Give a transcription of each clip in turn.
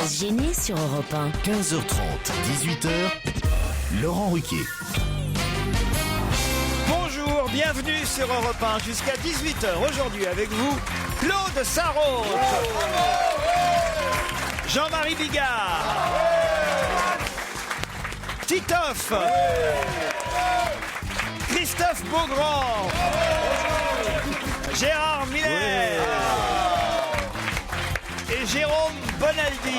va se gêner sur Europe 1. 15h30, 18h, Laurent Ruquier. Bonjour, bienvenue sur Europe 1 jusqu'à 18h. Aujourd'hui avec vous, Claude Sarraute, Jean-Marie Bigard, Titoff, Christophe Beaugrand, Gérard Miller et Jérôme Bonaldi.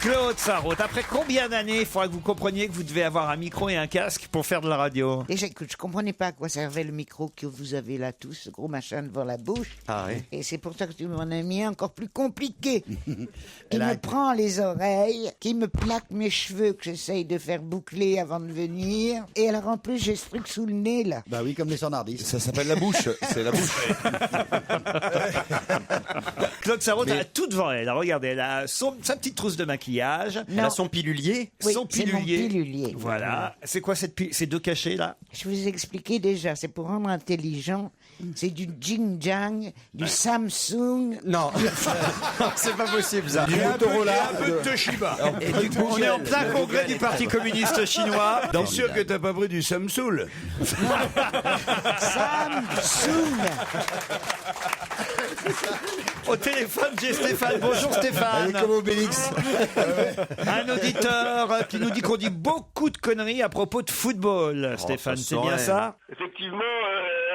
Claude Sarraute, après combien d'années il faudra que vous compreniez que vous devez avoir un micro et un casque pour faire de la radio? Déjà, écoute, je comprenais pas à quoi servait le micro que vous avez là tous, ce gros machin devant la bouche. Ah oui. Et c'est pour ça que tu m'en as mis un encore plus compliqué. Qui me prend les oreilles, qui me plaque mes cheveux que j'essaye de faire boucler avant de venir. Et alors en plus, j'ai ce truc sous le nez là. Bah oui, comme les standardistes. Ça s'appelle la bouche, c'est la bouche. Claude Sarraute a tout devant elle. Regardez, elle a sa petite trousse de maquillage. Elle a son pilulier. Oui, son c'est mon pilulier. pilulier. Voilà. C'est quoi ces deux cachets là? Je vous ai expliqué déjà, c'est pour rendre intelligent. C'est du Jing-Jang, du Samsung. Non, c'est pas possible ça. Du Motorola. Un peu de Toshiba. Et du coup, On est en plein congrès du Parti communiste chinois. T'es sûr que t'as pas pris du Samsung? Samsung. Au téléphone, j'ai Stéphane. Bonjour Stéphane. Elle est comme Obélix. Un auditeur qui nous dit qu'on dit beaucoup de conneries à propos de football. Stéphane, c'est bien ça? Effectivement,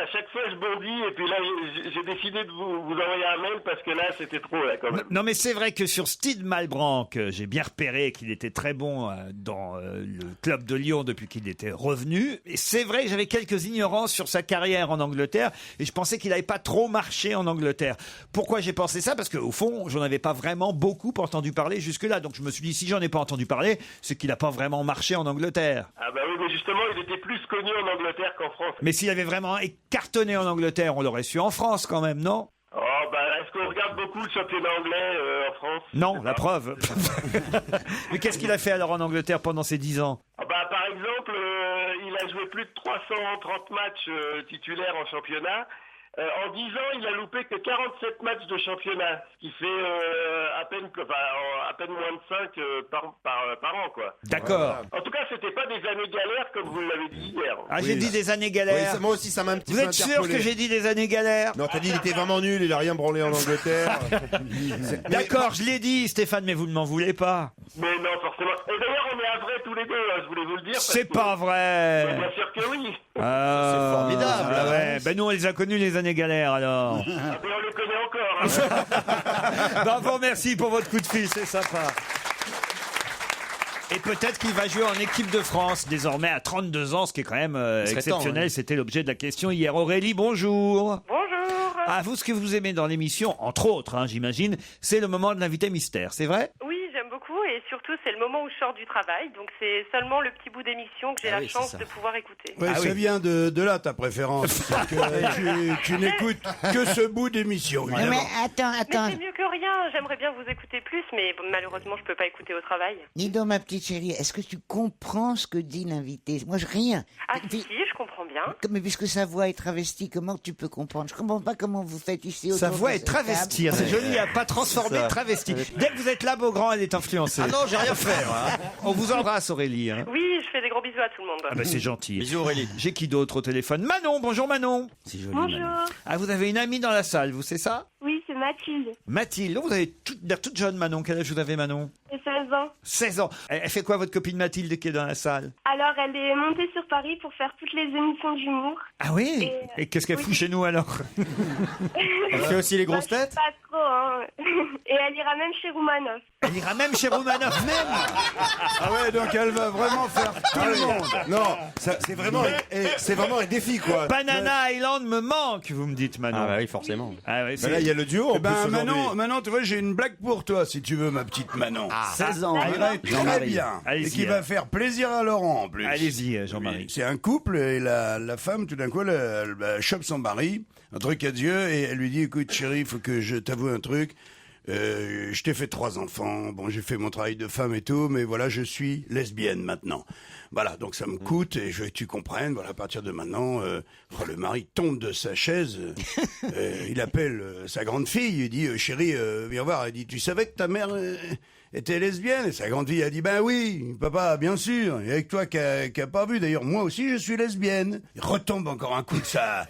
à chaque fois je bondis et puis là j'ai décidé de vous envoyer un mail parce que là c'était trop là quand même. Non mais c'est vrai que sur Steve Malbranck, j'ai bien repéré qu'il était très bon dans le club de Lyon depuis qu'il était revenu. Et c'est vrai que j'avais quelques ignorances sur sa carrière en Angleterre et je pensais qu'il n'avait pas trop marché en Angleterre. Pourquoi j'ai pensé ça? Parce qu'au fond, j'en avais pas vraiment beaucoup entendu parler jusque-là. Donc je me suis dit, si j'en ai pas entendu parler, c'est qu'il n'a pas vraiment marché en Angleterre. Ah bah oui, mais justement il était plus connu en Angleterre qu'en France. Mais s'il avait vraiment cartonné en Angleterre, on l'aurait su en France quand même, non? Oh bah est-ce qu'on regarde beaucoup le championnat anglais en France? Non, la preuve. Mais qu'est-ce qu'il a fait alors en Angleterre pendant ces 10 ans? Ah bah par exemple, il a joué plus de 330 matchs titulaires en championnat. En 10 ans, il a loupé que 47 matchs de championnat, ce qui fait à peine moins de 5 par an, quoi. D'accord. En tout cas, c'était pas des années galères comme vous l'avez dit hier. Ah, j'ai dit des années Oui, galères. moi aussi, ça m'a un petit Vous peu êtes sûr interpellé. que j'ai dit des années galères? Non, t'as dit il était vraiment nul, il a rien branlé en Angleterre. D'accord, je l'ai dit, Stéphane, mais vous ne m'en voulez pas. Mais non, forcément. Et d'ailleurs, on est à vrai tous les deux, hein, je voulais vous le dire. C'est parce pas que- vrai. Bien sûr que oui. C'est formidable. Ah ouais. Ben nous, on les a connus, les années galères, alors. Ah, mais on les connaît encore. Hein. Bravo, merci pour votre coup de fil, c'est sympa. Et peut-être qu'il va jouer en équipe de France désormais à 32 ans, ce qui est quand même serait exceptionnel. temps, ouais. C'était l'objet de la question hier. Aurélie, bonjour. Bonjour. Ah, vous, ce que vous aimez dans l'émission, entre autres, hein, j'imagine, c'est le moment de l'invité mystère, c'est vrai? Oui, j'aime beaucoup et surtout c'est le moment où je sors du travail, donc c'est seulement le petit bout d'émission que j'ai la oui, c'est chance ça. de pouvoir écouter. Ouais, Ah ça oui. vient de là ta préférence. C'est que tu n'écoutes que ce bout d'émission. Non, évidemment. mais attends. Mais c'est mieux que rien, j'aimerais bien vous écouter plus, mais bon, malheureusement je peux pas écouter au travail. Dis donc, ma petite chérie, est-ce que tu comprends ce que dit l'invité? Moi, rien. Ah Et puis- si, je comprends bien. Mais puisque sa voix est travestie, comment tu peux comprendre? Je comprends pas comment vous faites ici. Sa autour voix de est cette travestie, table. c'est joli, à pas transformé, ça. travesti. Dès que vous êtes là, Beaugrand, elle est influencée. Ah non, j'ai rien fait. Moi. On vous embrasse, Aurélie. Hein. Oui, je fais des gros bisous à tout le monde. Ah bah c'est gentil. Bisous Aurélie. J'ai qui d'autre au téléphone? Manon, bonjour Manon. C'est joli. Bonjour, Ah, vous avez une amie dans la salle, vous, c'est ça? oui, c'est Mathilde, Mathilde. Oh, vous avez l'air toute jeune, Manon. Quel âge vous avez, Manon? j'ai 16 ans. 16 ans. Elle fait quoi, votre copine Mathilde, qui est dans la salle? Alors, elle est montée sur Paris pour faire toutes les émissions d'humour. Ah oui? Et qu'est-ce qu'elle oui. fout chez nous, alors? Elle fait aussi les grosses Bah, je sais têtes. Pas trop, hein. Et elle ira même chez Roumanoff. Elle ira même chez Roumanoff, même. Ah ouais, donc elle va vraiment faire tout le monde. Non, c'est vraiment un défi, quoi. Banana Island me manque, vous me dites, Manon. Ah bah oui, forcément. Ah ouais, Ben là, il y a le duo. Eh ben, en plus, aujourd'hui. Manon, tu vois, j'ai une blague pour toi, si tu veux, ma petite Manon. 16 ans. Ça irait très Jean-Marie. bien. Et Allez-y, qui va faire plaisir à Laurent, en plus. Allez-y, Jean-Marie. C'est un couple, et la femme, tout d'un coup, elle chope son mari, un truc à Dieu, et elle lui dit, écoute, chérie, il faut que je t'avoue un truc. Je t'ai fait 3 enfants, bon, j'ai fait mon travail de femme et tout, mais voilà, je suis lesbienne maintenant. Voilà, donc ça me coûte et je veux que tu comprennes. Voilà, à partir de maintenant, le mari tombe de sa chaise. Il appelle sa grande fille. Il dit chérie, viens voir. Il dit tu savais que ta mère était lesbienne? Et sa grande fille a dit ben oui, papa, bien sûr. Et avec toi qui a pas vu. D'ailleurs, moi aussi, je suis lesbienne. Il retombe encore un coup de sa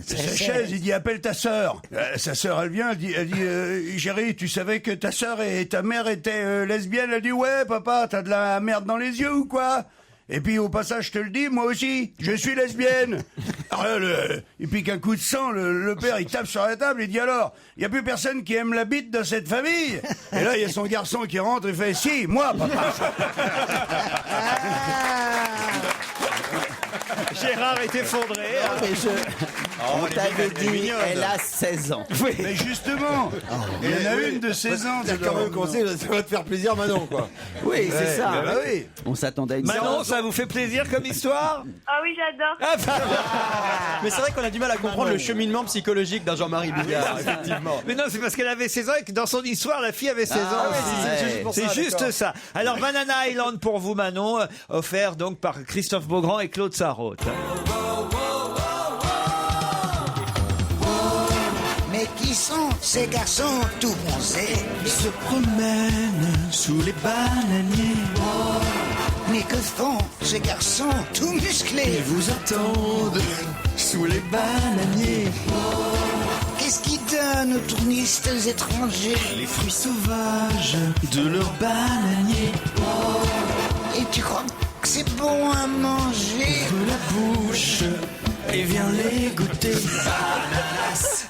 chaise. Il dit appelle ta sœur. Sa sœur, elle vient. Elle dit chérie, tu savais que ta sœur et ta mère étaient lesbiennes? Elle dit ouais, papa, t'as de la merde dans les yeux ou quoi? Et puis au passage, je te le dis, moi aussi, je suis lesbienne. Alors là, il pique un coup de sang, le père, il tape sur la table, il dit alors, il n'y a plus personne qui aime la bite dans cette famille? Et là, il y a son garçon qui rentre, il fait, si, moi, papa. Gérard est effondré. On t'avait dit, elle a 16 ans. Oui. Mais justement, il y en a une de 16 ans. T'as quand même conseillé, ça va te faire plaisir, Manon, quoi. Oui, c'est ça. Bah oui. On s'attendait à une Manon, ça vous fait plaisir comme histoire? Ah oui, j'adore. Mais c'est vrai qu'on a du mal à comprendre le cheminement psychologique d'un Jean-Marie Bigard, effectivement. Mais non, c'est parce qu'elle avait 16 ans et que dans son histoire, la fille avait 16 ans. C'est juste ça. Alors, Banana Island pour vous, Manon, offert donc par Christophe Beaugrand et Claude Sarraute. Mais qui sont ces garçons tout bronzés? Ils se promènent sous les bananiers. Mais que font ces garçons tout musclés? Ils vous attendent sous les bananiers. Qu'est-ce qu'ils donnent aux touristes étrangers? Les fruits sauvages de leurs bananiers. Et tu crois que c'est bon à manger? Ouvre la bouche et viens les goûter. Ananas.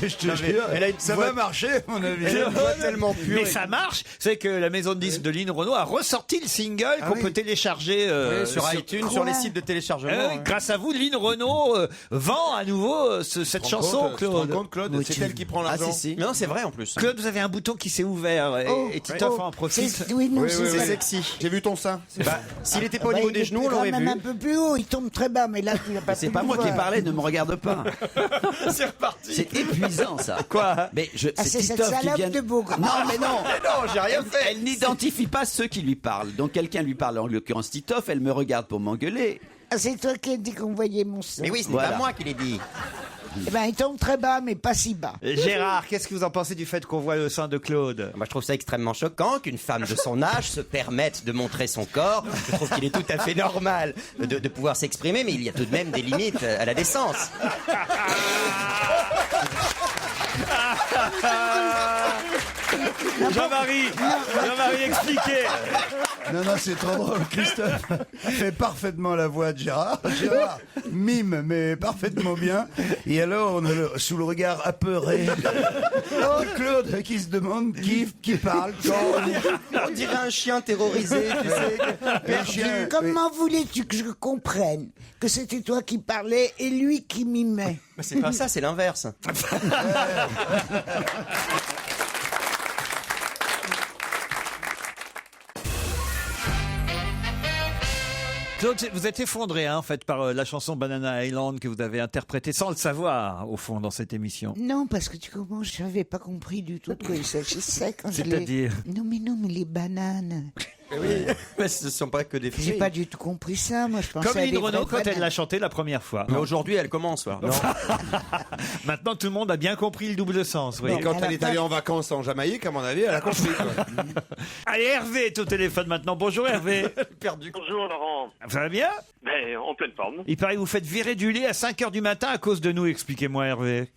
Je te jure, ça va marcher, à mon avis. Elle a une voix tellement pure. Mais ça marche. C'est que la maison de disques de Lynn Renaud a ressorti le single qu'on peut télécharger sur iTunes, sur les sites de téléchargement. Grâce à vous, Lynn Renaud vend à nouveau cette chanson, Tu te rends Claude. compte, Claude? C'est elle qui prend l'argent. Non, c'est vrai en plus. Claude, vous avez un bouton qui s'est ouvert et Titoff en profite. Oui, non, Oui, c'est oui, ça. oui. Sexy. J'ai vu ton sein. Bah, s'il était pas au Bah, niveau il des est genoux, on quand l'aurait même vu. un peu plus haut, il tombe très bas, mais là, tu n'as pas C'est pu pas le moi qui ai voir. parlé, ne me regarde pas. C'est reparti. C'est épuisant, ça. Quoi? Mais Ah, c'est cette Titoff qui salope vient... de Beaugrand. Non, mais non. Non, j'ai rien fait. Elle n'identifie pas ceux qui lui parlent. Donc quelqu'un lui parle, en l'occurrence Titoff, elle me regarde pour m'engueuler. Ah, c'est toi qui as dit qu'on voyait mon sein. Mais oui, ce n'est Voilà. pas moi qui l'ai dit. Eh ben, il tombe très bas, mais pas si bas. Gérard, qu'est-ce que vous en pensez du fait qu'on voit le sein de Claude? Moi, je trouve ça extrêmement choquant qu'une femme de son âge se permette de montrer son corps. Je trouve qu'il est tout à fait normal de pouvoir s'exprimer, mais il y a tout de même des limites à la décence. Jean-Marie, expliquez. Non, c'est trop drôle. Christophe fait parfaitement la voix de Gérard. Gérard mime, mais parfaitement bien. Et alors, on a sous le regard apeuré de Claude qui se demande qui parle, quand. On dirait un chien terrorisé, tu sais. Un chien- Comment voulais-tu que je comprenne que c'était toi qui parlais et lui qui mimait? Mais c'est pas ça, c'est l'inverse. Claude, vous êtes effondré en fait par la chanson Banana Island que vous avez interprétée sans le savoir au fond dans cette émission. Non, parce que tu comprends, je n'avais pas compris du tout de quoi il s'agissait quand je l'ai... C'est-à-dire? Non, mais les bananes. Oui, mais ce ne sont pas que des fruits. J'ai pas du tout compris ça, moi je pensais Comme à Lynn des Renaud vraies quand elle bananes. l'a chanté la première fois. Mais aujourd'hui, elle commence. Là. Non. Maintenant, tout le monde a bien compris le double sens. Oui. Et quand elle a elle est pas- allée en vacances en Jamaïque, à mon avis, elle a compris. Quoi. Allez, Hervé est au téléphone maintenant. Bonjour Hervé. Perdu. Bonjour Laurent. Ça va bien? Ben, en pleine forme. Il paraît que vous faites virer du lait à 5h du matin à cause de nous. Expliquez-moi Hervé.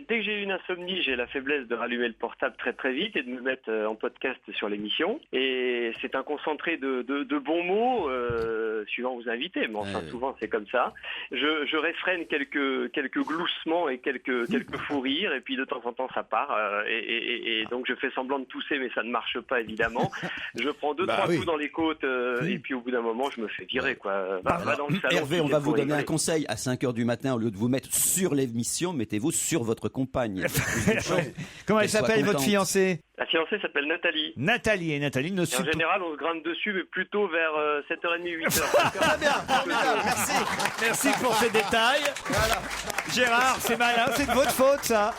Dès que j'ai une insomnie, j'ai la faiblesse de rallumer le portable très très vite et de me mettre en podcast sur l'émission. Et c'est un concentré de bons mots suivant vos invités. Mais enfin, souvent c'est comme ça. Je réfrène quelques gloussements et quelques fous rires. Et puis de temps en temps ça part. Et donc je fais semblant de tousser, mais ça ne marche pas évidemment. Je prends 2-3 coups dans les côtes. Et puis au bout d'un moment, je me fais virer, quoi. Va dans le salon, Hervé, on si va c'est vous pour donner un rigoler. conseil. À 5h du matin, au lieu de vous mettre sur l'émission, mettez-vous sur votre compagne. Comment elle Qu'elle soit s'appelle votre contente. fiancée? La fiancée s'appelle Nathalie. Nathalie. Et Nathalie ne Et en supporte général, on se grimpe dessus, mais plutôt vers 7h30, 8h. Merci. Merci pour ces détails. Gérard, c'est malin, c'est de votre faute ça.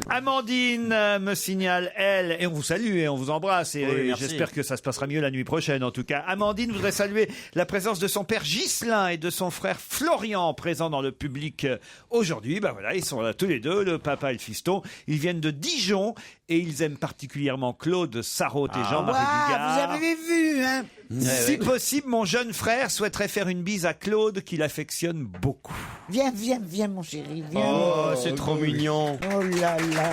Amandine me signale, elle, et on vous salue et on vous embrasse, et Oui, merci. j'espère que ça se passera mieux la nuit prochaine en tout cas. Amandine voudrait saluer la présence de son père Ghislain et de son frère Florian, présents dans le public aujourd'hui. Ben voilà, ils sont là tous les deux, le papa et le fiston. Ils viennent de Dijon et ils aiment particulièrement Claude Sarraute et Jean-Marie Bigard. Vous avez vu, hein? Si possible, mon jeune frère souhaiterait faire une bise à Claude qu'il affectionne beaucoup. Viens, mon chéri, viens. Oh, c'est trop mignon. Oh là là.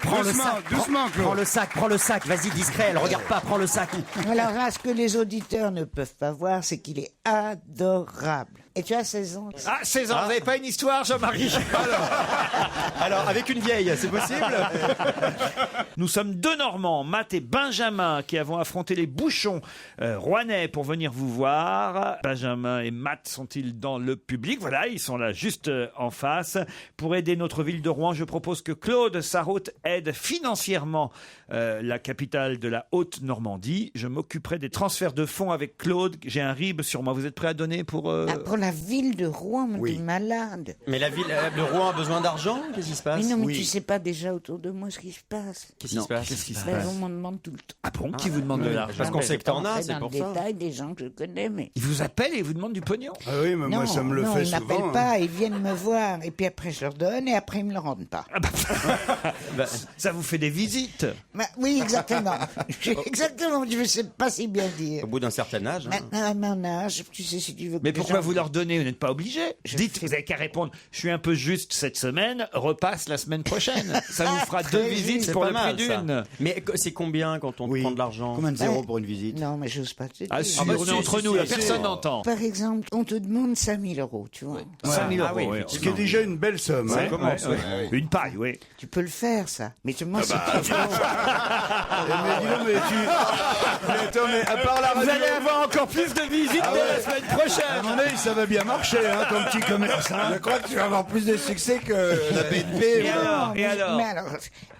Prends Doucement, doucement, Claude. Prends le sac, vas-y, discret, elle regarde pas, prends le sac. Alors là, ce que les auditeurs ne peuvent pas voir, c'est qu'il est adorable. Et tu as 16 ans. Ah, 16 ans, vous n'avez pas une histoire, Jean-Marie? Alors, avec une vieille, c'est possible? Nous sommes deux Normands, Matt et Benjamin, qui avons affronté les bouchons rouennais pour venir vous voir. Benjamin et Matt sont-ils dans le public? Voilà, ils sont là juste en face. Pour aider notre ville de Rouen, je propose que Claude Sarraute aide financièrement la capitale de la Haute-Normandie. Je m'occuperai des transferts de fonds avec Claude. J'ai un RIB sur moi. Vous êtes prêt à donner pour... Pour la ville de Rouen, mais t'es malade. Mais la ville de Rouen a besoin d'argent? Qu'est-ce qui se passe? Mais non, mais tu sais pas déjà autour de moi ce qui se passe. Qu'est-ce qui se passe? Qu'est-ce qui se Ben, passe? on m'en demande tout le temps. Ah bon? Qui vous demande de l'argent? Parce qu'on sait que t'en as, Rentrer c'est dans pour le ça. détail des gens que je connais, mais... Ils vous appellent et ils vous demandent du pognon? Ah oui, mais moi, ça me le fait ils souvent. m'appellent hein. pas, ils viennent me voir, et puis après je leur donne, et après ils me le rendent pas. Ça vous fait des visites? Bah, oui, exactement. Exactement, je ne sais pas si bien dire. Au bout d'un certain âge. hein. Maintenant, à mon âge, tu sais, si tu veux... que Mais les pourquoi gens- vous leur donnez? Vous n'êtes pas obligé. Dites, vous n'avez qu'à répondre. Je suis un peu juste cette semaine, repasse la semaine prochaine. Ça vous fera deux Très visites juste. pour pas le prix mal, ça. d'une. Mais c'est combien quand on prend de l'argent? Combien de Ouais. zéros pour une visite? Non, mais j'ose pas te dire. Ah, si, bah on si, est entre si, nous, si, là, si. personne n'entend. Par exemple, on te demande 5 000 euros, tu vois. 5 000 Ah oui, euros, ouais. Ce qui est déjà une belle somme. Ça hein. commence, ouais. Une paille, oui. Tu peux le faire, ça. Mais seulement si Mais dis donc, mais tu... Mais attends, mais à part la Vous radio... allez avoir encore plus de visites Ah dès ouais. la semaine À prochaine. mon avis, ça va bien marcher, hein, ton petit commerce. Hein. Je crois que tu vas avoir plus de succès que la BNP. Et alors? Et alors? Mais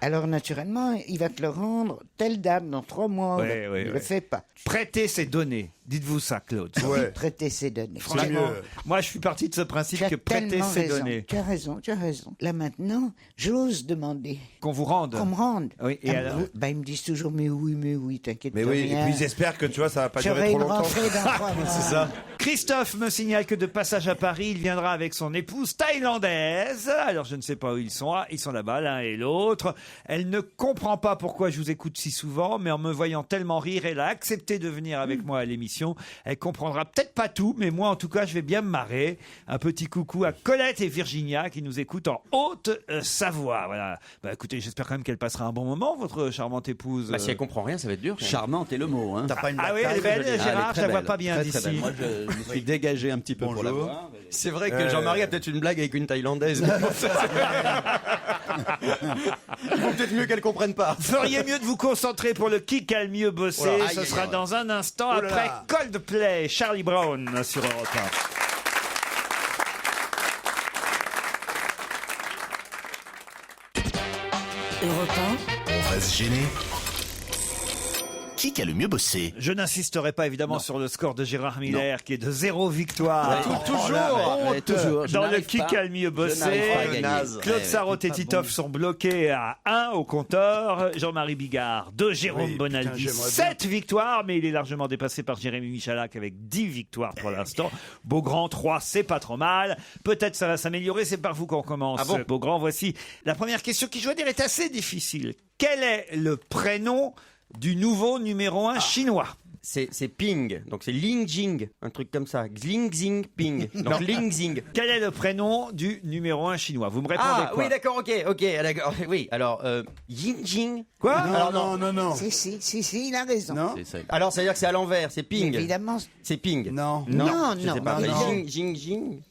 alors, naturellement, il va te le rendre telle date dans 3 mois. Ouais, ouais, ne ouais. le fais pas. Prêtez ses données. Dites-vous ça, Claude. Ouais. Prêter ses données. Franchement, moi, je suis parti de ce principe Tu as que prêter tellement ses raison. données. Tu as raison. Là maintenant, j'ose demander Qu'on vous rende. qu'on me rende. Oui, et alors? Ils me disent toujours mais oui, t'inquiète Mais pas. oui, et puis ils espèrent que tu vois, ça va pas durer J'aurai trop une longtemps. rentrée dans 3 mois. C'est ça. Christophe me signale que de passage à Paris, il viendra avec son épouse thaïlandaise. Alors je ne sais pas où ils sont. Ils sont là-bas, l'un et l'autre. Elle ne comprend pas pourquoi je vous écoute si souvent, mais en me voyant tellement rire, elle a accepté de venir avec moi à l'émission. Elle comprendra peut-être pas tout, mais moi en tout cas, je vais bien me marrer. Un petit coucou à Colette et Virginia qui nous écoutent en Haute-Savoie. Voilà. Bah écoutez, j'espère quand même qu'elle passera un bon moment, votre charmante épouse. Bah, si elle comprend rien, ça va être dur. Charmante est le mot. Hein. Ah oui, elle est belle, Gérard, je la vois pas bien d'ici. Moi, je me suis dégagé un petit peu pour la voir. C'est vrai que Jean-Marie a peut-être une blague avec une Thaïlandaise. Il vaut peut-être mieux qu'elle comprenne pas. Vous feriez mieux de vous concentrer pour le qui a le mieux bossé. Oh là, aïe, Ce aïe, sera aïe. dans un instant Oh là après là. Coldplay, Charlie Brown sur Europe 1. On va se gêner. Qui a le mieux bossé? 1. Je n'insisterai pas évidemment sur le score de Gérard Miller qui est de 0 victoire. Ouais, toujours. Je Dans le n'arrive qui pas. a le mieux Je bossé, n'arrive pas à gagner. Claude Ouais, Sarraute et pas Titoff bon. sont bloqués à 1 au compteur. Jean-Marie Bigard, 2. Jérôme Oui, Bonaldi, putain, j'aimerais 7 victoires, mais il est largement dépassé par Jérémy Michalak avec 10 victoires pour l'instant. Beaugrand, 3, c'est pas trop mal. Peut-être ça va s'améliorer, c'est par vous qu'on commence. Ah bon Beaugrand, voici la première question qui, je dois dire, est assez difficile. Quel est le prénom du nouveau numéro 1 chinois? C'est Ping, donc c'est Ling Jing, un truc comme ça. Xing Xing Ping. Donc Ling Xing. Quel est le prénom du numéro 1 chinois? Vous me répondez Ah quoi? oui, d'accord, ok, d'accord. Oui, alors Ying Jing. Quoi? Non, non. Si, il a raison. Non. Alors ça veut dire que c'est à l'envers, c'est Ping. Évidemment. C'est Ping. Non. Non, je sais pas. non. Jing Jing Jing.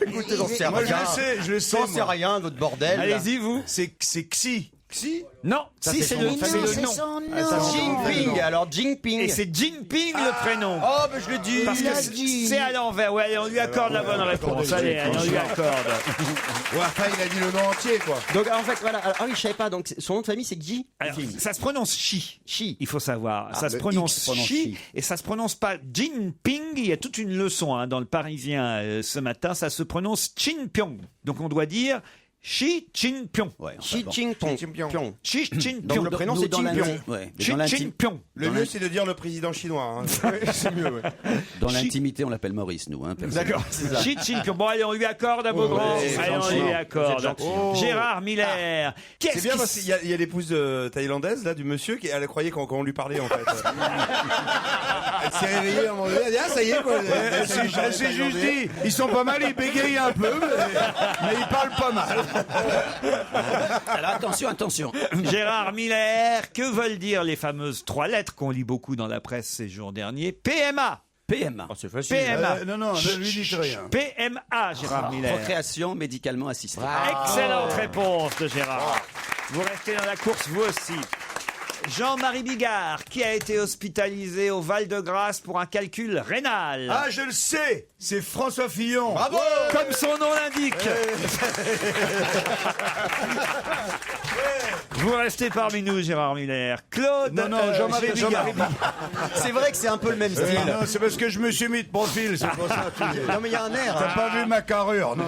Écoutez, j'en sais Moi, je rien. le sais, je le sais. J'en sais moi. rien, votre bordel. là. Allez-y, vous. C'est Xi. Xi? Non, Ça, si c'est c'est son le, nom de c'est famille. le nom. son nom. Jinping, alors Jinping. Et c'est Jinping le prénom. Oh, mais je le dis. Parce que c'est à l'envers. Ouais, allez, on lui accorde la bonne réponse. Allez, on lui accorde. Ouais, enfin, il a dit le nom entier, quoi. Donc en fait, voilà. Ah oui, je savais pas. Donc son nom de famille, c'est Xi. Alors, ça se prononce Chi. Chi. Il faut savoir. Ça se le prononce X prononce Chi. Chi. Et ça se prononce pas Jinping. Il y a toute une leçon dans le Parisien ce matin. Ça se prononce Chinpyong. Donc on doit dire Xi Jinping. Xi Jinping. Xi Jinping. Donc le prénom c'est Jinping. Xi Jinping. Le mieux c'est de dire le président chinois. Hein. C'est mieux. Ouais. Dans l'intimité, on l'appelle Maurice, nous. Hein, D'accord, c'est ça. Xi Jinping. Bon, allez, on lui accorde à Beaugrand. Allez, on lui accorde. Gérard Miller. C'est bien parce qu'il y a l'épouse thaïlandaise là du monsieur elle croyait qu'on lui parlait en fait. Elle s'est réveillée à un moment donné, elle dit ah ça y est quoi. Elle s'est juste dit, ils sont pas mal, ils bégayent un peu, mais ils parlent pas mal. Alors attention. Gérard Miller, que veulent dire les fameuses 3 lettres qu'on lit beaucoup dans la presse ces jours derniers? PMA. PMA. C'est facile. PMA. Non, ne lui dites rien. PMA, Gérard Miller. Procréation médicalement assistée. Excellente réponse de Gérard. Vous restez dans la course, vous aussi. Jean-Marie Bigard, qui a été hospitalisé au Val-de-Grâce pour un calcul rénal. Ah, je le sais, c'est François Fillon. Bravo. Comme son nom l'indique. Vous restez parmi nous, Gérard Miller. Claude. Non, Jean-Marie Bigard. C'est vrai que c'est un peu le même style. Non, c'est parce que je me suis mis de profil, c'est pour ça. Non mais il y a un air. T'as pas vu ma carrure, non?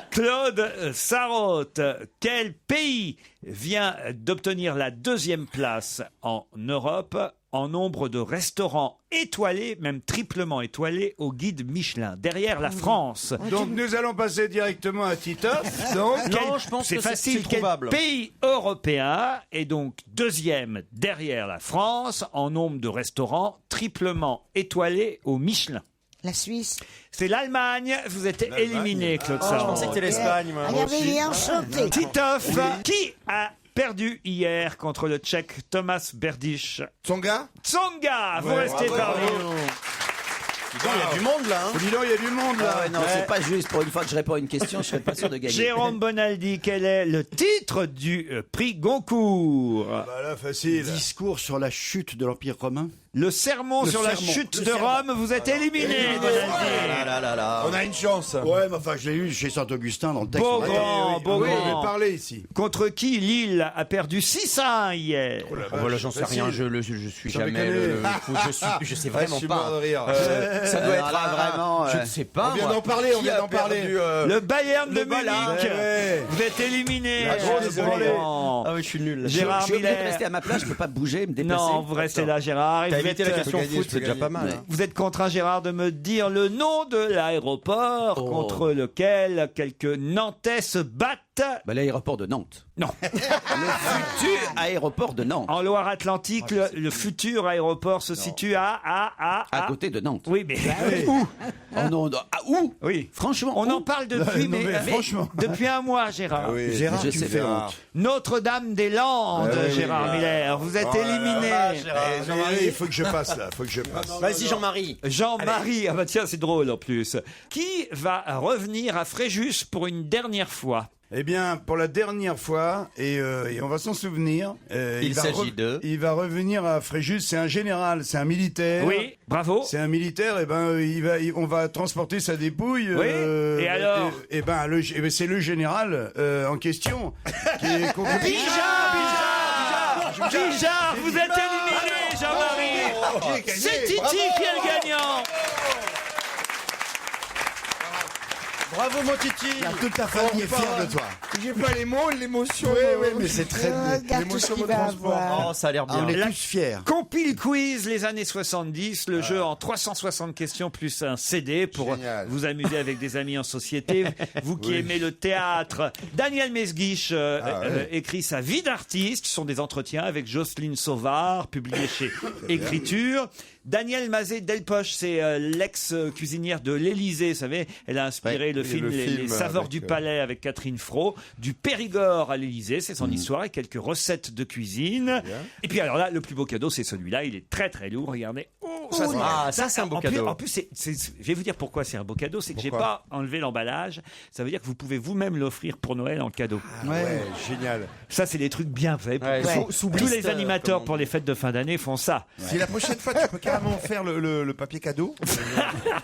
Claude Sarraute, quel pays vient d'obtenir la 2e place en Europe en nombre de restaurants étoilés, même triplement étoilés, au guide Michelin, derrière la France? Donc nous allons passer directement à Titoff. Donc, Non, je pense c'est que facile. c'est Quel trouvable. pays européen est donc 2e derrière la France en nombre de restaurants triplement étoilés au Michelin? La Suisse. C'est l'Allemagne. Vous êtes éliminé, Claude Sarraute. Je pensais que c'était l'Espagne. moi. Allez, enchanté. Titoff, qui a perdu hier contre le Tchèque Thomas Berdych? Tsonga. Tsonga, vous restez parmi nous. Il y a du monde là. Hein. dis donc, il y a du monde là. Ah ouais, non, c'est pas juste. Pour une fois que je réponds à une question, je serais pas sûr de gagner. Jérôme Bonaldi, quel est le titre du prix Goncourt? Bah là, facile. Discours sur la chute de l'Empire romain. Le sermon sur la chute de Rome, vous êtes éliminé, Bonaldi. On a une chance. Ouais, mais enfin, je l'ai eu chez Saint-Augustin dans le texte. Beaugrand, Oui, Beaugrand. parler ici. Contre qui Lille a perdu 6-1 hier? Voilà, j'en sais rien. Je suis jamais déconne. le foot. Je sais vraiment Je suis mort de pas. rire. Ça doit être vraiment. Je ne sais pas. On vient moi. d'en parler, on Qui vient a d'en parler. perdu, Le Bayern de Voilà. Munich. Ouais. Vous êtes éliminé. désolé. Beaugrand. oui, je suis nul. Gérard Je suis obligé de Miller. rester à ma place, je peux pas bouger, me déplacer. Non, vous restez là, Gérard. Et T'as vous évité êtes- la question gagner, foot, je peux c'est déjà gagner. pas mal. hein. Vous êtes contraint, Gérard, de me dire le nom de l'aéroport contre lequel quelques Nantais se battent. Bah, l'aéroport de Nantes. Non. Le futur aéroport de Nantes. En Loire-Atlantique, le futur aéroport se situe À côté de Nantes. Oui, mais où? Oh non, non. Ah, où? Oui. Franchement. On où? en parle depuis, Non, mais mais franchement. depuis un mois, Gérard. Oui. Gérard, Je tu sais me fais bien. honte. Notre-Dame-des-Landes, Gérard Miller. Vous êtes éliminé. Jean-Marie, il faut que je passe là, faut que je passe. Vas-y, Jean-Marie. Jean-Marie, ah bah tiens, c'est drôle en plus. Qui va revenir à Fréjus pour une dernière fois? Eh bien, pour la dernière fois, et on va s'en souvenir, Il va s'agit de- Il va revenir à Fréjus, c'est un général, c'est un militaire. Oui, bravo. C'est un militaire, et ben on va transporter sa dépouille. Oui, et alors et ben c'est le général en question qui est Bijard, vous êtes éliminé, Jean-Marie. C'est Titi qui est le gagnant. Bravo mon Titi. Toute ta famille est fière de toi. J'ai pas les mots, l'émotion. Oui, mais c'est très bien. Regarde tout ce qu'il va avoir. Oh, ça a l'air bien. On est La- tous fiers. Compile Quiz, les années 70, le jeu en 360 questions plus un CD pour Génial. vous amuser avec des amis en société. Vous qui aimez le théâtre. Daniel Mesguich écrit sa vie d'artiste. Ce sont des entretiens avec Jocelyne Sauvard, publiés chez Écriture. Daniel Mazet-Delpoche, c'est l'ex-cuisinière de l'Élysée, vous savez. Elle a inspiré Ouais, le film le Les film Saveurs avec, du Palais avec Catherine Fro, du Périgord à l'Élysée, c'est son histoire et quelques recettes de cuisine. Et puis alors là, le plus beau cadeau, c'est celui-là. Il est très très lourd, regardez. Oh, Ça, c'est un beau cadeau. En plus, je vais vous dire pourquoi c'est un beau cadeau. C'est que j'ai Pourquoi pas enlevé l'emballage. Ça veut dire que vous pouvez vous-même l'offrir pour Noël en cadeau. Ouais, génial. Ça, c'est des trucs bien faits. Ouais, sous Tous blister, les animateurs comme on pour les fêtes de fin d'année font ça. Si la prochaine fois tu peux carrément faire le papier cadeau.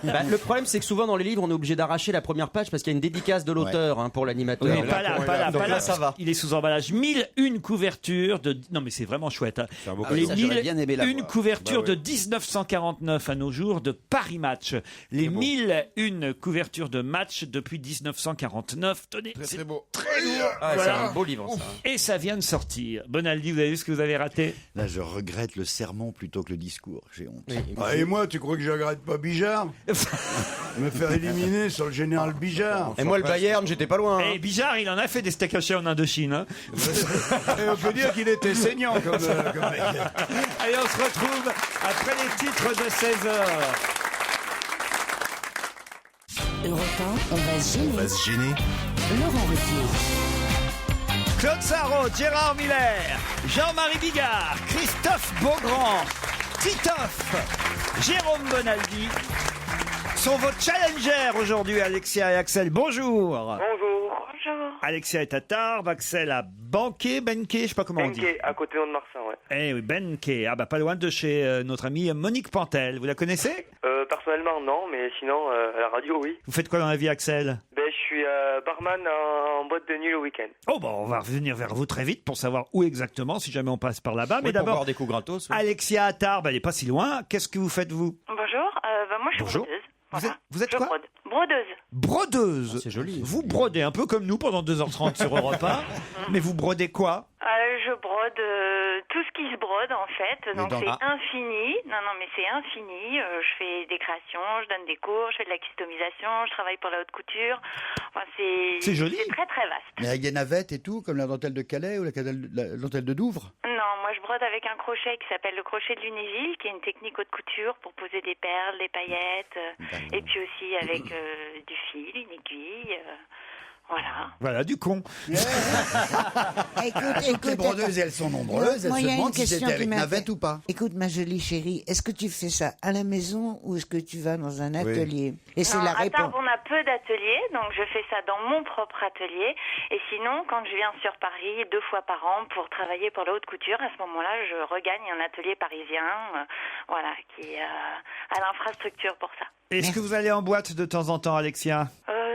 Bah, le problème, c'est que souvent dans les livres, on est obligé d'arracher la première page parce qu'il y a une dédicace de l'auteur pour l'animateur. Oui, pas là, pas là, Donc pas là, là. ça va. Il est sous emballage. 1001 couvertures de. Non, mais c'est vraiment chouette. Hein. beau Les cadeau. Ça, j'aurais bien aimé 1001 l'avoir. couvertures Bah de 1940 1949 à nos jours de Paris Match. Les 1001 couvertures de match depuis 1949. Tenez, c'est beau. très lourd. Ah, Voilà. C'est un beau livre, ça. Et ça vient de sortir. Bonaldi, vous avez vu ce que vous avez raté? Là, je regrette le sermon plutôt que le discours. J'ai honte. Ah, et moi, tu crois que je regrette pas Bijard? Me faire éliminer sur le général Bijard. Et moi, le Bayern, j'étais pas loin. Et Bijard, il en a fait des steaks hachés en Indochine. Hein. Et on peut dire qu'il était saignant comme mec. Allez, on se retrouve après les titres de 16h. Europe 1, on va se gêner. Laurent Ruquier. Claude Sarraud, Gérard Miller, Jean-Marie Bigard, Christophe Beaugrand, Titoff, Jérôme Bonaldi sont vos challengers aujourd'hui, Alexia et Axel. Bonjour. Bonjour. Alexia est à Tarbes, Axel à Benquet, je sais pas comment on dit. Benquet, à côté de Mont-de-Marsan, ouais. Eh oui, Benquet. Ah bah pas loin de chez notre amie Monique Pantel. Vous la connaissez? Personnellement, non, mais sinon, à la radio, oui. Vous faites quoi dans la vie, Axel? Ben, je suis barman en boîte de nuit le week-end. Oh bah on va revenir vers vous très vite pour savoir où exactement, si jamais on passe par là-bas. Mais pour d'abord, boire des coups gratos. Oui. Alexia à Tarbes, elle est pas si loin. Qu'est-ce que vous faites, vous? Bonjour, moi je suis Bonjour. brodeuse. Vous êtes Je quoi? brode. Brodeuse. Brodeuse. Ah, c'est joli. Vous brodez un peu comme nous pendant 2h30 sur Europe 1. Mais vous brodez quoi? Je brode tout ce qui se brode en fait, donc dans- c'est Ah. infini. Non, mais c'est infini. Je fais des créations, je donne des cours, je fais de la customisation, je travaille pour la haute couture. Enfin, C'est joli. C'est très très vaste. Mais avec des navettes et tout, comme la dentelle de Calais ou la dentelle de Douvres. Non, moi je brode avec un crochet qui s'appelle le crochet de Lunéville, qui est une technique haute couture pour poser des perles, des paillettes, et puis aussi avec du fil, une aiguille. Voilà. Voilà, du con. Écoute, Les brodeuses, elles sont nombreuses. Elles moi, se il y a une demandent si question c'était qui avec m'a navette fait- ou pas. Écoute, ma jolie chérie, est-ce que tu fais ça à la maison ou est-ce que tu vas dans un atelier? Et c'est Non, la à réponse. Tarbes, on a peu d'ateliers, donc je fais ça dans mon propre atelier. Et sinon, quand je viens sur Paris 2 fois par an pour travailler pour la haute couture, à ce moment-là, je regagne un atelier parisien, voilà, qui est à l'infrastructure pour ça. Est-ce que vous allez en boîte de temps en temps, Alexia?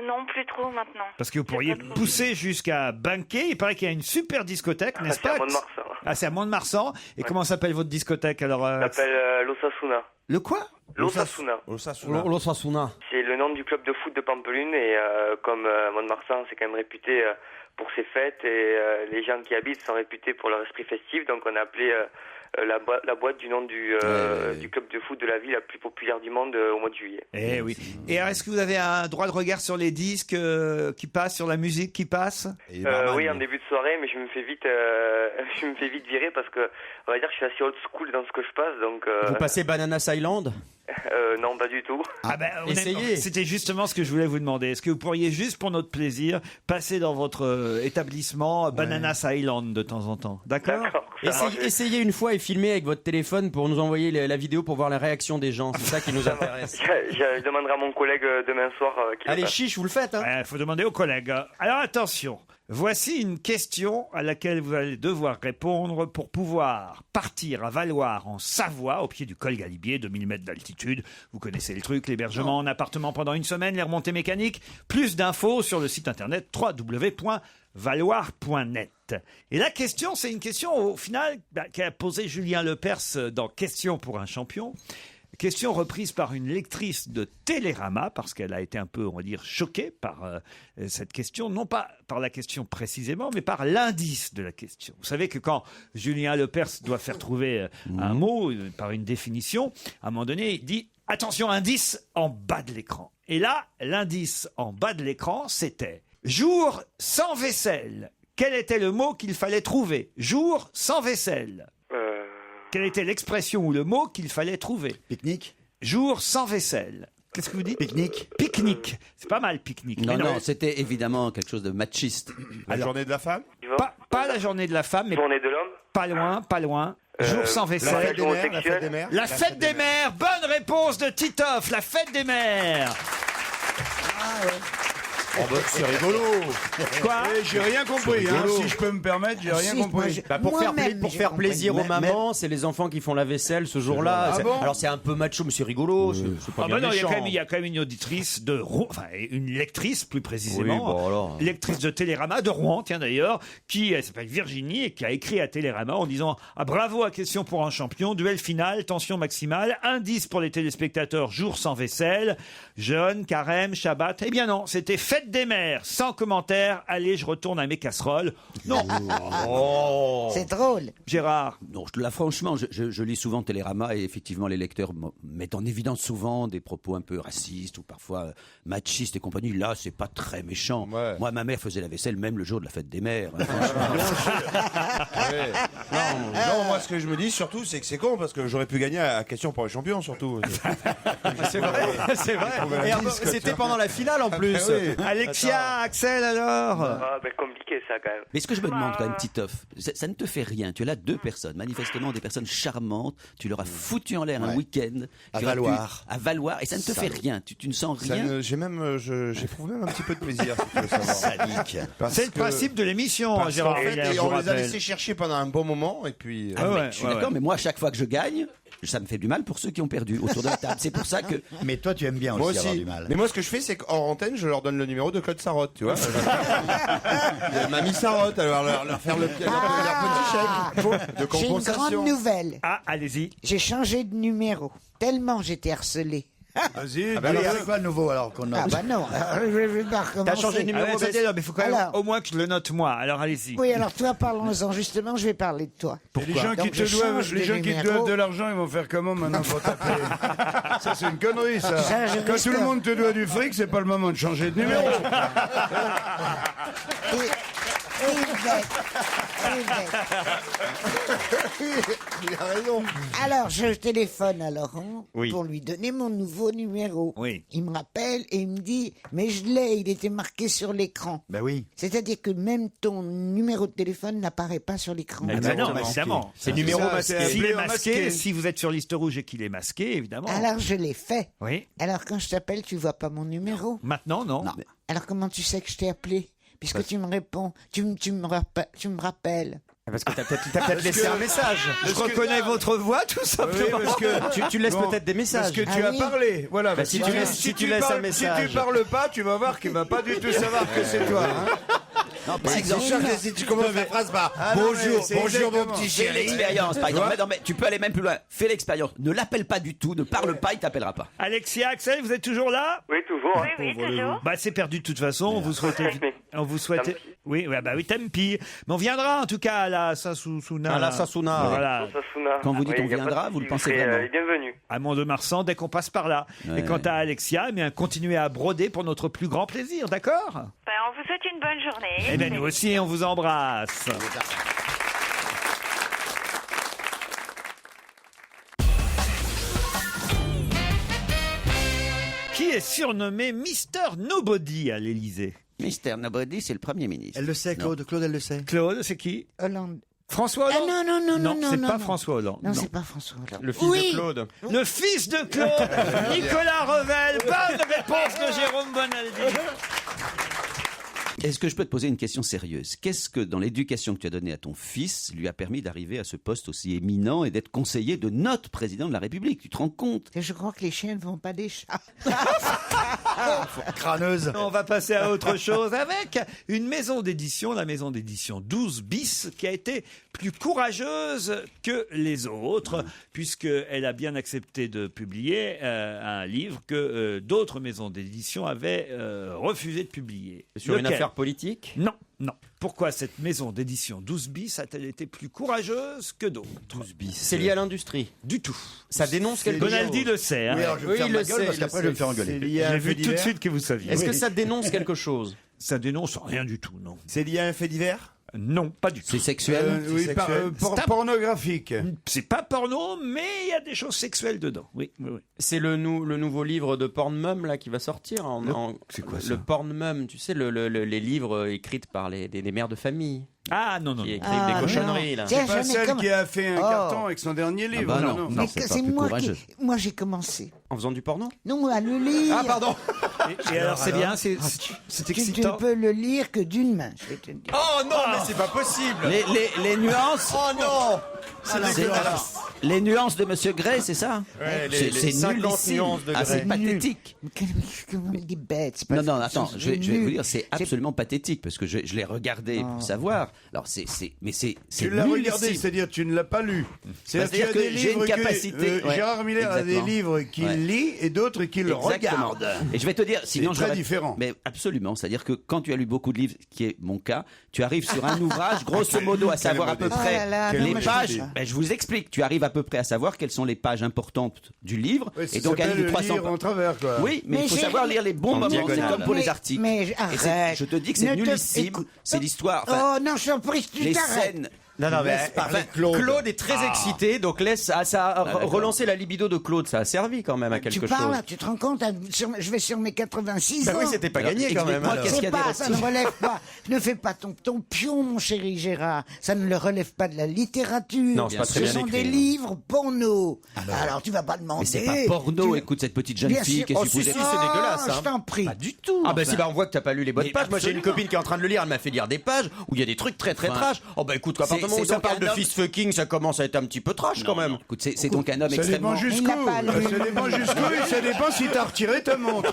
Non, plus trop maintenant. Parce que vous pourriez pousser jusqu'à Benquet. Il paraît qu'il y a une super discothèque, n'est-ce c'est pas? à Mont-de-Marsan. Ah, c'est à Mont-de-Marsan. Et comment s'appelle votre discothèque alors? Ça s'appelle l'Osasuna. Le quoi? L'Osasuna. L'Osasuna. C'est le nom du club de foot de Pampelune et comme Mont-de-Marsan, c'est quand même réputé pour ses fêtes et les gens qui y habitent sont réputés pour leur esprit festif, donc on a appelé la boîte du nom du club de foot de la ville la plus populaire du monde au mois de juillet. Eh oui. Et alors, est-ce que vous avez un droit de regard sur les disques qui passent, sur la musique qui passe? Oui, en début de soirée, mais je me fais vite virer parce que on va dire que je suis assez old school dans ce que je passe, donc. Vous passez Bananas Island? Non, pas du tout. Ah ben, honnêtement, essayez. c'était justement ce que je voulais vous demander. Est-ce que vous pourriez, juste pour notre plaisir, passer dans votre établissement Bananas Island de temps en temps? D'accord? Essayez une fois et filmez avec votre téléphone pour nous envoyer la vidéo pour voir la réaction des gens. C'est ça qui nous intéresse. Je demanderai à mon collègue demain soir. Allez, chiche, vous le faites. Il faut demander aux collègues. Alors attention, voici une question à laquelle vous allez devoir répondre pour pouvoir partir à Valloire en Savoie, au pied du col Galibier, 2000 mètres d'altitude. Vous connaissez le truc, l'hébergement en appartement pendant une semaine, les remontées mécaniques. Plus d'infos sur le site internet www.valloire.net. Et la question, c'est une question au final qu'a posée Julien Lepers dans Question pour un champion. Question reprise par une lectrice de Télérama, parce qu'elle a été un peu, on va dire, choquée par cette question, non pas par la question précisément, mais par l'indice de la question. Vous savez que quand Julien Lepers doit faire trouver un mot par une définition, à un moment donné, il dit « Attention, indice en bas de l'écran ». Et là, l'indice en bas de l'écran, c'était « Jour sans vaisselle ». Quel était le mot qu'il fallait trouver? Jour sans vaisselle. Quelle était l'expression ou le mot qu'il fallait trouver? Pique-nique. Jour sans vaisselle. Qu'est-ce que vous dites? Pique-nique. Pique-nique. C'est pas mal, pique-nique. Non, Mais non, c'était évidemment quelque chose de machiste. La journée de la femme? Pas la journée de la femme, mais Journée de l'homme? pas loin, pas loin. Jour sans La vaisselle. fête des mères, la fête des mères. La fête des mères. Bonne réponse de Titoff. La fête des mères. C'est rigolo. Quoi? J'ai rien compris, hein, si je peux me permettre, j'ai rien compris. Pour faire plaisir aux mamans, c'est les enfants qui font la vaisselle ce jour-là. Ah bon Alors c'est un peu macho, mais c'est rigolo. C'est pas bien non, méchant. il y a quand même une auditrice de Rouen, enfin une lectrice plus précisément, Oui, bon, alors. lectrice de Télérama de Rouen, tiens d'ailleurs, qui elle s'appelle Virginie et qui a écrit à Télérama en disant bravo à Question pour un champion, duel final, tension maximale, indice pour les téléspectateurs, jour sans vaisselle, jeûne, carême, Shabbat. Eh bien non, c'était fête des mères, sans commentaire. Allez, je retourne à mes casseroles. Non. C'est drôle. Gérard. Non, là, franchement, je lis souvent Télérama et effectivement, les lecteurs mettent en évidence souvent des propos un peu racistes ou parfois machistes et compagnie. Là, c'est pas très méchant. Ouais. Moi, ma mère faisait la vaisselle même le jour de la fête des mères. Hein, Ouais. Non, moi ce que je me dis surtout, c'est que c'est con parce que j'aurais pu gagner à Question pour les champions surtout. C'est vrai, c'est vrai. Et c'était pendant la finale en plus. Alexia, Axel alors. Compliqué ça quand même. Mais ce que je me demande quand même, Titoff, ça ne te fait rien. Tu es là 2 personnes, manifestement des personnes charmantes. Tu leur as foutu en l'air un week-end. À Valoir. À Valoir. Et ça ne te fait rien. Tu ne sens rien. J'éprouve même un petit peu de plaisir. Si tu veux savoir. Sadique. C'est le principe de l'émission, Parce Gérard. qu'en fait, Miller, je vous on les a rappelle. laissés chercher pendant un bon moment et puis. Je suis d'accord, mais moi, à chaque fois que je gagne, ça me fait du mal pour ceux qui ont perdu autour de la table. C'est pour ça que. Mais toi, tu aimes bien Moi aussi avoir aussi. du mal. Mais moi, ce que je fais, c'est qu'en antenne, je leur donne le numéro de Claude Sarraute, tu vois. Mamie Sarraute, alors leur faire leur petit chèque de J'ai une compensation. grande nouvelle. Ah, allez-y. J'ai changé de numéro. Tellement j'étais harcelé. Vas-y, Alors, c'est quoi le nouveau alors qu'on a Ah bah non, je vais pas recommencer. T'as changé de numéro, Ah ouais, Bess attendez, non, mais il faut quand même Alors. au moins que je le note moi. Alors allez-y. Oui, alors toi, parlons-en. Justement, je vais parler de toi. Et les gens qui Donc, te je doivent, change les de gens qui te numéro. doivent de l'argent, ils vont faire comment maintenant pour taper? Ça, c'est une connerie, ça. Ça, je Quand risque. tout le monde te doit du fric, c'est pas le moment de changer de numéro. Il a raison. Alors, je téléphone à Laurent Oui. pour lui donner mon nouveau numéro. Oui. Il me rappelle et il me dit, mais je l'ai, il était marqué sur l'écran. Ben oui. C'est-à-dire que même ton numéro de téléphone n'apparaît pas sur l'écran. Eh ben non, évidemment. C'est numéro Ça, masqué. c'est S'il est masqué. masqué, si vous êtes sur liste rouge et qu'il est masqué, évidemment. Alors, je l'ai fait. Oui. Alors, quand je t'appelle, tu vois pas mon numéro. Maintenant, non. Alors, comment tu sais que je t'ai appelé? Puisque tu me réponds, tu me rappelles. Parce que t'as peut-être laissé un message. Je reconnais votre voix, tout simplement. Oui, parce que Tu laisses Bon, peut-être des messages. Parce que tu Ah as oui. parlé. Voilà. Bah, si tu laisses- si tu laisses parles, un message. Si tu parles pas, tu vas voir qu'il va pas du tout savoir que c'est toi. Hein. Non, par C'est exemple. sûr que si tu commences la phrase par Ah non, mais bonjour, c'est bonjour mon exactement. petit Fais chéri. l'expérience, par exemple. Non, mais tu peux aller même plus loin. Fais l'expérience. Ne l'appelle pas du tout. Ne parle pas, il t'appellera pas. Alexia, Axel, vous êtes toujours là? Oui, toujours. Oui, toujours. Bah, c'est perdu de toute façon. On vous souhaitait. On vous souhaitait. Oui, ouais, bah oui, tant pis. Mais on viendra en tout cas à la Sassouna. À la Sassouna. Voilà. Quand vous dites on y a pas de viendra, souci, vous le pensez serez, vraiment. bienvenue. À Mont-de-Marsan dès qu'on passe par là. Ouais. Et quant à Alexia, eh bien, continuez à broder pour notre plus grand plaisir, d'accord? Ben, on vous souhaite une bonne journée. Eh bien, nous aussi, on vous embrasse. Qui est surnommé Mister Nobody à l'Élysée? Mister Nobody, c'est le Premier ministre. Elle le sait, Claude. Claude, elle le sait. Claude, c'est qui? Hollande. François Hollande? Ah non, c'est non, pas non. François Hollande. Non, c'est pas François Hollande. Le fils Oui. de Claude. Le fils de Claude, Nicolas Revel. Bonne réponse de Jérôme Bonaldi. Est-ce que je peux te poser une question sérieuse? Qu'est-ce que, dans l'éducation que tu as donnée à ton fils, lui a permis d'arriver à ce poste aussi éminent et d'être conseiller de notre président de la République? Tu te rends compte? Je crois que les chiens ne font pas des chats. Crâneuse. On va passer à autre chose avec une maison d'édition, la maison d'édition 12 bis, qui a été plus courageuse que les autres, puisqu'elle a bien accepté de publier un livre que d'autres maisons d'édition avaient refusé de publier. Sur une Lequel? affaire politique? Non, non. Pourquoi cette maison d'édition 12 bis a-t-elle été plus courageuse que d'autres? 12 bis. C'est lié à l'industrie? Du tout. Ça dénonce quelque chose? Bonaldi le sait. Hein. Oui, alors je vais me faire ma gueule parce qu'après je vais me faire engueuler. J'ai vu tout de suite que vous saviez. Est-ce que ça dénonce quelque chose? Ça dénonce rien du tout, non. C'est lié à un fait divers? Non, pas du tout. C'est sexuel? Oui, sexuel. pornographique. C'est pas porno, mais il y a des choses sexuelles dedans. Oui, oui, oui. C'est le nouveau livre de Porn Mum là qui va sortir. C'est quoi ça? Le Porn Mum, tu sais, les livres écrits par des mères de famille. Ah non, non, Qui non. écrivent des cochonneries, là. C'est pas j'en ai celle comme- qui a fait un Oh. carton avec son dernier livre. bah non, non. Mais c'est que pas c'est plus moi courageux. moi j'ai commencé. En faisant du porno? Non, à le lire. Ah, pardon. Et alors, c'est bien, c'est Tu ne excitant. peux le lire que d'une main, je vais te le dire. Oh non, mais c'est pas possible. Les nuances. Oh non. Les nuances de Monsieur Gray, c'est ça? Ouais, C'est les 50 nullissime. nuances de Ah, c'est Gray. pathétique. Comment il est bête. c'est pas- Non, attends, je vais vous nul. dire, c'est absolument pathétique parce que je l'ai regardé Oh. pour savoir. Alors, mais c'est Tu l'as regardé, nullissime. c'est-à-dire tu ne l'as pas lu. C'est-à-dire tu as que des j'ai une livres capacité, ouais, Gérard Miller a des exactement. livres qu'il Ouais. lit et d'autres qu'il Exactement. regarde. Et je vais te dire, sinon très j'aurais- différent. Mais absolument, c'est-à-dire que quand tu as lu beaucoup de livres, qui est mon cas, tu arrives sur un ouvrage, grosso modo, à savoir à peu modeste. près Oh là là, les non, mais pages. je- Ben, je vous explique, tu arrives à peu près à savoir quelles sont les pages importantes du livre, Ouais, ça et donc un s'appelle livre de 300 lire en travers, quoi. Oui, mais Mais il faut j'ai- savoir lire les bons En moments. C'est diagonale. comme pour les Mais- articles. mais Et arrête. je te dis que c'est Ne te- nullissime. écoute- C'est l'histoire. Enfin, Oh non, je t'en prie, tu les t'arrêtes. scènes. Non, mais Laisse parler Claude. Claude. est très excité, donc laisse ça a d'accord. relancé la libido de Claude, ça a servi quand même à quelque Tu chose. parles, tu te rends compte, je vais sur mes 86 Bah ans. oui, c'était pas Alors, gagné quand même. explique-moi alors. qu'est-ce qu'il y C'est a pas, ça ne d'érotique. relève pas. Ne fais pas ton pion, mon chéri Gérard. Ça ne le relève pas de la littérature. Non, c'est pas très Ce bien sont écrit, des non. livres porno. Alors tu vas pas demander. Mais c'est pas porno. Écoute cette petite jeune Bien fille sûr. qui est Oh, supposée. si, c'est dégueulasse, hein. Je t'en prie. Pas du tout. Ah bah enfin. si, bah on voit que t'as pas lu les bonnes Mais pages. Moi j'ai une absolument. copine qui est en train de le lire, elle m'a fait lire des pages où il y a des trucs très Enfin, trash. Oh bah écoute, à partir du moment où c'est ça donc parle un de homme- fist fucking, ça commence à être un petit peu trash quand même. Écoute, c'est donc un homme Ça extrêmement. dépend jusqu'où. Il n'a pas lu. Ça dépend jusqu'où et ça dépend si t'as retiré ta montre.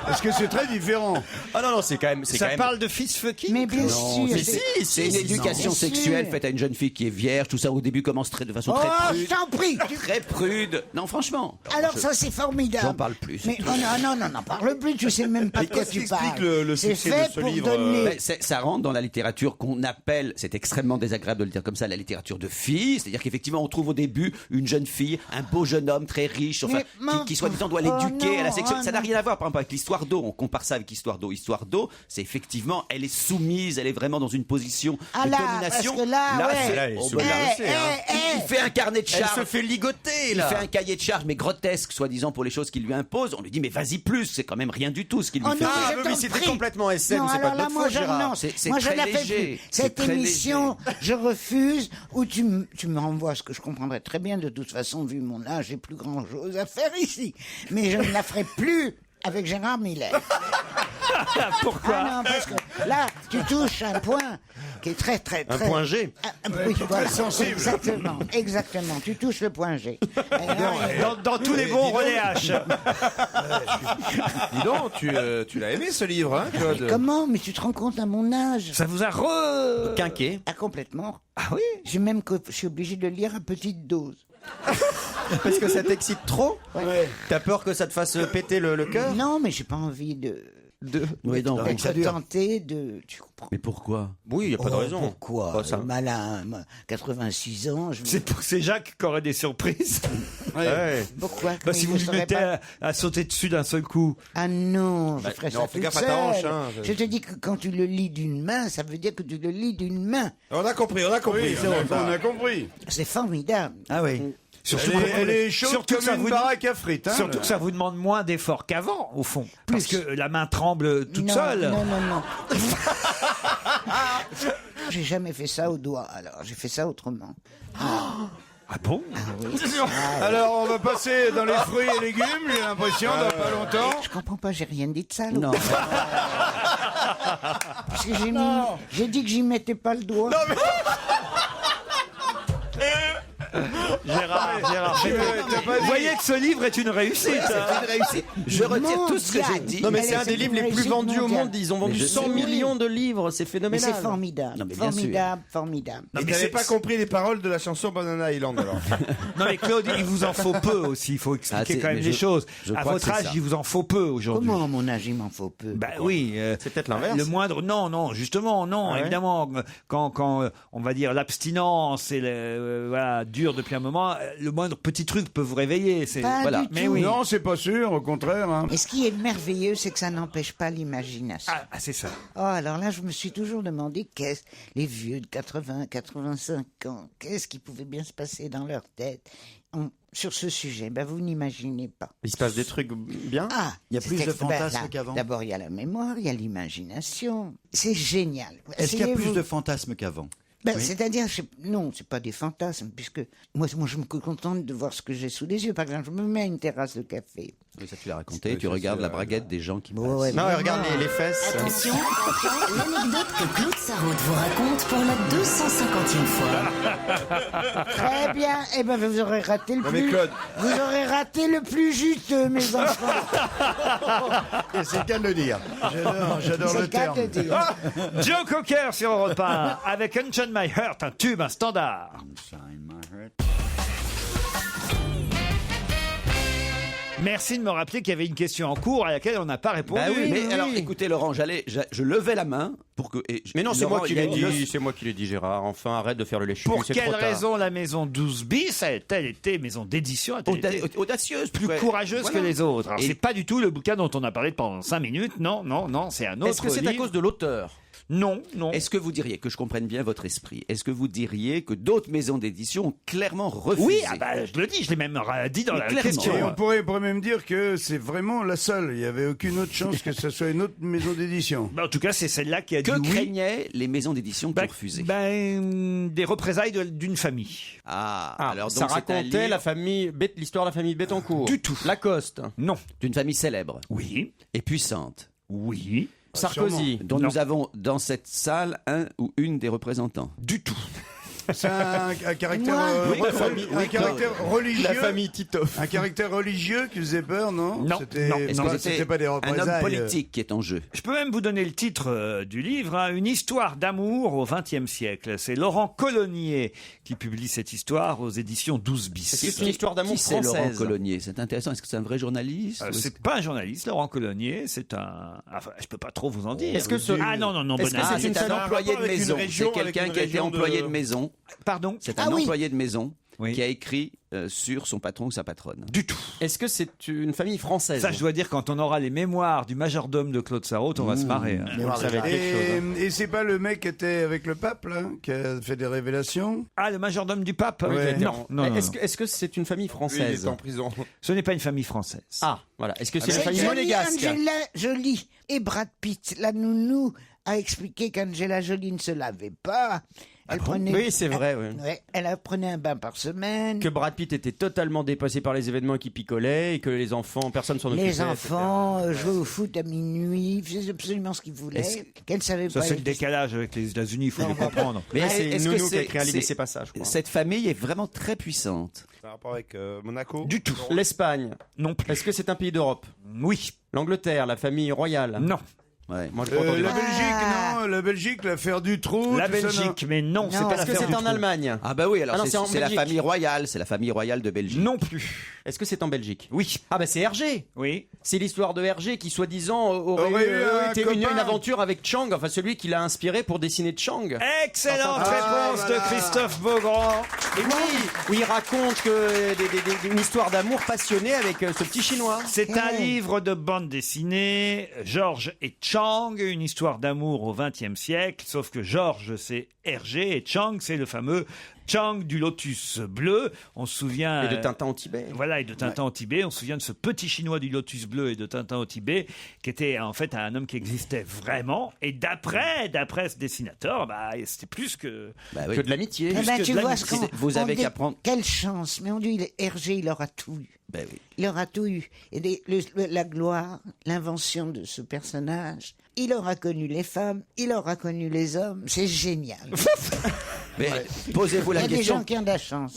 Parce que c'est très différent. Ah non, non, c'est quand même. Ça parle de fist fucking? Mais bien sûr. mais c'est- si, C'est une éducation Bien sûr. sexuelle faite à une jeune fille qui est vierge. Tout ça au début commence de façon Oh, très je prude. t'en prie. Très prude. Non, franchement. Alors Je- ça c'est formidable. J'en parle plus, c'est Mais tout. oh, non, n'en parle plus. Tu sais même pas de quoi qu'est-ce tu qui explique parles. le C'est succès de fait ce pour livre, donner. Mais ça rentre dans la littérature qu'on appelle, c'est extrêmement désagréable de le dire comme ça, la littérature de filles. C'est-à-dire qu'effectivement, on trouve au début une jeune fille, un beau jeune homme très riche, enfin, Mais qui soi-disant doit oh l'éduquer à la non, sexualité. oh Ça n'a non. rien à voir, par exemple, avec l'histoire d'eau. On compare ça avec l'histoire d'eau. Histoire d'eau, c'est effectivement, elle est soumise, elle est vraiment dans une position Ah de là, domination. parce que là, ouais. c'est- Là, elle est oh, soumise. bah, Eh, là, eh, il fait un carnet de Elle charges. se fait ligoter Il là. fait un cahier de charges, mais grotesque, soi-disant, pour les choses qu'il lui impose. On lui dit, mais vas-y plus, c'est quand même rien du tout ce qu'il lui Oh fait non, faire. Ah je oui, t'en mais c'était prie. complètement SM, Non, c'est pas alors de là, notre moi, faute, je, Gérard. non, C'est moi, je très la fais léger. plus. C'est Cette très émission, je refuse, où tu me renvoies, ce que je comprendrais très bien, de toute façon, vu mon âge, j'ai plus grand chose à faire ici. Mais je ne la ferai plus avec Gérard Miller. Pourquoi? Ah non, parce que là, tu touches un point qui est très, très, Un très... point G. Oui, voilà. sensible. Exactement, tu touches le point G. Et là, Dans tous les bons relais H. Dis donc, tu l'as aimé ce livre, hein, Claude? comment? Mais tu te rends compte à mon âge? Ça vous a Quinqué. Ah, complètement. Ah oui? Je suis obligé de le lire à petite dose. Parce que ça t'excite trop. Ouais. T'as peur que ça te fasse péter le cœur. Non, mais j'ai pas envie Oui, non, d'être tenté de... Tu comprends? mais pourquoi? Oui, il y a pas de Oh, raison. Pourquoi? Bah, ça- Malin, 86 ans, C'est Jacques qui aurait des surprises. Ouais. Pourquoi? Bah, Comment si il vous ne le saurait mettez pas à sauter dessus d'un seul coup. Ah non, je Bah, ferais non, ça fais toute gaffe à ta hanche, seule. hein. Je te dis que quand tu le lis d'une main, ça veut dire que tu le lis d'une main. On a compris, Oui, c'est bon, on a compris. C'est formidable. Ah oui. Elle est chaude surtout que ça comme une vous- baraque à frites. Hein, Surtout que ça vous demande moins d'efforts qu'avant, au fond. Parce que la main tremble toute non, seule. Non, non, non. J'ai jamais fait ça au doigt, alors j'ai fait ça autrement. Ah bon? Alors, on va passer dans les fruits et légumes, j'ai l'impression, dans pas longtemps. Je comprends pas, j'ai rien dit de ça. Non. Parce que j'ai dit que j'y mettais pas le doigt. Gérard, T'as pas vous dit- voyez que ce livre est une réussite. hein. Je retire tout ce que j'ai dit. Non mais Elle c'est est- un des c'est livres une les plus réussite vendus au mondiale. monde. Ils ont vendu Mais je 100 sais. millions de livres. C'est Mais phénoménal. c'est formidable. Non, mais bien sûr. Formidable, formidable. Non, Et mais t'avais c'est- pas compris les paroles de la chanson Banana Island alors? Non mais Claude, il vous en faut peu aussi. Il faut Ah, expliquer c'est- quand même mais les je- choses. je À crois votre que c'est âge, ça. il vous en faut peu aujourd'hui. Comment à mon âge il m'en faut peu? Bah oui, C'est peut-être l'inverse. le moindre, non, justement, non, Ah ouais évidemment, quand on va dire l'abstinence et voilà, dure depuis un moment, le moindre petit truc peut vous réveiller. C'est Pas voilà. du Mais tout. oui. Non, c'est pas sûr, au contraire. Hein. Et ce qui est merveilleux, c'est que ça n'empêche pas l'imagination. Ah, c'est ça. Oh, alors là, je me suis toujours demandé les vieux de 80, 85 ans, qu'est-ce qui pouvait bien se passer dans leur tête sur ce sujet, vous n'imaginez pas. Il se passe des trucs bien. Il y a plus de fantasmes qu'avant. D'abord, il y a la mémoire, il y a l'imagination. C'est génial. Est-ce qu'il y a plus de fantasmes qu'avant? Oui. C'est-à-dire, non, c'est pas des fantasmes, puisque moi, je me contente de voir ce que j'ai sous les yeux. Par exemple, je me mets à une terrasse de café. Oui, ça tu l'as raconté, tu regardes la braguette des gens qui passent. Regarde les fesses. Attention, l'anecdote que Claude Sarraute vous raconte pour la 250e fois. Très bien. Vous aurez raté le plus. Claude. Vous aurez raté le plus juteux, mes enfants. Et c'est le cas de le dire. J'adore C'est le le cas terme. de dire. Joe Cocker sur Europe 1 avec Unchain My Heart, un tube, un standard. Merci de me rappeler qu'il y avait une question en cours à laquelle on n'a pas répondu. Alors, écoutez, Laurent, je levais la main pour que. Mais non, c'est Laurent, moi qui il y a l'ai une- dit. C'est moi qui l'ai dit, Gérard. Enfin, arrête de faire le lèche-cul. Pour c'est quelle trop tard. raison la maison 12 bis a-t-elle été maison d'édition, a-t-elle été audacieuse, plus courageuse Voilà. que les autres? Alors, Et- c'est pas du tout le bouquin dont on a parlé pendant 5 minutes. Non, c'est un autre Est-ce que c'est à livre. cause de l'auteur? Non. Est-ce que vous diriez, que je comprenne bien votre esprit, est-ce que vous diriez que d'autres maisons d'édition ont clairement refusé? Oui, je le dis, je l'ai même dit dans Mais la clairement. question. Et on pourrait même dire que c'est vraiment la seule. Il n'y avait aucune autre chance que ce soit une autre maison d'édition. En tout cas, c'est celle-là qui a dit Que oui. craignaient les maisons d'édition qui ont refusé? Des représailles d'une famille. Alors ça donc c'est un racontait livre l'histoire de la famille Bettencourt. Du tout. Lacoste. Non. d'une famille célèbre Oui. et puissante, Oui. Sarkozy. dont Non. nous avons dans cette salle un ou une des représentants. Du tout. C'est un caractère, Moi un caractère religieux. La famille Titoff. Un caractère religieux qui faisait peur, non? Non, C'était non. Est-ce que c'était pas des un représailles. homme politique qui est en jeu? Je peux même vous donner le titre du livre, Une histoire d'amour au XXe siècle. C'est Laurent Colonnier qui publie cette histoire aux éditions 12 bis. C'est une histoire d'amour Qui c'est Laurent française. Colonnier? C'est intéressant. Est-ce que c'est un vrai journaliste? ou est-ce C'est pas un journaliste, Laurent Colonnier, c'est un... Enfin, je peux pas trop vous en dire. Est-ce que ce- Ah non, Est-ce que Bonnard. Ah, c'est un employé de avec une maison. région, C'est quelqu'un avec une qui a été région employé de- de maison. Pardon? C'est un oui. employé de maison Oui. qui a écrit sur son patron ou sa patronne. Du tout. Est-ce que c'est une famille française? Ça, je dois dire, quand on aura les mémoires du majordome de Claude Sarraute, on va se marrer. Mais on savait quelque chose. Et c'est pas le mec qui était avec le pape, là, qui a fait des révélations? Ah, le majordome du pape? Oui, qui a été Non. Est-ce que c'est une famille Lui, il française? est en prison. Ce n'est pas une famille française. Ah, voilà. Est-ce que c'est C'est une famille Jolie, monégasque? Angela Jolie et Brad Pitt. La nounou a expliqué qu'Angela Jolie ne se lavait pas. Elle prenait, Oui, c'est vrai. oui. elle prenait un bain par semaine. Que Brad Pitt était totalement dépassé par les événements qui picolaient et que les enfants, personne s'en occupait. Les enfants jouaient au foot à minuit, faisaient absolument ce qu'ils voulaient. Qu'elle savait Ça, pas. c'est le décalage avec les États-Unis, il faut le comprendre. Mais Ah, c'est est-ce que Nounou qui a c'est- écrit un livre c'est- et c'est pas ça, je crois. Cette famille est vraiment très puissante. Ça a un rapport avec Monaco? Du tout. L'Espagne. Non plus. Est-ce que c'est un pays d'Europe? Oui. L'Angleterre, la famille royale? Non. Ouais. Moi, je crois La Belgique, non, la Belgique, l'affaire du trou. La tout ça, non. Belgique, mais non, c'est Non. pas Est-ce que l'affaire c'est du en trou. Allemagne? Ah bah oui, alors Ah non, c'est c'est en c'est la Belgique. famille royale, c'est la famille royale de Belgique. Non plus. Est-ce que c'est en Belgique? Oui. Ah bah c'est Hergé. Oui. C'est l'histoire de Hergé qui, soi-disant, aurait Aurait eu, eu un été copain. une aventure avec Chang, enfin celui qui l'a inspiré pour dessiner Chang. Excellente Ah, réponse voilà. de Christophe Beaugrand. Et oui, où il raconte que une histoire d'amour passionnée avec ce petit chinois. C'est un livre de bande dessinée, Georges et Chang, une histoire d'amour au XXe siècle, sauf que Georges c'est Hergé et Chang c'est le fameux Chang du lotus bleu. On se souvient... Et de Tintin au Tibet. Voilà, et de Tintin au Tibet. On se souvient de ce petit chinois du lotus bleu et de Tintin au Tibet, qui était en fait un homme qui existait vraiment. Et d'après ce dessinateur, bah, c'était plus que... Bah oui. Que de l'amitié. Eh ben, que tu de vois l'amitié. ce qu'on. Vous on avez dit, qu'à prendre- Quelle chance. Mais on dit, Hergé, il aura tout eu. Bah oui. Il aura tout eu. Et la gloire, l'invention de ce personnage. Il aura connu les femmes, il aura connu les hommes. C'est génial. Mais posez-vous Il y la a des question. gens qui ont de la chance.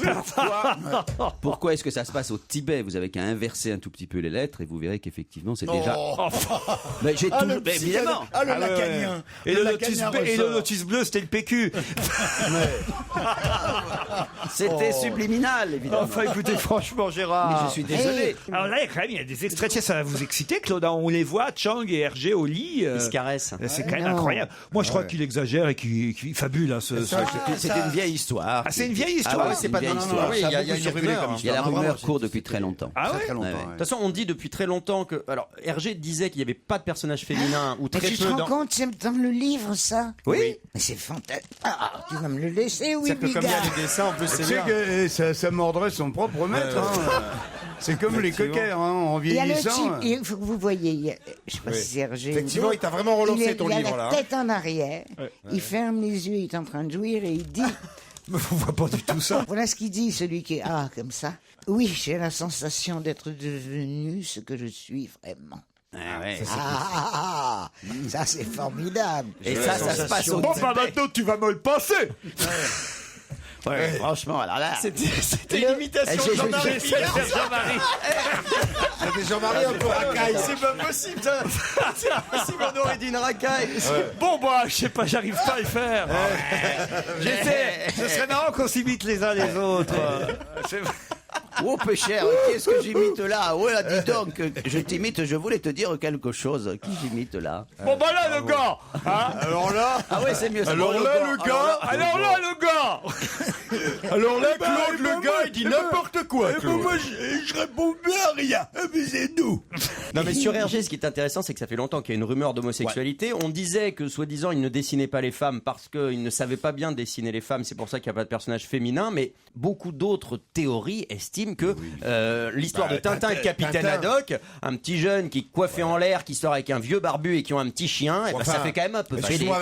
Pourquoi est-ce que ça se passe au Tibet? Vous avez qu'à inverser un tout petit peu les lettres et vous verrez qu'effectivement c'est déjà. Mais j'ai Ah, toujours. le Mais psy- évidemment. Ah, le Ah ouais, lacanien. ouais. Et le lacanien lotus bleu, c'était le PQ. C'était subliminal évidemment. Enfin, écoutez, franchement, Gérard. Mais je suis désolé. Alors là, quand même, il y a des extraits. Tiens, ça va vous exciter, Claude. On les voit, Chang et Hergé au lit. Ils se caressent. C'est quand même incroyable. Moi, je crois qu'il exagère et qu'il fabule. Hein, C'était c'est une vieille histoire. Ah, c'est une vieille histoire. Ah ouais, c'est pas Non, histoire. oui, il y a une rumeur. Il y a la rumeur court depuis très longtemps. Ah ouais. Ouais, ouais. De toute façon, on dit depuis très longtemps que. Alors, Hergé disait qu'il n'y avait pas de personnage féminin ou Mais très tu te peu rends dans. compte, c'est dans le livre, ça? Oui. Mais c'est fantastique. Ah, tu vas me le laisser, oui, C'est-à-dire que comme il y a Bigard. des dessins, en plus, Tu c'est sais bien. que ça mordrait son propre maître. Hein. C'est comme les coquers, hein, en Il y a le vieillissant. type, il faut que vous voyez, je sais pas si c'est Hergé. ou Effectivement, d'autres. il t'a vraiment relancé ton il livre, a là, la hein. tête en arrière, il ferme les yeux, il est en train de jouir et il dit... On voit pas du tout ça. Voilà ce qu'il dit, celui qui est comme ça. Oui, j'ai la sensation d'être devenu ce que je suis vraiment. Ah ouais. Ça c'est formidable. Et ça se passe au Bon, bah maintenant, tu vas me le passer. Ouais, franchement, alors là. C'était une imitation de Jean-Marie Bigard. C'était Jean-Marie un peu racaille. C'est pas possible, ça. C'est pas possible, on aurait dit une racaille. Bon, bah, je sais pas, j'arrive pas à le faire. J'essaie. Ce serait marrant qu'on s'imite les uns les autres. Oh, peu cher, qu'est-ce que j'imite là? Ouais, là, dis donc, je t'imite, je voulais te dire quelque chose. Qui j'imite là? Bon, bah là, le gars. Hein. Alors là, Ah ouais, c'est mieux ça. alors Bon, là, le gars, Alors là, le gars. alors là, Claude, le gars, il dit n'importe quoi, Claude. Moi, je réponds bien à rien. Mais c'est nous. Non, mais sur Hergé, ce qui est intéressant, c'est que ça fait longtemps qu'il y a une rumeur d'homosexualité. On disait que, soi-disant, il ne dessinait pas les femmes parce qu'il ne savait pas bien dessiner les femmes. C'est pour ça qu'il n'y a pas de personnage féminin. Mais beaucoup d'autres théories estiment que l'histoire de Tintin et le Capitaine Haddock, un petit jeune qui est coiffé en l'air, qui sort avec un vieux barbu et qui ont un petit chien, et ben, ça fait quand même un peu pédé. Excuse-moi,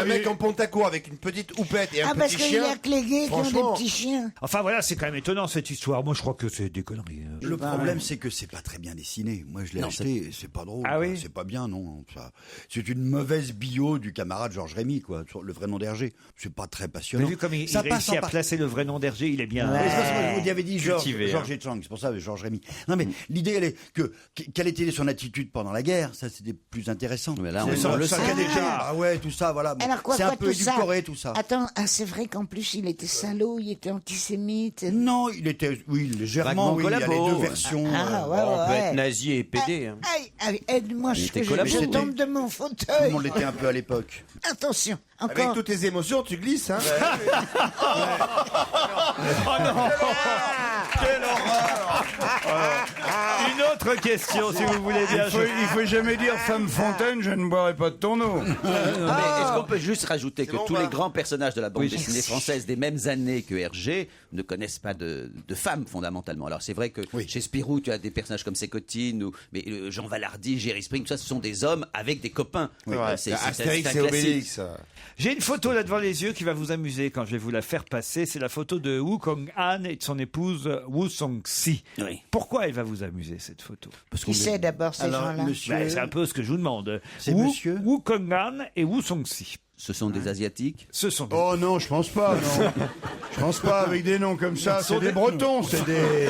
un mec en pantacourt avec une petite houppette et un Parce petit qu'il y chien. a que les gays qui ont franchement. des petits chiens. Enfin, voilà, c'est quand même étonnant cette histoire. Moi, je crois que c'est des conneries. Le problème, c'est que c'est pas très bien dessiné. Moi, je l'ai acheté, c'est pas drôle. Ah quoi. oui C'est pas bien, non. Ça, c'est une mauvaise bio du camarade Georges Rémy, quoi, sur le vrai nom d'Hergé. C'est pas très Vous passionnant. avez vu comme il Ça passe réussit en à par- placer le vrai nom d'Hergé, il est bien. Mais c'est parce que vous y avez dit cultivé, Georges Chang, c'est pour ça Georges Rémy. Non mais l'idée elle est que quelle était son attitude pendant la guerre, ça c'était plus intéressant. Mais là, C'est on ça, le ça, sait. quel était- Ah ouais, tout ça, voilà. Bon, Alors quoi, c'est un quoi, peu tout ça édulcoré tout ça. Attends, c'est vrai qu'en plus il était salaud, il était antisémite. Non, il était, oui, Vaguement légèrement, oui, il y a les collabo. deux versions. On peut être nazi et pédé. hein. Aïe, aide-moi, Il je était collabo. tombe de mon Tout le fauteuil. monde l'était un peu à l'époque. Attention, Avec encore. toutes tes émotions, tu glisses, hein. Une autre question, si vous voulez bien. Il faut jamais dire femme fontaine, je ne boirai pas de ton eau. Mais est-ce qu'on peut juste rajouter que bon, tous bah. les grands personnages de la bande Oui. dessinée française des mêmes années que Hergé ne connaissent pas de femmes fondamentalement. Alors c'est vrai que chez Spirou, tu as des personnages comme Sécotine, mais Jean Valardy, Jerry Spring, tout ça, ce sont des hommes avec des copains. C'est Astérix un et classique. Obélix. J'ai une photo là devant les yeux qui va vous amuser quand je vais vous la faire passer. C'est la photo de Wu Kong-han et de son épouse Wu Song-si. Oui. Pourquoi elle va vous amuser cette photo? Qui c'est d'abord ces Alors, gens-là? monsieur, Ben, c'est un peu ce que je vous demande. C'est Wu, monsieur Wu Kong-han et Wu Song-si. Ce sont des Asiatiques. Ce sont des... Oh non, je pense pas, non. Je pense pas avec des noms comme ça. C'est des Bretons, c'est des.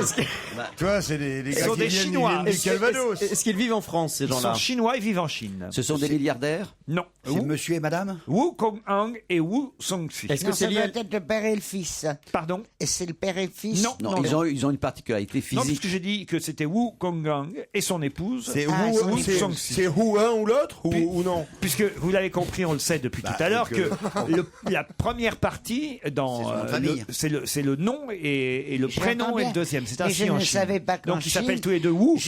Tu vois, c'est des gars sont qui des viennent, Chinois. ils viennent du Calvados. Est-ce qu'ils vivent en France, ces Ils gens-là sont chinois et vivent en Chine. Ce sont des milliardaires. Non. c'est monsieur et madame. Wu Kong-han et Wu Song-si. Est-ce Non, que c'est ça lié doit être le père et le fils. Pardon? Et c'est le père et le fils? Non, Non, ils ont une particularité Non, physique. puisque j'ai dit que c'était Wu Kong-han et son épouse. C'est Ah, où c'est- c'est où un ou l'autre ou non? Puisque vous l'avez compris, on le sait depuis tout à l'heure, que la première partie dans C'est son nom de famille. c'est le nom et le J'entends prénom et bien. le deuxième. C'est Mais ainsi je en ne Chine. savais pas qu'en Donc ils s'appellent Chine, tous les deux Wu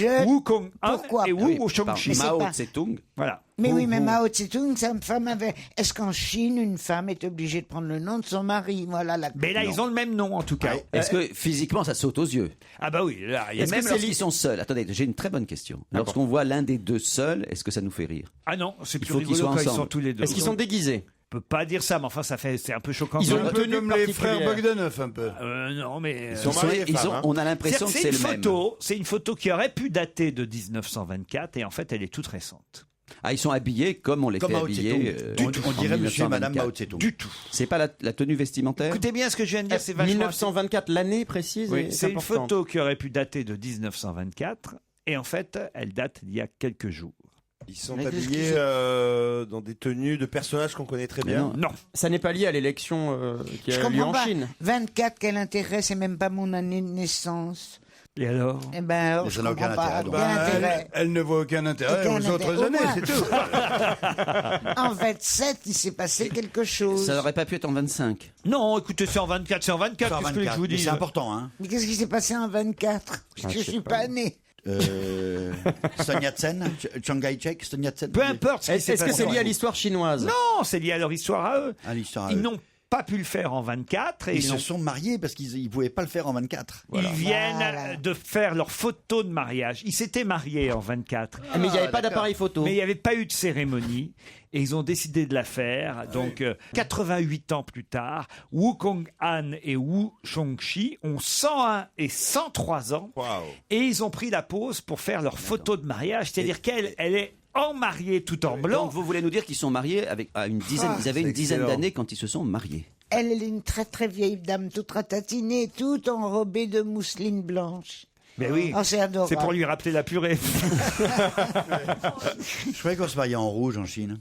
Kong-han Pourquoi et Ah oui, Wu par Song-si. Mais c'est Mao pas- Tse-tung. Voilà. Mais oui, mais Mao Tse-tung, sa femme avait. Est-ce qu'en Chine, une femme est obligée de prendre le nom de son mari? Voilà la. Mais là, ils ont le même nom en tout cas. Est-ce que physiquement ça saute aux yeux? Ah bah oui, là, il y a Et même lorsqu'ils sont seuls. Attendez, j'ai une très bonne question. Lorsqu'on voit l'un des deux seul, est-ce que ça nous fait rire? Ah non, c'est plus faut qu'ils rigolo soient quand ils ensemble. sont tous les deux. Est-ce qu'ils sont déguisés? On peut pas dire ça, mais enfin, c'est un peu choquant. Ils ont Un une peu tenue comme les frères particulière. Bogdanov, un peu. Non, mais Ils sont mariés, femmes, hein. On a l'impression que c'est le même. C'est une photo qui aurait pu dater de 1924 et en fait, elle est toute récente. Ah, ils sont habillés comme on les Comme fait Mao habiller. Tse-tung. On dirait monsieur et madame Mao Tse-tung. Du tout. C'est pas la tenue vestimentaire? Écoutez bien ce que je viens de dire, c'est vachement. 1924, l'année précise. Oui, c'est une important. photo qui aurait pu dater de 1924 et en fait, elle date d'il y a quelques jours. Ils sont Mais qu'est-ce habillés que dans des tenues de personnages qu'on connaît très Mais bien. Non. Ça n'est pas lié à l'élection qui Je a eu lieu comprends en pas. Chine. 24, quel intérêt? C'est même pas mon année de naissance. Et alors? Eh ben, Mais je ça n'a aucun comprends pas. intérêt, donc. Quel intérêt? Elle ne voit aucun intérêt Aucun aux autres intérêt. Au années, moins. c'est tout. En 27, il s'est passé quelque chose. Ça n'aurait pas pu être en 25. Non, écoutez, c'est en 24, c'est en 24. Qu'est-ce que je vous Mais dis? c'est important, hein. Mais qu'est-ce qui s'est passé en 24? Parce que je suis pas né. Sun Yat-sen, Chiang Kai-shek, Sun Yat-sen. Peu importe ce qui s'est Est-ce que passé. c'est lié à l'histoire chinoise? Non, c'est lié à leur histoire à eux. À l'histoire. Ils n'ont pas pu le faire en 24 et Ils se sont mariés parce qu'ils ne pouvaient pas le faire en 24. ils viennent Voilà. de faire leur photo de mariage. Ils s'étaient mariés en 24. Mais il n'y avait pas d'appareil photo. Mais il n'y avait pas eu de cérémonie et ils ont décidé de la faire. Donc, 88 ans plus tard, Wu Kong-an et Wu Chongxi ont 101 et 103 ans et ils ont pris la pause pour faire leur photo de mariage. C'est-à-dire qu'elle est en mariée tout en blanc. Donc vous voulez nous dire qu'ils sont mariés avec à une dizaine, ils avaient une dizaine d'années quand ils se sont mariés. Elle est une très très vieille dame, toute ratatinée, toute enrobée de mousseline blanche. Mais oui, Oh, c'est adorable. c'est pour lui rappeler la purée. Je croyais qu'on se mariait en rouge en Chine.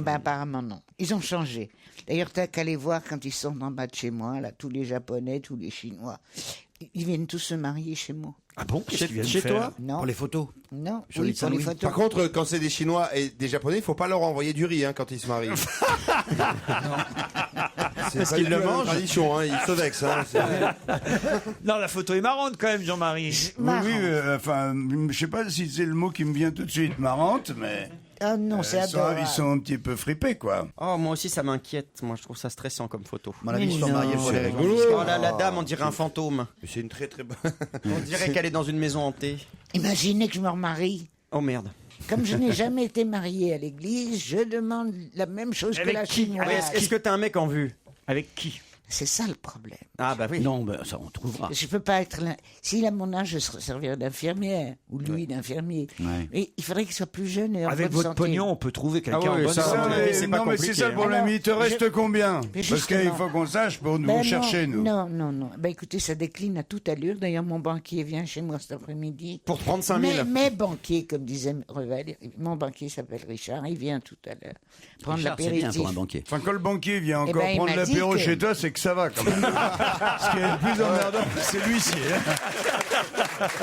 Ben, apparemment non. Ils ont changé. D'ailleurs, t'as qu'à les voir quand ils sont en bas de chez moi, là, tous les Japonais, tous les Chinois. Ils viennent tous se marier chez moi. Ah bon? Qu'est-ce qu'ils viennent Chez faire? toi? Non. Pour les photos. Non, Sur oui, l'île pour les Saint-Louis. photos. Par contre, quand c'est des Chinois et des Japonais, il faut pas leur envoyer du riz quand ils se marient. C'est Parce pas qu'ils du le tout la même mangent. tradition, hein, ils se vexent. Hein, Non, la photo est marrante quand même, Jean-Marie. Oui, enfin, je sais pas si c'est le mot qui me vient tout de suite, marrante, mais Ah non, c'est adorable. ils sont un petit peu fripés, quoi. Oh, moi aussi, ça m'inquiète. Moi, je trouve ça stressant comme photo. À mon avis, ils sont non. mariés pour les raisons. Oh là, la dame, on dirait un fantôme. C'est une très très bonne. On dirait qu'elle est dans une maison hantée. Imaginez que je me remarie. Oh merde. Comme je n'ai jamais été mariée à l'église, je demande la même chose que Avec la qui? chinoise. Est-ce que t'as un mec en vue? Avec qui? C'est ça le problème. Ah bah oui. Non, ben, ça on trouvera. Je peux pas être là. S'il a mon âge, je servirai d'infirmière. Ou lui d'infirmier. Ouais. Et il faudrait qu'il soit plus jeune et en Avec bonne votre santé. pognon, on peut trouver quelqu'un Ah ouais, en bonne ça, santé. à mon avis, c'est pas Non, mais compliqué, c'est ça le hein. problème. Alors, Il te reste combien? Mais Parce qu'il justement. faut qu'on sache pour nous Ben chercher, nous. Non. Ben écoutez, ça décline à toute allure. D'ailleurs, mon banquier vient chez moi cet après-midi. Pour prendre 5 000. Mes banquiers, comme disait Revel, mon banquier s'appelle Richard, il vient tout à l'heure prendre Richard, c'est bien l'apéritif. pour un banquier. Enfin, quand le banquier vient encore ben, il prendre m'a dit l'apéro que- chez toi, c'est que ça va, quand même. Ce qui est le plus emmerdant, c'est l'huissier. hein.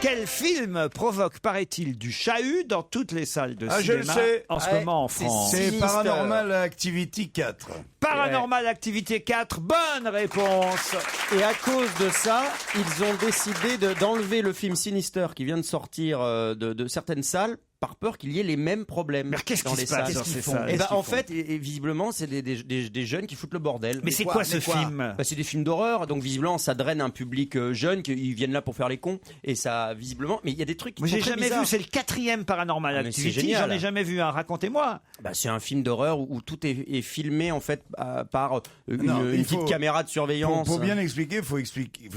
Quel film provoque, paraît-il, du chahut dans toutes les salles de Ah, je le cinéma sais. en ce Ouais, moment en c'est France? C'est Sinister. Paranormal Activity 4. Paranormal Activité 4, bonne réponse. Et à cause de ça, ils ont décidé d'enlever le film Sinister qui vient de sortir de certaines salles par peur qu'il y ait les mêmes problèmes Mais qu'est-ce dans qui les se passe salles. dans ces salles? Et ben, en fait, et visiblement, c'est des jeunes qui foutent le bordel. Mais c'est quoi ce film? Bah, c'est des films d'horreur, donc visiblement ça draine un public jeune, ils viennent là pour faire les cons, et ça visiblement. Mais il y a des trucs qui Moi, sont j'ai très jamais bizarres. vu, c'est le 4e Paranormal Ah, mais c'est Activity, génial. j'en ai jamais vu un, racontez-moi. Bah, c'est un film d'horreur où tout est filmé en fait par Non, une il petite faut- caméra de surveillance. Pour bien expliquer, il faut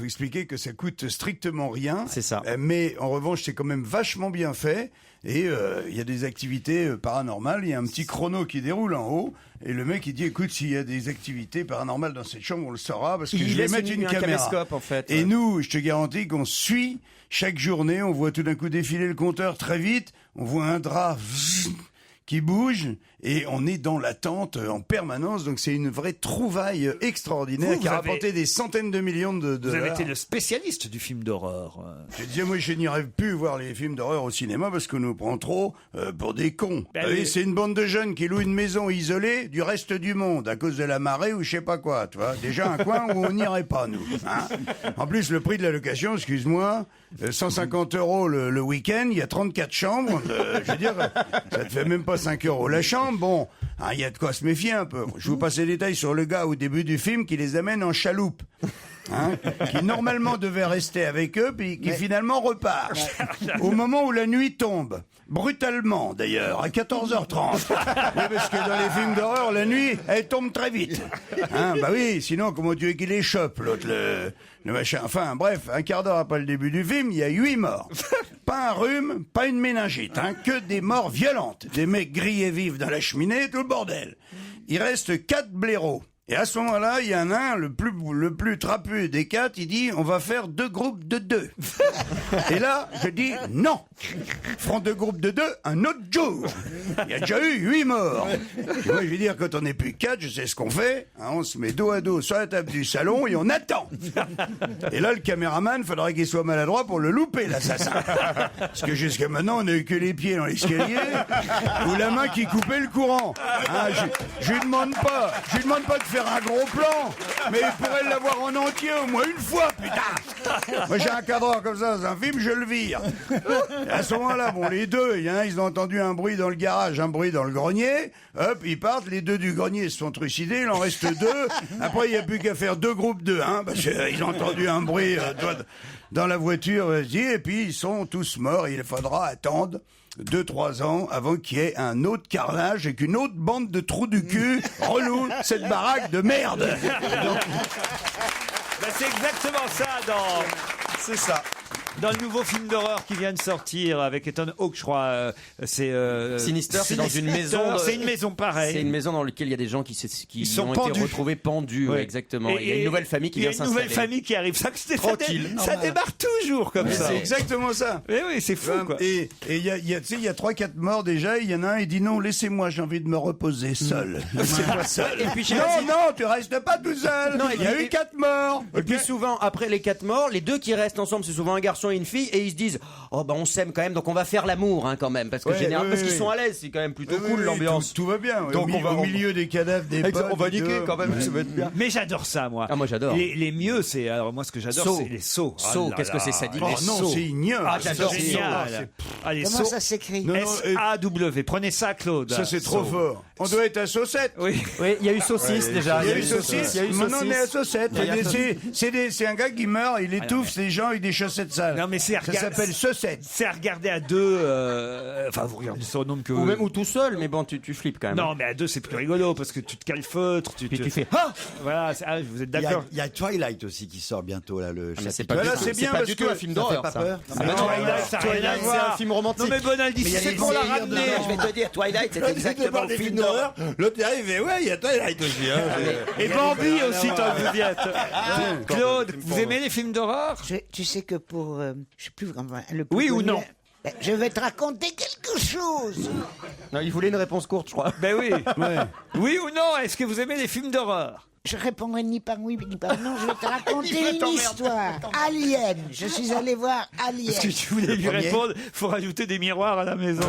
expliquer que ça coûte strictement rien. C'est ça. Mais en revanche, c'est quand même vachement bien fait. Et il y a des activités paranormales. Il y a un petit chrono qui déroule en haut. Et le mec, il dit, écoute, s'il y a des activités paranormales dans cette chambre, on le saura parce que Il je vais laisse mettre une un caméra. caméscope, en fait. Et nous, je te garantis qu'on suit chaque journée. On voit tout d'un coup défiler le compteur très vite. On voit un drap qui bouge et on est dans l'attente en permanence. Donc c'est une vraie trouvaille extraordinaire Vous qui a avez- rapporté des centaines de millions de Vous dollars. avez été le spécialiste du film d'horreur. Je disais, moi, je n'irais plus voir les films d'horreur au cinéma parce qu'on nous prend trop pour des cons. Ben Vous voyez, oui. c'est une bande de jeunes qui louent une maison isolée du reste du monde à cause de la marée ou je sais pas quoi, tu vois. Déjà un coin où on n'irait pas, nous. Hein. En plus, le prix de la location, excuse-moi, 150 € le week-end, il y a 34 chambres. Je veux dire, ça te fait même pas 5 € la chambre. Bon, hein, il y a de quoi se méfier un peu. Je vous passe les détails sur le gars au début du film qui les amène en chaloupe. Hein, qui normalement devait rester avec eux, puis qui finalement repart. Au moment où la nuit tombe. Brutalement, d'ailleurs, à 14h30. Oui, parce que dans les films d'horreur, la nuit, elle tombe très vite. Hein, bah oui, sinon, comment tu veux qu'il les chope, l'autre, le machin. Enfin, bref, un quart d'heure après le début du film, il y a 8 morts. Pas un rhume, pas une méningite, hein, que des morts violentes. Des mecs grillés vifs dans la cheminée, tout le bordel. Il reste 4 blaireaux. Et à ce moment-là, il y en a un, le plus trapu des 4, il dit, on va faire 2 groupes de 2. Et là, je dis, non. Ferons 2 groupes de 2 un autre jour. Il y a déjà eu 8 morts. Et moi, je vais dire, quand on n'est plus 4, je sais ce qu'on fait. Hein, on se met dos à dos sur la table du salon et on attend. Et là, le caméraman, il faudrait qu'il soit maladroit pour le louper, l'assassin. Parce que jusqu'à maintenant, on n'a eu que les pieds dans l'escalier ou la main qui coupait le courant. Hein, je lui demande pas de faire un gros plan, mais il pourrait l'avoir en entier au moins une fois, putain. Moi, j'ai un cadreur comme ça dans un film, je le vire. Et à ce moment-là, bon, les deux, il y en a, ils ont entendu un bruit dans le garage, un bruit dans le grenier. Hop, ils partent, les deux du grenier se sont trucidés, il en reste 2. Après, il n'y a plus qu'à faire 2 groupes de 1, parce qu'ils ont entendu un bruit dans la voiture, et puis ils sont tous morts. Il faudra attendre 2-3 ans avant qu'il y ait un autre carnage et qu'une autre bande de trous du cul reloue cette baraque de merde. C'est exactement ça C'est ça. dans le nouveau film d'horreur qui vient de sortir avec Ethan Hawke, je crois. C'est Sinister, c'est dans une maison. C'est une maison pareille. C'est une maison dans laquelle il y a des gens qui sont ont pendus. été retrouvés pendus. Ouais. Exactement. Il y a une nouvelle famille qui vient s'installer. Il y a une nouvelle famille qui arrive. Tranquille. Ça démarre toujours comme ça. C'est exactement ça. Mais oui, c'est fou, quoi. Et il y a 3-4 morts déjà. Il y en a un, il dit non, laissez-moi, j'ai envie de me reposer seul. Laissez-moi seul. Et puis, non, tu restes pas tout seul. Non, il y a eu 4 morts. Et puis souvent, après les 4 morts, les 2 qui restent ensemble, c'est souvent un garçon et une fille, et ils se disent, oh bah on s'aime quand même, donc on va faire l'amour, hein, quand même, parce que parce qu'ils sont à l'aise, c'est quand même plutôt cool l'ambiance. Tout va bien. Donc au milieu des cadavres des potes. On va niquer quand même, ça va être bien. Mais j'adore ça, moi. Ah, moi j'adore. Les mieux, c'est alors moi ce que j'adore, c'est les sauts. Sauts, qu'est-ce que c'est ça dit? Oh non, c'est ignoble. Ah, j'adore ça. Allez, Comment ça s'écrit? S-A-W. Prenez ça, Claude. Ça c'est trop fort. On doit être à saucette. Oui, il y a eu saucisse déjà. Il y a eu saucisse. Maintenant on est à saucette. C'est un gars qui meurt, il étouffe ces gens avec des chaussettes sales. Non, mais ça s'appelle saucette. C'est à regarder à 2. Enfin, vous regardez sur le nombre que. Ou tout seul, mais bon, tu flippes quand même. Non, mais à 2 c'est plus rigolo parce que tu te calfeutres. Puis tu fais. Voilà, vous êtes d'accord. Il y a Twilight aussi qui sort bientôt là. C'est pas du tout un film d'horreur. Ça fait pas peur. Twilight, c'est un film romantique. Non, mais Bonaldi, c'est pour la ramener. Je vais te dire, Twilight, c'est exactement le film d'horreur. L'autre arrive et ouais, il y a Twilight aussi. Et Bambi aussi, tant que vous y êtes. Claude, vous aimez les films d'horreur? Tu sais que pour... je sais plus vraiment... Oui ou non? Je vais te raconter quelque chose. Non, il voulait une réponse courte, je crois. Ben oui. Oui ou non? Est-ce que vous aimez les films d'horreur? Je répondrai ni par oui ni par non. Je vais te raconter une histoire. Alien. Je suis allé voir Alien. Parce que tu voulais lui répondre, faut rajouter des miroirs à la maison.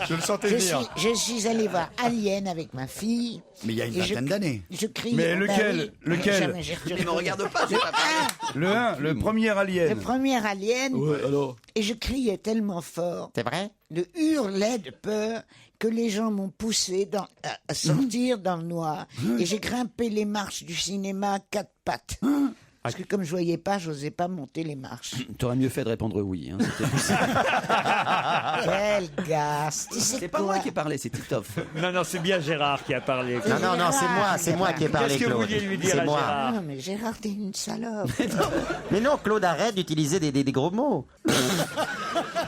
Je le sentais venir. Je suis allé voir Alien avec ma fille. Mais il y a une vingtaine d'années. Je crie. Mais lequel? Jamais j'ai Mais ne regarde pas, c'est pas pareil. Le premier Alien. Le premier Alien. Ouais, alors. Et je criais tellement fort. C'est vrai? Je hurlais de peur que les gens m'ont poussé à sortir dans le noir. Et j'ai grimpé les marches du cinéma à 4 pattes. Parce que comme je voyais pas, j'osais pas monter les marches. T'aurais mieux fait de répondre oui. Hein, Quel gars! C'est pas moi qui ai parlé, c'est Titoff. Non, c'est bien Gérard qui a parlé. Non, c'est moi qui ai parlé, Qu'est-ce que vous Claude. vouliez lui dire à Gérard? Non, mais Gérard, t'es une salope. Mais non, Claude, arrête d'utiliser des gros mots.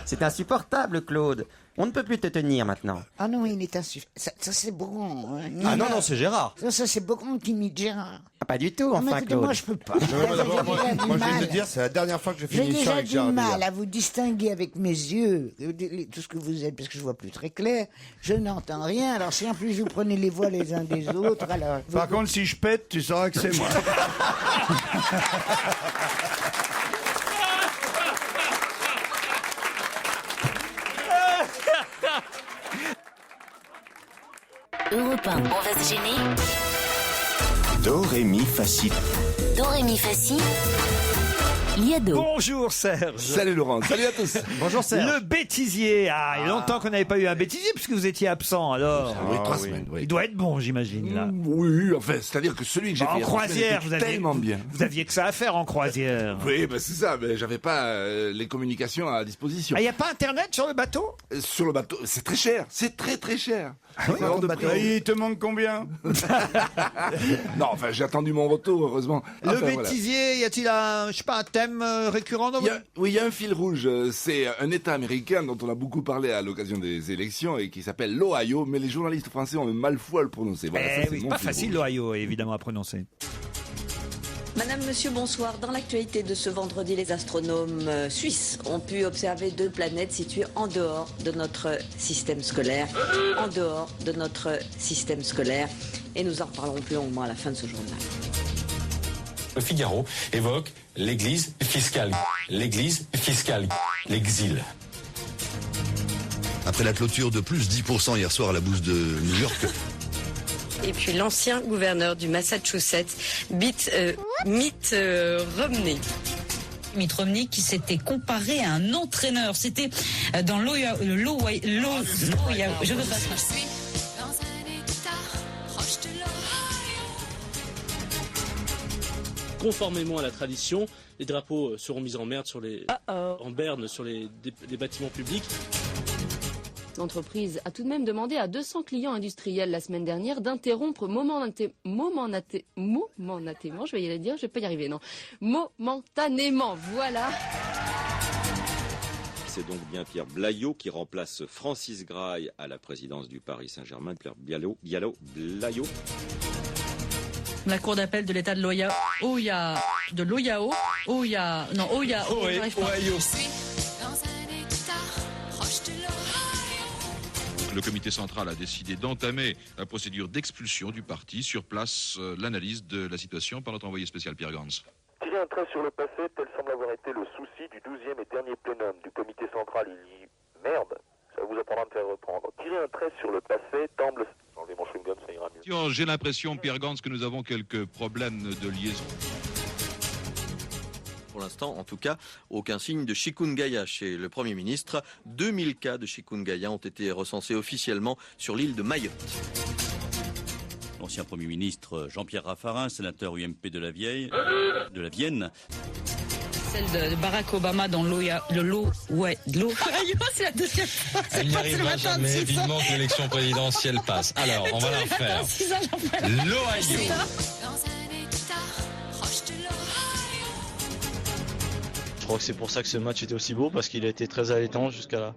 C'est insupportable, Claude. On ne peut plus te tenir maintenant. Ah non, il est insupportable. Ça c'est Beaugrand. Hein. Ah non, c'est Gérard. Ça c'est Beaugrand qui imite Gérard. Ah, pas du tout, Mais enfin, écoutez, Claude. moi je peux pas. Moi, je vais te dire, c'est la dernière fois que je fais J'ai une émission déjà avec du Gérard. mal à vous distinguer avec mes yeux, tout ce que vous êtes, parce que je vois plus très clair. Je n'entends rien. Alors si en plus vous prenez les voix les uns des autres, alors. Par contre, si je pète, tu sauras que c'est moi. Europe 1, on va se gêner. Do, ré, mi, fa, si. Do, ré, mi, fa, si. Liado. Bonjour Serge. Salut Laurent, salut à tous. Bonjour Serge. Le bêtisier. Ah, il y a longtemps qu'on n'avait pas eu un bêtisier puisque vous étiez absent alors. Oui, 3 semaines, oui. Il doit être bon, j'imagine là. Oui, enfin, c'est-à-dire que celui que j'ai fait En croisière, vous tellement bien. Vous aviez que ça à faire en croisière. Oui, bah c'est ça, mais j'avais pas les communications à disposition. Ah, il n'y a pas internet sur le bateau? Sur le bateau, c'est très cher, c'est très très cher. C'est hors de prix. Et il te manque combien? Non, enfin, j'ai attendu mon retour, heureusement. Le Enfin, voilà. bêtisier, y a-t-il un, je sais pas, un thème thème récurrent dans Oui, il y a un fil rouge. C'est un État américain dont on a beaucoup parlé à l'occasion des élections et qui s'appelle l'Ohio, mais les journalistes français ont mal fou à le prononcer. Voilà, oui, c'est pas facile l'Ohio, évidemment, à prononcer. Madame, monsieur, bonsoir. Dans l'actualité de ce vendredi, les astronomes suisses ont pu observer 2 planètes situées en dehors de notre système scolaire. En dehors de notre système scolaire. Et nous en reparlerons plus longuement à la fin de ce journal. Le Figaro évoque l'église fiscale. L'église fiscale. L'exil. Après la clôture de plus 10% hier soir à la bourse de New York. Et puis l'ancien gouverneur du Massachusetts, Mitt Romney. Mitt Romney qui s'était comparé à un entraîneur. C'était dans je veux pas. Conformément à la tradition, les drapeaux seront mis en berne sur les bâtiments publics. L'entreprise a tout de même demandé à 200 clients industriels la semaine dernière d'interrompre momentanément, je vais y dire, je vais pas y arriver, non. Momentanément, voilà. C'est donc bien Pierre Blaillot qui remplace Francis Graille à la présidence du Paris Saint-Germain. Pierre Blaillot. La cour d'appel de l'État de l'Ohio, j'arrive pas. Le comité central a décidé d'entamer la procédure d'expulsion du parti. Sur place, l'analyse de la situation par notre envoyé spécial Pierre Gans. Tirer un trait sur le passé, tel semble avoir été le souci du 12e et dernier plénum du comité central. Il dit « Merde, ça vous apprendra à me faire reprendre ». Tirer un trait sur le passé, semble... Enlevez mon chewing-gum, ça ira mieux. J'ai l'impression, Pierre Gans, que nous avons quelques problèmes de liaison. Pour l'instant, en tout cas, aucun signe de chikungunya chez le Premier ministre. 2000 cas de chikungunya ont été recensés officiellement sur l'île de Mayotte. L'ancien Premier ministre Jean-Pierre Raffarin, sénateur UMP de la Vienne. Celle de Barack Obama dans l'Ohio, c'est la deuxième fois. Elle n'y arrivera jamais, vivement que l'élection présidentielle passe. Alors, on va la refaire. L'Ohio. Je crois que c'est pour ça que ce match était aussi beau, parce qu'il a été très alléchant jusqu'à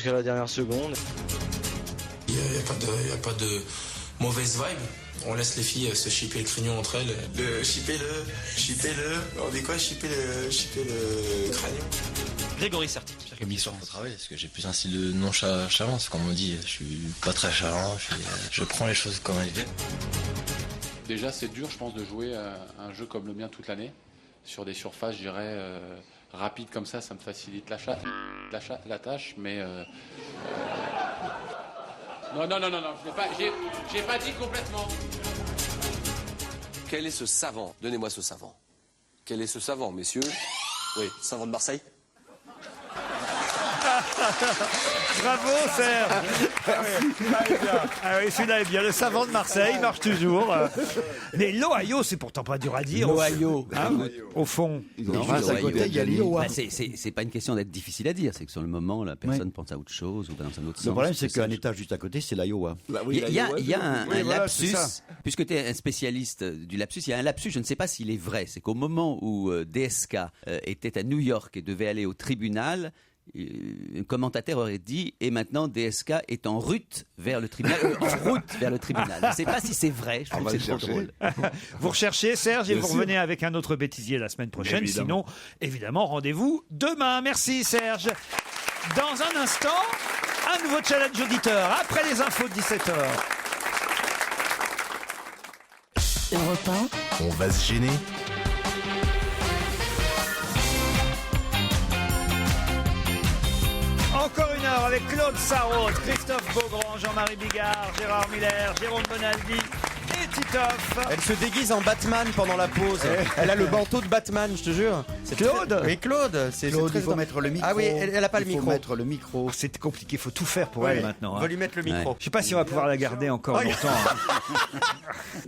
la dernière seconde. Il n'y a pas de mauvaise vibe. On laisse les filles se chipper le crignon entre elles. On dit quoi, chipper le crânion. Grégory Sartic. Comme histoire au travail, parce que j'ai plus un style de non-chalant. Comme on dit, je suis pas très chalant, je prends les choses comme elles viennent. Déjà, c'est dur, je pense, de jouer un jeu comme le mien toute l'année. Sur des surfaces, je dirais, rapides comme ça me facilite la tâche, mais... Non, j'ai pas dit complètement. Quel est ce savant? Donnez-moi ce savant. Quel est ce savant, messieurs? Oui, savant de Marseille. Bravo Serge. Ah oui, celui-là est bien. Le savant de Marseille marche toujours. Mais l'Ohio, c'est pourtant pas dur à dire. L'Ohio. Au fond. À côté, il y a l'Iowa. C'est pas une question d'être difficile à dire. C'est que sur le moment, la personne pense à autre chose ou dans un autre sens. Le problème, c'est qu'un étage juste à côté, c'est l'Iowa. Il y a un lapsus. Puisque tu es un spécialiste du lapsus, il y a un lapsus, je ne sais pas s'il est vrai. C'est qu'au moment où DSK était à New York et devait aller au tribunal, un commentateur aurait dit et maintenant DSK est en route vers le tribunal. Je ne sais pas si c'est vrai, je trouve que c'est trop drôle. Vous recherchez Serge et Bien vous sûr. revenez avec un autre bêtisier la semaine prochaine. Évidemment. Sinon, évidemment, rendez-vous demain. Merci Serge. Dans un instant, un nouveau challenge auditeur après les infos de 17h. Europe 1. On va se gêner. Encore une heure avec Claude Sarraute, Christophe Beaugrand, Jean-Marie Bigard, Gérard Miller, Jérôme Bonaldi et Titoff. Elle se déguise en Batman pendant la pause. Elle a le manteau de Batman, je te jure. C'est Claude Oui, Claude. Claude, il faut mettre le micro. Ah oui, elle a pas le Il faut micro. mettre le micro. C'est compliqué, il faut tout faire pour Ouais. elle maintenant. On va lui mettre le micro. Je sais pas si on va pouvoir la garder encore longtemps.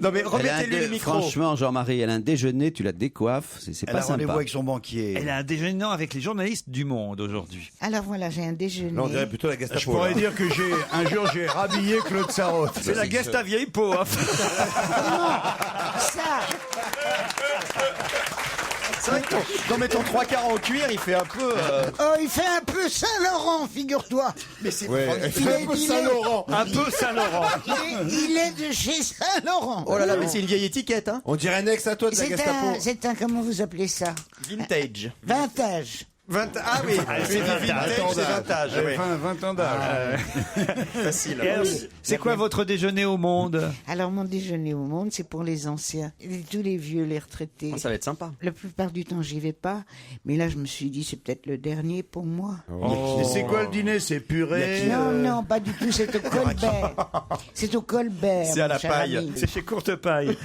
Non mais Elle a remettez-lui le micro. Franchement, Jean-Marie, elle a un déjeuner, tu la décoiffes, c'est Elle pas a rendez-vous sympa. avec son banquier. Elle a un déjeuner avec les journalistes du Monde aujourd'hui. Alors voilà, j'ai un déjeuner. Là, on dirait plutôt la Gestapo. Je pourrais là. dire que un jour j'ai rhabillé Claude Sarraute. C'est la guest à vieille peau. Hein. Ça, C'est vrai que quand met ton 3/4 en cuir, il fait un peu. Oh, il fait un peu Saint-Laurent, figure-toi. Mais c'est il fait un peu Saint-Laurent. Un peu Saint-Laurent. Il est de chez Saint-Laurent. Oh là là, mais c'est une vieille étiquette, hein. On dirait un ex à toi de la Gestapo. C'est un, comment vous appelez ça? Vintage. Vintage. Ah oui, c'est vintage, c'est vintage. Oui. 20 ans d'âge. Facile. Et alors, c'est quoi votre déjeuner au monde? Alors, mon déjeuner au monde, c'est pour les anciens. Tous les vieux, les retraités. Ça va être sympa. La plupart du temps, j'y vais pas. Mais là, je me suis dit, c'est peut-être le dernier pour moi. Et c'est quoi le dîner? C'est purée? Non, pas du tout. C'est au Colbert. C'est au Colbert. C'est à mon la cher paille. ami. C'est chez Courtepaille.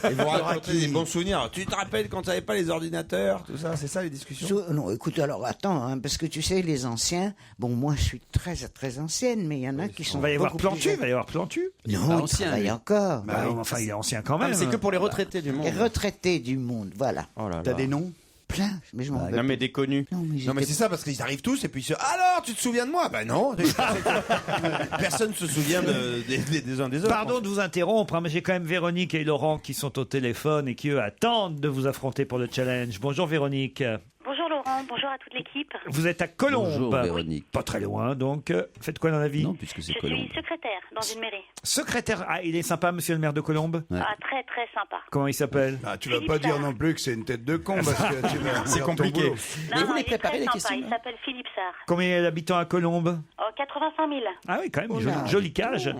Et vous racontez des bons souvenirs. Tu te rappelles quand tu n'avais pas les ordinateurs, tout ça? C'est ça les discussions? Non, écoute, alors attends, hein, parce que tu sais, les anciens, bon, moi je suis très très ancienne, mais il y en a qui sont. Il va y avoir beaucoup plus Plantu, jeunes. il va y avoir Plantu. Non, il ancien, travaille lui. encore. Bah, enfin, il est ancien quand même. C'est que pour les retraités du monde. Les retraités du monde, voilà. Oh là là. T'as des noms? Plein, mais je m'en rappelle Non, mais des connus. Non, mais Non mais c'est ça parce qu'ils arrivent tous et puis ils se alors tu te souviens de moi? Ben non. Personne ne se souvient des uns des autres. Pardon de vous interrompre, hein, mais j'ai quand même Véronique et Laurent qui sont au téléphone et qui, eux, attendent de vous affronter pour le challenge. Bonjour Véronique. Bonjour Laurent, bonjour à toute l'équipe. Vous êtes à Colombes. Bonjour, Véronique. Pas très loin, donc. Faites quoi dans la vie? Non, puisque c'est Je Colombes. suis secrétaire dans une mairie. Secrétaire. Ah, il est sympa, monsieur le maire de Colombes? Ouais. Ah, très très sympa. Comment il s'appelle? Ah, tu vas pas dire non plus que c'est une tête de con parce que tu vas C'est faire ton compliqué. boulot. Non, vous non, les il est préparez, très les sympa. questions, Il là s'appelle Philippe Sarr. Combien il y a d'habitants à Colombes? Oh, 85 000. Ah oui, quand même, Oula. joli cage.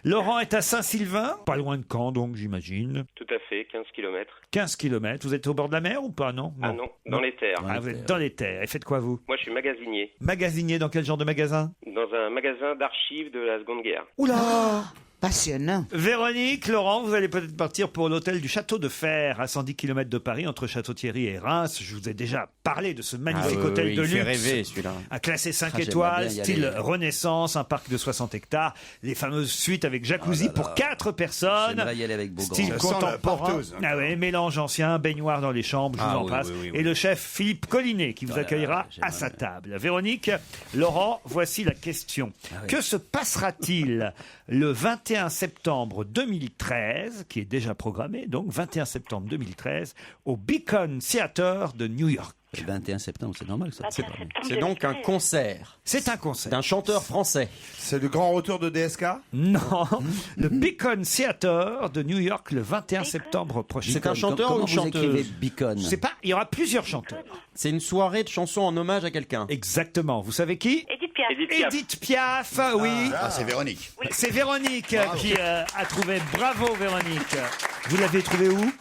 Laurent est à Saint-Sylvain, pas loin de Caen, donc, j'imagine. Tout à fait, 15 km. 15 km. Vous êtes au bord de la mer ou pas, non? Ah non, dans les terres. Ah, vous êtes dans les terres. Et faites quoi, vous? Moi, je suis magasinier. Magasinier dans quel genre de magasin? Dans un magasin d'archives de la Seconde Guerre. Oula, passionnant. Véronique, Laurent, vous allez peut-être partir pour l'hôtel du Château de Fer, à 110 km de Paris, entre Château-Thierry et Reims. Je vous ai déjà parlé de ce magnifique hôtel de il fait luxe. rêver celui-là. Un classé 5 j'aimerais étoiles, bien y style aller. Renaissance, un parc de 60 hectares, les fameuses suites avec jacuzzi Oh là là. pour 4 personnes. J'aimerais y aller avec Beaugrand. Style Ça sent la contemporain. porteuse, hein. Ah ouais, mélange ancien, baignoire dans les chambres, je vous Ah en oui, passe. oui, oui, oui. Et le chef Philippe Collinet qui vous là là, accueillera j'aimerais à sa bien. table. Véronique, Laurent, voici la question. Ah oui. Que se passera-t-il le 21 septembre 2013, qui est déjà programmé, donc 21 septembre 2013, au Beacon Theatre de New York? Le 21 septembre, c'est normal ça. C'est pas mal. C'est donc un concert C'est un concert. d'un chanteur français. C'est le grand retour de DSK? Non, le Beacon Theatre de New York le 21 septembre prochain. C'est un chanteur Comment ou une vous écrivez chanteuse? Beacon? Je sais pas, il y aura plusieurs chanteurs. C'est une soirée de chansons en hommage à quelqu'un. Exactement. Vous savez qui? Edith Piaf. Edith Piaf, oui. Ah, c'est Véronique. C'est Véronique qui a trouvé. Bravo Véronique. Vous l'avez trouvé où?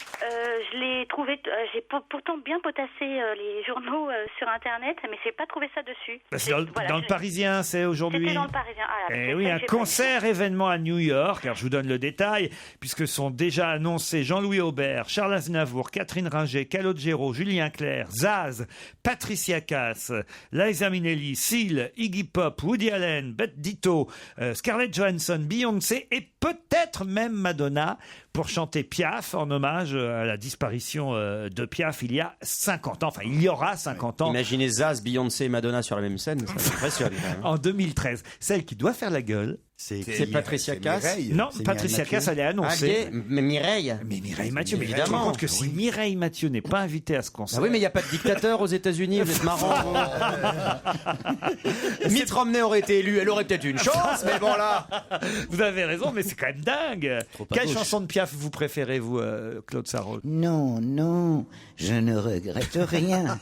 Je l'ai trouvé, j'ai pourtant bien potassé les journaux sur Internet, mais j'ai pas trouvé ça dessus. Bah, c'est dans le Parisien, c'est aujourd'hui. C'était dans le Parisien. Ah, là, Eh c'est oui, ça que un j'ai pas vu. concert événement à New York. Alors je vous donne le détail, puisque sont déjà annoncés Jean-Louis Aubert, Charles Aznavour, Catherine Ringer, Calogero, Julien Clerc, Zaz, Patricia Cass, Liza Minnelli, Seal, Iggy Pop, Woody Allen, Bette Ditto, Scarlett Johansson, Beyoncé et peut-être même Madonna pour chanter Piaf en hommage à la disparition de Piaf il y a 50 ans. Enfin, il y aura 50 ans. Imaginez Zaz, Beyoncé et Madonna sur la même scène, ça m'impressionne quand même. En 2013. Celle qui doit faire la gueule. C'est Patricia Cass. Non, Patricia Cass, elle est annoncée. Mais Mireille. Mais Mireille Mathieu, mais Évidemment. évidemment que si Mireille Mathieu n'est pas invitée à ce concert. Ah oui, mais il n'y a pas de dictateur aux États-Unis, vous êtes marrant. Mitt Romney aurait été élu, elle aurait peut-être eu une chance, mais bon là. Vous avez raison, mais c'est quand même dingue. à Quelle gauche. chanson de Piaf vous préférez, vous, Claude Sarraute? Non, non, je ne regrette rien.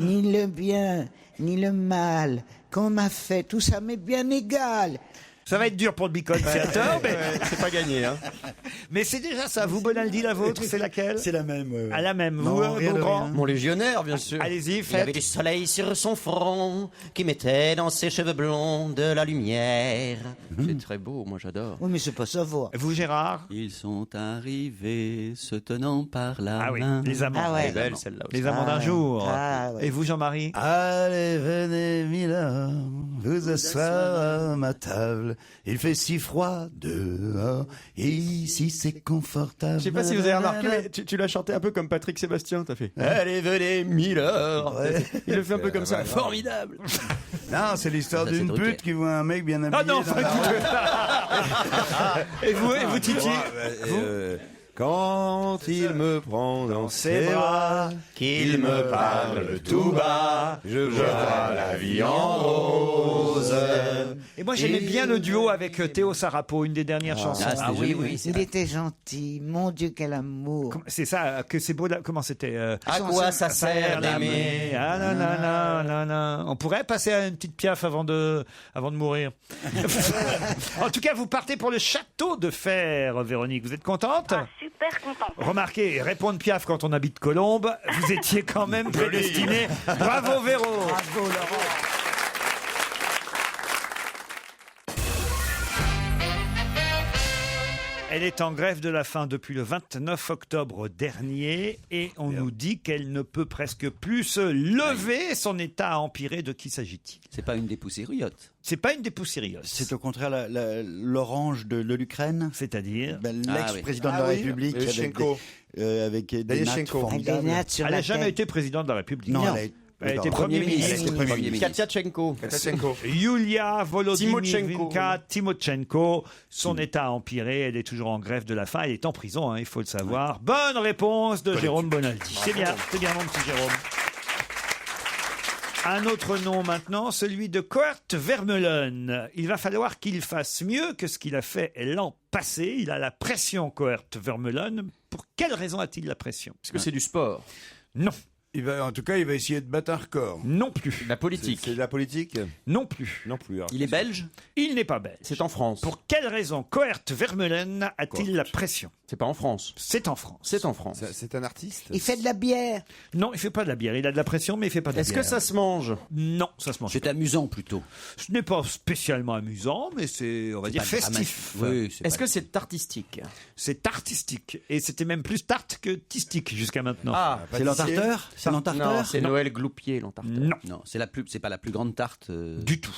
Ni le bien, ni le mal qu'on m'a fait. Tout ça m'est bien égal. Ça va être dur pour le Beacon Theatre, mais c'est pas gagné. Hein. Mais c'est déjà ça. Vous, Bonaldi, la vôtre, c'est laquelle? C'est la même. À la même. Non, Vous, rien de Beaugrand? rien. Mon légionnaire, bien sûr. Allez-y, Il avait faites. du soleil sur son front, qui mettait dans ses cheveux blonds de la lumière. C'est très beau, moi j'adore. Oui, mais c'est pas sa voix. Vous, Gérard? Ils sont arrivés se tenant par la Ah oui, main. les amants. Ah ouais. Elle est belle celle-là aussi. Les amants d'un ouais. jour. Ah ouais. Et vous, Jean-Marie? Allez, venez, Mila, vous asseoir à ma table. Il fait si froid dehors, et ici c'est confortable. Je sais pas si vous avez remarqué, mais tu l'as chanté un peu comme Patrick Sébastien, t'as fait. Allez, venez, Miller. Ouais. Il le fait un peu comme ça. Ouais, Formidable. Non, c'est l'histoire Ça, c'est d'une Drucker. pute qui voit un mec bien habillé. Ah non, dans la enfin, écoutez. Et vous, Titi? Ouais, Quand il me prend dans ses bras, qu'il me parle tout bas, je vois la vie en rose. Et moi, j'aimais bien le duo avec Théo Sarapo, une des dernières chansons. Il était gentil. Mon Dieu, quel amour. C'est ça, que c'est beau. Comment c'était À quoi ça sert d'aimer? Ah, nanana. On pourrait passer à une petite piaffe avant de mourir. En tout cas, vous partez pour le château de fer, Véronique. Vous êtes contente? Super contente. Remarquez, répondre piaf quand on habite Colombes, vous étiez quand même prédestiné. Bravo Véro. Bravo Laurent. Elle est en grève de la faim depuis le 29 octobre dernier et on nous dit qu'elle ne peut presque plus se lever. Son état a empiré. De qui s'agit-il? C'est pas une dépoussiériote. C'est pas une dépoussiériote. C'est au contraire l'orange de l'Ukraine. C'est-à-dire l'ex-président de la République avec des nattes formidables. Elle n'a jamais été président de la République. Non. Elle était Premier ministre. Katyatchenko. Yulia Volodymyrovna Tymoshenko. Son état a empiré. Elle est toujours en grève de la faim. Elle est en prison, il faut le savoir. Bonne réponse de Jérôme Bonaldi. C'est bien mon petit Jérôme. Un autre nom maintenant, celui de Coert Vermeulen. Il va falloir qu'il fasse mieux que ce qu'il a fait l'an passé. Il a la pression, Coert Vermeulen. Pour quelle raison a-t-il la pression? Est-ce que c'est du sport? Non. En tout cas, il va essayer de battre un record. Non plus. La politique. C'est de la politique? Non plus. Non plus. Il est belge? Il n'est pas belge. C'est en France. Pour quelle raison Coert Vermeulen a-t-il la pression? C'est pas en France. C'est en France. C'est en France. C'est un artiste? Il fait de la bière? Non, il fait pas de la bière. Il a de la pression, mais il fait pas de la bière. Est-ce que ça se mange? Non, ça se mange C'est pas. amusant plutôt. Ce n'est pas spécialement amusant, mais c'est, on va dire, festif. Est-ce que c'est artistique? C'est artistique. Et c'était même plus tarte que tistique jusqu'à maintenant. Ah, c'est l'entarteur? C'est l'entarteur? Non, c'est Noël Gloupier, l'entarteur. Non, c'est pas la plus grande tarte du tout.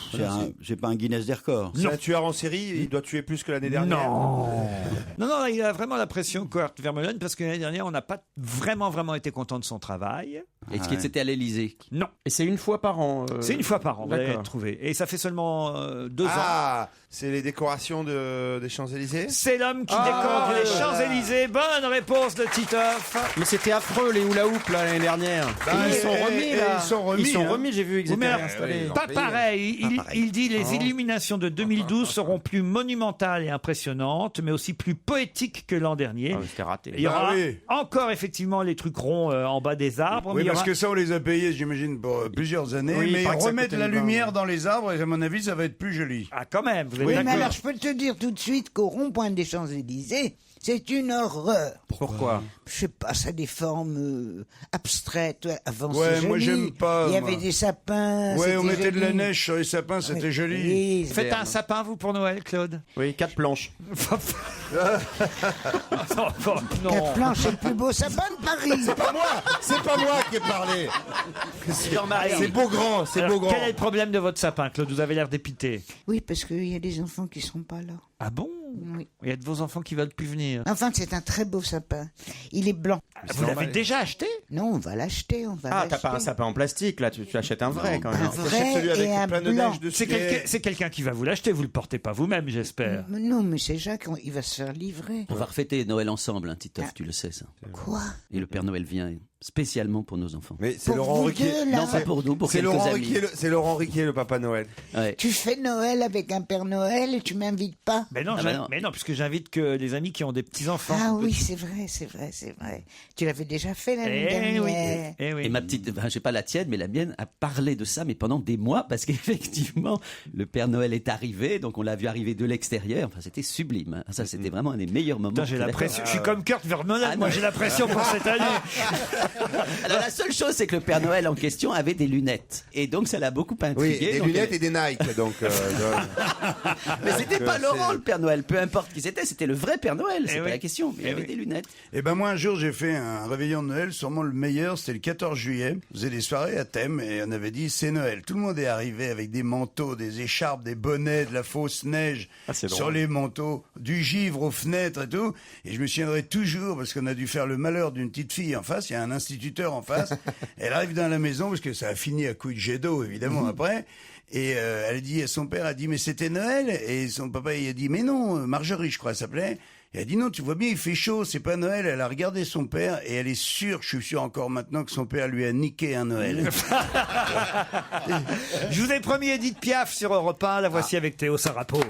C'est pas un Guinness des records. C'est un tueur en série, il doit tuer plus que l'année dernière. Non, il a vraiment la pression, Coert Vermeulen, parce que l'année dernière, on n'a pas vraiment été content de son travail. Est-ce qu'il était à l'Élysée? Non. Et c'est une fois par an? C'est une fois par an, vous allez trouver. Et ça fait seulement 2 ans. Ah, c'est les décorations des Champs-Élysées? C'est l'homme qui décore les Champs-Élysées. Bonne réponse de Titoff. Mais c'était affreux, les hula-hoop, l'année dernière. Ils sont remis, là. Ils sont remis, j'ai vu. Pas pareil. Il dit les illuminations de 2012 seront plus monumentales et impressionnantes, mais aussi plus poétiques que l'an dernier. C'était raté. Il y aura encore effectivement les trucs ronds en bas des arbres. Oui, parce que ça, on les a payés, j'imagine, pour plusieurs années. Mais ils remettent la lumière dans les arbres et à mon avis, ça va être plus joli. Ah, quand même. Oui, mais alors je peux te dire tout de suite qu'au rond-point des Champs-Élysées, c'est une horreur. Pourquoi? Je sais pas, ça a des formes abstraites. Avant, Ouais, c'est moi joli. j'aime pas. Il y avait des sapins. Ouais, on c'était mettait de la joli. neige sur les sapins, c'était joli. Oui, Faites un sapin, vous, pour Noël, Claude? Oui, 4 planches. Non. 4 planches, c'est le plus beau sapin de Paris. C'est pas moi qui ai parlé. C'est Beaugrand, c'est Alors, Beaugrand. quel est le problème de votre sapin, Claude? Vous avez l'air dépité. Oui, parce qu'il y a des enfants qui sont pas là. Ah bon? Oui. Il y a de vos enfants qui veulent plus venir. Enfin, c'est un très beau sapin. Il est blanc. Vous l'avez déjà acheté? Non, on va l'acheter. Ah, t'as pas un sapin en plastique, là, tu achètes un vrai quand même. Un vrai et un blanc. C'est quelqu'un qui va vous l'acheter, vous le portez pas vous-même, j'espère. Non, mais c'est Jacques, il va se faire livrer. On va refêter Noël ensemble, Titoff, tu le sais ça. Quoi? Et le Père Noël vient spécialement pour nos enfants. Mais c'est Pour Laurent vous Ruquier. deux, là. Non, pas pour nous, pour C'est quelques Laurent amis. Ruquier, c'est Laurent Ruquier, le Papa Noël. Ouais. Tu fais Noël avec un Père Noël et tu m'invites pas? Mais non, mais non, puisque j'invite que les amis qui ont des petits-enfants. Ah oui, c'est vrai. Tu l'avais déjà fait l'année dernière. Et ma petite, j'ai pas la tienne, mais la mienne a parlé de ça, mais pendant des mois, parce qu'effectivement, le Père Noël est arrivé, donc on l'a vu arriver de l'extérieur. Enfin, c'était sublime. Ça, c'était vraiment un des meilleurs moments. Putain, j'ai la pression. Je suis comme Kurt Vermeulen, moi j'ai la pression pour cette année. Alors la seule chose, c'est que le Père Noël en question avait des lunettes, et donc ça l'a beaucoup intrigué. Oui, des lunettes et des Nike, donc. Mais c'était pas Laurent le Père Noël, peu importe qui c'était le vrai Père Noël, c'est pas la question, mais il avait des lunettes. Et ben moi un jour j'ai fait un réveillon de Noël, sûrement le meilleur, c'était le 14 juillet. On faisait des soirées à thème et on avait dit c'est Noël. Tout le monde est arrivé avec des manteaux, des écharpes, des bonnets, de la fausse neige sur les manteaux, du givre aux fenêtres et tout. Et je me souviendrai toujours parce qu'on a dû faire le malheur d'une petite fille en face. Il y a un instituteur en face. Elle arrive dans la maison parce que ça a fini à coups de jet d'eau évidemment après. Et elle dit, son père a dit mais c'était Noël, et son papa il a dit mais non, Marjorie je crois elle s'appelait. Elle a dit non, tu vois bien, il fait chaud, c'est pas Noël. Elle a regardé son père et elle est sûre, je suis sûr encore maintenant, que son père lui a niqué un Noël. Je vous ai promis Edith Piaf sur Europe 1, la voici avec Théo Sarapo.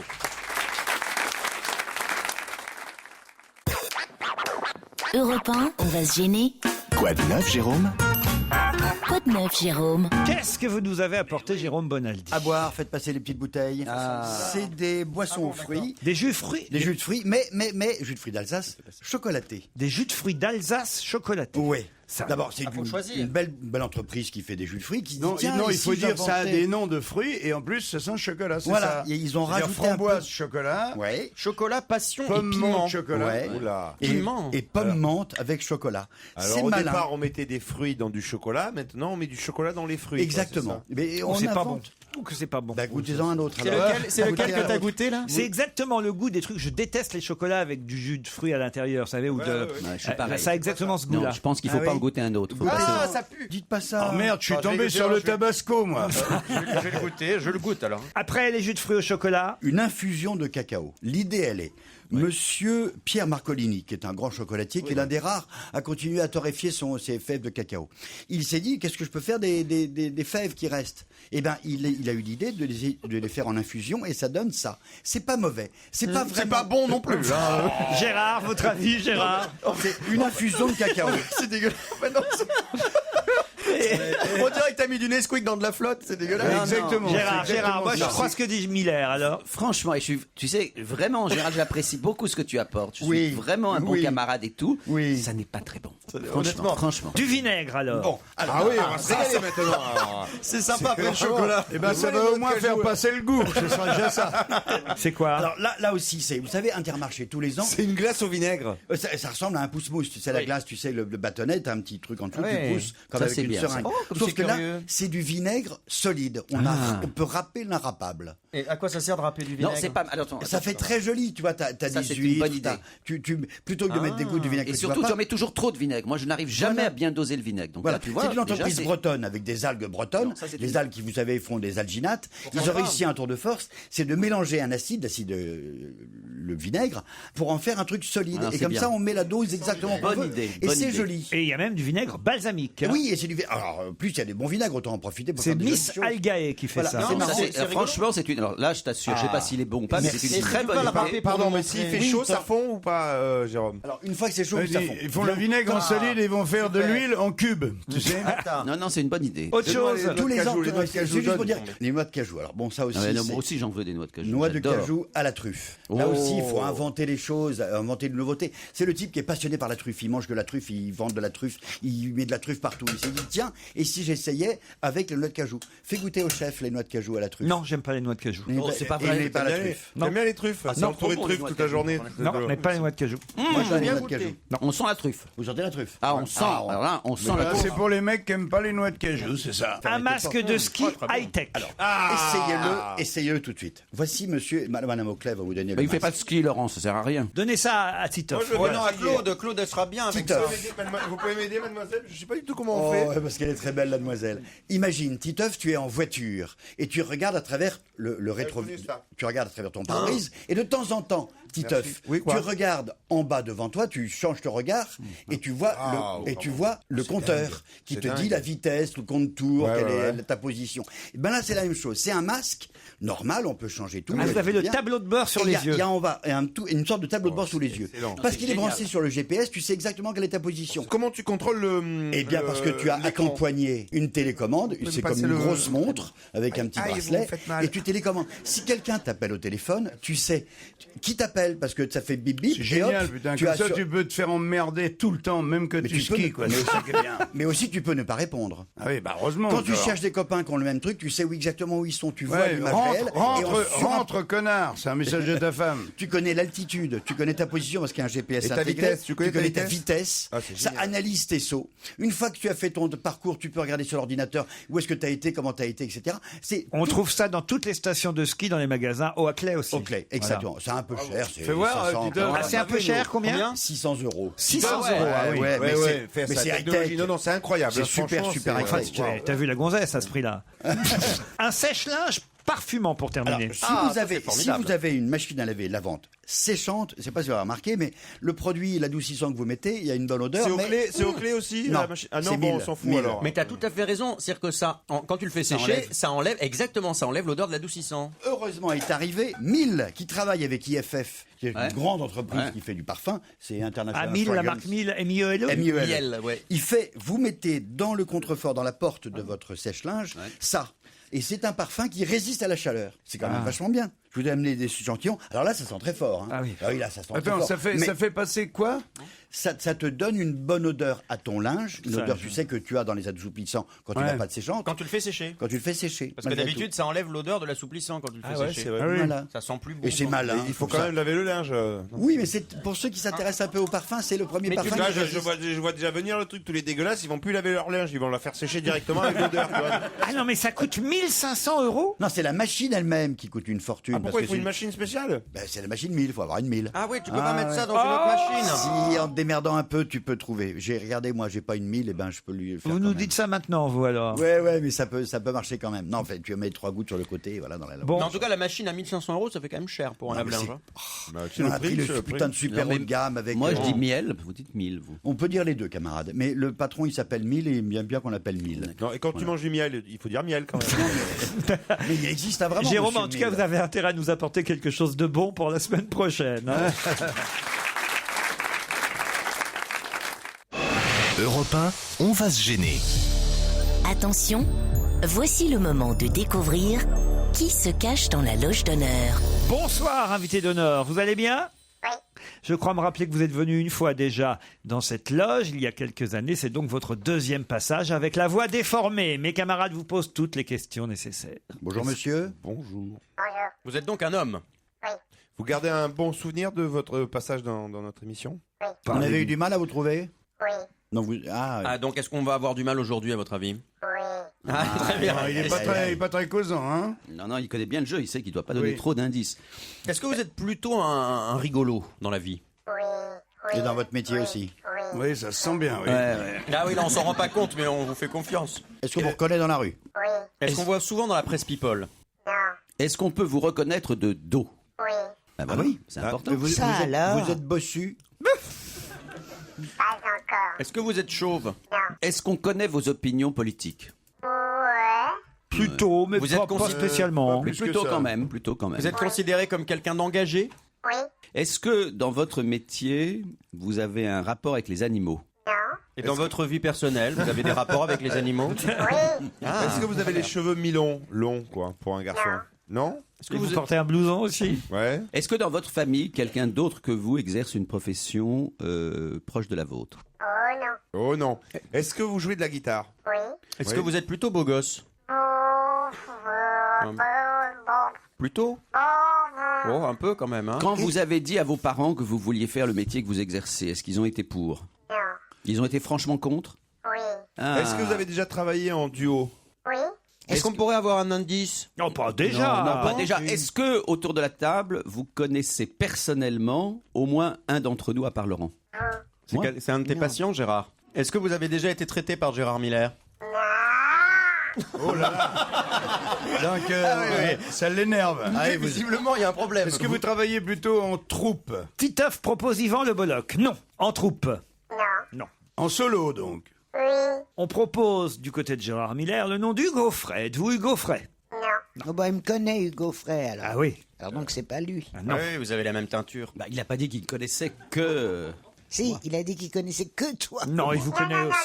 Europe 1, on va se gêner. Quoi de neuf, Jérôme? Quoi de neuf, Jérôme? Qu'est-ce que vous nous avez apporté, Jérôme Bonaldi? À boire, faites passer les petites bouteilles. C'est des boissons aux fruits. Des jus de fruits? Des jus de fruits, mais jus de fruits d'Alsace chocolatés. Des jus de fruits d'Alsace chocolatés? Oui. Ça, d'abord, c'est une belle entreprise qui fait des jus de fruits. Qui Non, dit, tiens, non, il ici, faut dire ça a j'inventais- des noms de fruits et en plus ça sent le chocolat. C'est Voilà, ça. ils ont C'est-à-dire rajouté framboise, un peu- chocolat. Ouais. Chocolat, passion Pomme, et piment. menthe, chocolat. Ouais. Oula. Et pomme menthe avec chocolat. Alors C'est au malin. départ, on mettait des fruits dans du chocolat. Maintenant, on met du chocolat dans les fruits. Exactement. Mais Oh, on c'est pas bon. invente. Ou que c'est pas bon. Bah, goûtez-en un autre. C'est alors. lequel, c'est lequel que t'as goûté là? C'est exactement le goût des trucs. Je déteste les chocolats avec du jus de fruits à l'intérieur, vous savez, ou de. Ouais, je suis pareil. Ça a exactement ce goût-là. Non, je pense qu'il faut pas en goûter un autre. Faut passer- ça pue. Dites pas ça. Oh merde, je suis Ah, je tombé vais sur goûter, le je vais- tabasco, moi. Je vais le goûter, je le goûte alors. Après les jus de fruits au chocolat. Une infusion de cacao. L'idée, elle est. Monsieur Pierre Marcolini, qui est un grand chocolatier, qui est l'un des rares à continuer à torréfier ses fèves de cacao. Il s'est dit, qu'est-ce que je peux faire des fèves qui restent? Eh ben, il a eu l'idée de les faire en infusion et ça donne ça. C'est pas mauvais. C'est pas vraiment. C'est pas bon non plus. Hein. Gérard, votre avis, Gérard? C'est une infusion de cacao. C'est dégueulasse. Mais non, on dirait que t'as mis du Nesquik dans de la flotte, c'est dégueulasse. Exactement. Gérard, moi je crois ce que dit Miller alors. Franchement, et tu sais, vraiment, Gérard, j'apprécie beaucoup ce que tu apportes. Je suis Oui. vraiment un bon Oui. camarade et tout. Oui. Ça n'est pas très bon. Honnêtement. Franchement. Du vinaigre alors. Bon, Ah oui, on va se régaler maintenant. alors. C'est sympa après le chocolat. Eh ben, ça va au moins faire passer le goût. Ce sera déjà ça. C'est quoi? alors là aussi, c'est, vous savez, Intermarché tous les ans. C'est une glace au vinaigre. Ça ressemble à un pouce-mousse. Tu sais, la glace, tu sais, le bâtonnet, t'as un petit truc en dessous, Ouais. tu pousses comme Ça, avec c'est une bien, seringue. ça. Oh, comme Sauf c'est que là, curieux. c'est du vinaigre solide. On peut râper l'inrapable. Et à quoi ça sert de râper du vinaigre? Non, c'est pas. Alors, attends, Ça fait très joli, tu vois, t'as Ça, des c'est une huîtres, bonne idée. plutôt que de mettre des gouttes de vinaigre Et que surtout, tu tu en vas mets toujours trop de vinaigre. Moi, je n'arrive jamais Voilà. à bien doser le vinaigre. Donc Voilà, là, tu vois, c'est une entreprise déjà, bretonne avec des algues bretonnes. Non, ça, c'est les une- algues qui, vous savez, font des alginates. Ils ont réussi un tour de force, c'est de mélanger un acide, le vinaigre, pour en faire un truc solide. Ah, et c'est comme bien. ça, on met la dose exactement qu'on Bonne veut. idée, Et bonne c'est idée. joli. Et il y a même du vinaigre balsamique. hein. Oui, et c'est du vinaigre. Alors, plus il y a des bons vinaigres, autant en profiter pour C'est faire des Miss jolies choses. Algae qui fait Voilà. ça. Non, C'est marrant, marrant. c'est rigolo. Franchement, c'est une. Alors là, je t'assure, je sais pas s'il est bon ou pas, mais Merci. c'est une très tu peux bonne la idée. râper pour Pardon, nous mais s'il montrer. fait Oui, chaud, ça- ça fond ou pas, Jérôme? Alors, une fois que c'est chaud, Ouais, ça fond. ils font le vinaigre en solide et ils vont faire de l'huile en cube. Tu sais. Non, non, c'est une bonne idée. Autre chose. Tous les ans, les noix de c'est cajou juste pour jaunes, dire, tombées. les noix de cajou. Alors bon, ça aussi, Ah ouais, non, c'est moi aussi, j'en veux des noix de cajou. noix de J'adore. cajou à la truffe. Là Oh. aussi, il faut inventer les choses, inventer de nouveautés. C'est le type qui est passionné par la truffe. Il mange que la truffe, il vend de la truffe, il met de la truffe partout. Il s'est dit, tiens, et si j'essayais avec les noix de cajou? Fais goûter au chef les noix de cajou à la truffe. Non, j'aime pas les noix de cajou. Mais Oh, c'est pas et vrai. il n'est pas à la T'aimes bien truffe. les- T'aimes bien les truffes? C'est non, entouré de trop bon, truffes les toute noix la de journée. Non, mais pas les noix de cajou. Moi, j'aime les bien noix de goûté. cajou. On sent la truffe. Vous sentez la truffe? Ah, on sent. Alors là, on sent la Voilà, truffe. c'est pour les mecs qui aiment pas les noix de cajou, c'est ça. Un masque de ski high-tech. Essayez-le tout de suite. Voici monsieur, madame Auclair va vous donner Bah, le il fait pas masque. de ski, Laurent, ça sert à rien. Donnez ça à Titoff. Moi, je veux Oh non, à essayer. Claude elle sera bien avec ça. Titoff. Vous pouvez m'aider, mademoiselle? Je sais pas du tout comment on Oh, fait. ouais, parce qu'elle est très belle, la demoiselle. Imagine, Titeuf, tu es en voiture et tu regardes à travers le rétro. connais ça. Tu regardes à travers ton pare-brise et de temps en temps, Titeuf, Merci. Oui, quoi tu regardes en bas devant toi, tu changes ton regard et tu vois le compteur qui C'est te dit dingue. la vitesse, le compte tour, Ouais, quelle ouais, est ouais. ta position. Et ben là, c'est la même chose. C'est un masque normal, on peut changer tout. Ah, vous avez le bien. tableau de bord sur Et les il y a- yeux. Il y a en bas une sorte de tableau de bord sous les yeux. excellent. Parce C'est qu'il est génial. branché sur le GPS, tu sais exactement quelle est ta position. Comment tu contrôles le. Eh bien, parce que tu as à ton poignet une télécommande, c'est comme passer une le- grosse montre avec un petit Aïe, vous bracelet, me faites mal. et tu télécommandes. Si quelqu'un t'appelle au téléphone, tu sais qui t'appelle parce que ça fait bip bip. C'est et génial, hop, putain. tu Comme as ça, sur- tu peux te faire emmerder tout le temps, même que Mais tu tu peux skis, ne- quoi. mais C'est aussi- ça qui est bien. Mais aussi, tu peux ne pas répondre. Ah oui, bah heureusement. Quand tu alors. cherches des copains qui ont le même truc, tu sais où exactement où ils sont. Tu vois Ouais, l'image réelle. rentre, connard. C'est un message de ta femme. Tu connais l'altitude, tu connais ta position parce qu'il y a un GPS Et ta intégré. vitesse, tu connais ta ta vitesse vitesse. Ah, c'est Ça génial. analyse tes sauts. Une fois que tu as fait ton parcours, tu peux regarder sur l'ordinateur où est-ce que tu as été, comment tu as été, etc. C'est On tout- trouve ça dans toutes les stations de ski, dans les magasins, au Hackley aussi. Au clé, exactement. C'est un peu cher. Fais voir, Titoff. Ah, c'est un peu cher, combien 600 euros. 600 ouais, euros, ah oui. Ouais, mais c'est- faire mais sa c'est technologie. high-tech. Non, non, c'est incroyable. C'est super, Franchement, super c'est- high-tech. Enfin, t'as vu la gonzesse à ce prix-là. Un sèche-linge parfumant pour terminer. Alors, si vous avez une machine à laver lavante séchante, je sais pas si vous avez remarqué, mais le produit, l'adoucissant que vous mettez, il y a une bonne odeur. C'est aux clés aussi Non, la machine. Ah non, c'est bon, on 1000. s'en fout alors. Mais t'as tout à fait raison, c'est-à-dire que ça, quand tu le fais Ça sécher, enlève. ça enlève exactement, ça enlève l'odeur de l'adoucissant. Heureusement est arrivé 1000 qui travaille avec IFF, qui est une grande entreprise qui fait du parfum, c'est international. Ah, 1000, la marque 1000, M-I-E-L-E. MIEL. Il fait, vous mettez dans le contrefort, dans la porte de votre sèche-linge, ça. Et c'est un parfum qui résiste à la chaleur. C'est quand même vachement bien. Je vous ai amené des échantillons. Alors là, ça sent très fort. Hein. Ah oui, là, ça sent très fort. Ça fait passer quoi? Ça te donne une bonne odeur à ton linge, une odeur, tu sais, que tu as dans les assoupissants quand tu n'as pas de séchante. Quand tu le fais sécher. Quand tu le fais sécher. Parce que d'habitude, ça enlève l'odeur de l'assouplissant quand tu le fais sécher. c'est vrai. Voilà. Ça sent plus bon. Et c'est malin. Il faut quand même laver le linge. Oui, mais c'est pour ceux qui s'intéressent un peu au parfum, c'est le premier parfum. Là, qui résiste. je vois déjà venir le truc, tous les dégueulasses, ils vont plus laver leur linge, ils vont la faire sécher directement avec l'odeur. tu vois. Ah non, mais ça coûte 1500 €. Non, c'est la machine elle-même qui coûte une fortune. Ah, pourquoi il parce faut que une machine spéciale? c'est la machine 1000, il faut avoir une 1000. Ah oui, tu peux pas mettre ça dans une autre machine. Si en te démerdant un peu, tu peux trouver. J'ai regardé, moi, j'ai pas une 1000, et ben je peux lui faire. Vous nous dites ça maintenant, vous alors? Ouais, mais ça peut marcher quand même. Non, en fait, tu mets 3 gouttes sur le côté, voilà, dans la lampe. Bon. En tout cas, la machine à 1500 €, ça fait quand même cher pour un lave-linge. On a pris le putain de super haut de gamme avec. Moi, je dis miel, vous dites 1000, vous. On peut dire les deux, camarades. Mais le patron, il s'appelle 1000 et il aime bien qu'on l'appelle 1000. Non, et quand tu manges du miel, il faut dire miel quand même. Mais il existe un vraiment. Jérôme, monsieur en tout cas, 1000. vous avez intérêt à nous apporter quelque chose de bon pour la semaine prochaine. Hein. Europe 1, on va se gêner. Attention, voici le moment de découvrir qui se cache dans la loge d'honneur. Bonsoir, invité d'honneur. Vous allez bien? Oui. Je crois me rappeler que vous êtes venu une fois déjà dans cette loge, il y a quelques années. C'est donc votre deuxième passage avec la voix déformée. Mes camarades vous posent toutes les questions nécessaires. Bonjour, monsieur. Bonjour. Vous êtes donc un homme. Vous gardez un bon souvenir de votre passage dans notre émission? On avait eu du mal à vous trouver? Oui. Non, Donc est-ce qu'on va avoir du mal aujourd'hui à votre avis? Oui. Très bien. Il est pas très causant, hein? Non, il connaît bien le jeu, il sait qu'il ne doit pas donner trop d'indices. Est-ce que vous êtes plutôt un rigolo dans la vie? Et dans votre métier aussi? Oui, ça se sent bien, oui. Ah oui, là on s'en rend pas compte, mais on vous fait confiance. Est-ce qu'on vous reconnaît dans la rue? Oui. Est-ce qu'on voit souvent dans la presse People? Non. Est-ce qu'on peut vous reconnaître de dos? Oui. Ah bah oui, c'est important. Vous êtes bossu? Pas encore. Est-ce que vous êtes chauve? Non. Est-ce qu'on connaît vos opinions politiques? Ouais. Plutôt, mais Vous êtes pas spécialement. Mais plutôt quand même. Vous êtes considéré comme quelqu'un d'engagé? Oui. Est-ce que dans votre métier, vous avez un rapport avec les animaux? Non. Et dans votre vie personnelle, vous avez des rapports avec les animaux? Oui. Est-ce que vous avez les cheveux mi-longs? Longs, quoi, pour un garçon? Non? Est-ce que vous portez un blouson aussi? Ouais. Est-ce que dans votre famille, quelqu'un d'autre que vous exerce une profession proche de la vôtre? Oh non. Oh non. Est-ce que vous jouez de la guitare? Oui. Est-ce que vous êtes plutôt beau gosse? Plutôt? Oh, un peu quand même. Hein. Quand vous avez dit à vos parents que vous vouliez faire le métier que vous exercez, est-ce qu'ils ont été pour? Non. Ils ont été franchement contre? Oui. Ah. Est-ce que vous avez déjà travaillé en duo? Oui. Est-ce qu'on pourrait avoir un indice? Non, pas déjà. Non, pas déjà. Est-ce que autour de la table, vous connaissez personnellement au moins un d'entre nous à part Laurent? C'est un de tes patients, Gérard. Est-ce que vous avez déjà été traité par Gérard Miller? Oh là là. Donc, ça l'énerve. Visiblement, il y a un problème. Est-ce que vous travaillez plutôt en troupe? Titoff propose Yvan Le Bolloc. Non, en troupe. Non. En solo, donc? Oui. On propose du côté de Gérard Miller le nom d'Hugo Frey. Êtes-vous Hugo Frey? Non. Oh bah, il me connaît, Hugo Frey, alors. Ah oui. Alors donc, c'est pas lui. Ah non. Oui, vous avez la même teinture. Bah, il n'a pas dit qu'il connaissait que... Si, il a dit qu'il connaissait que toi. Non, il vous connaît aussi.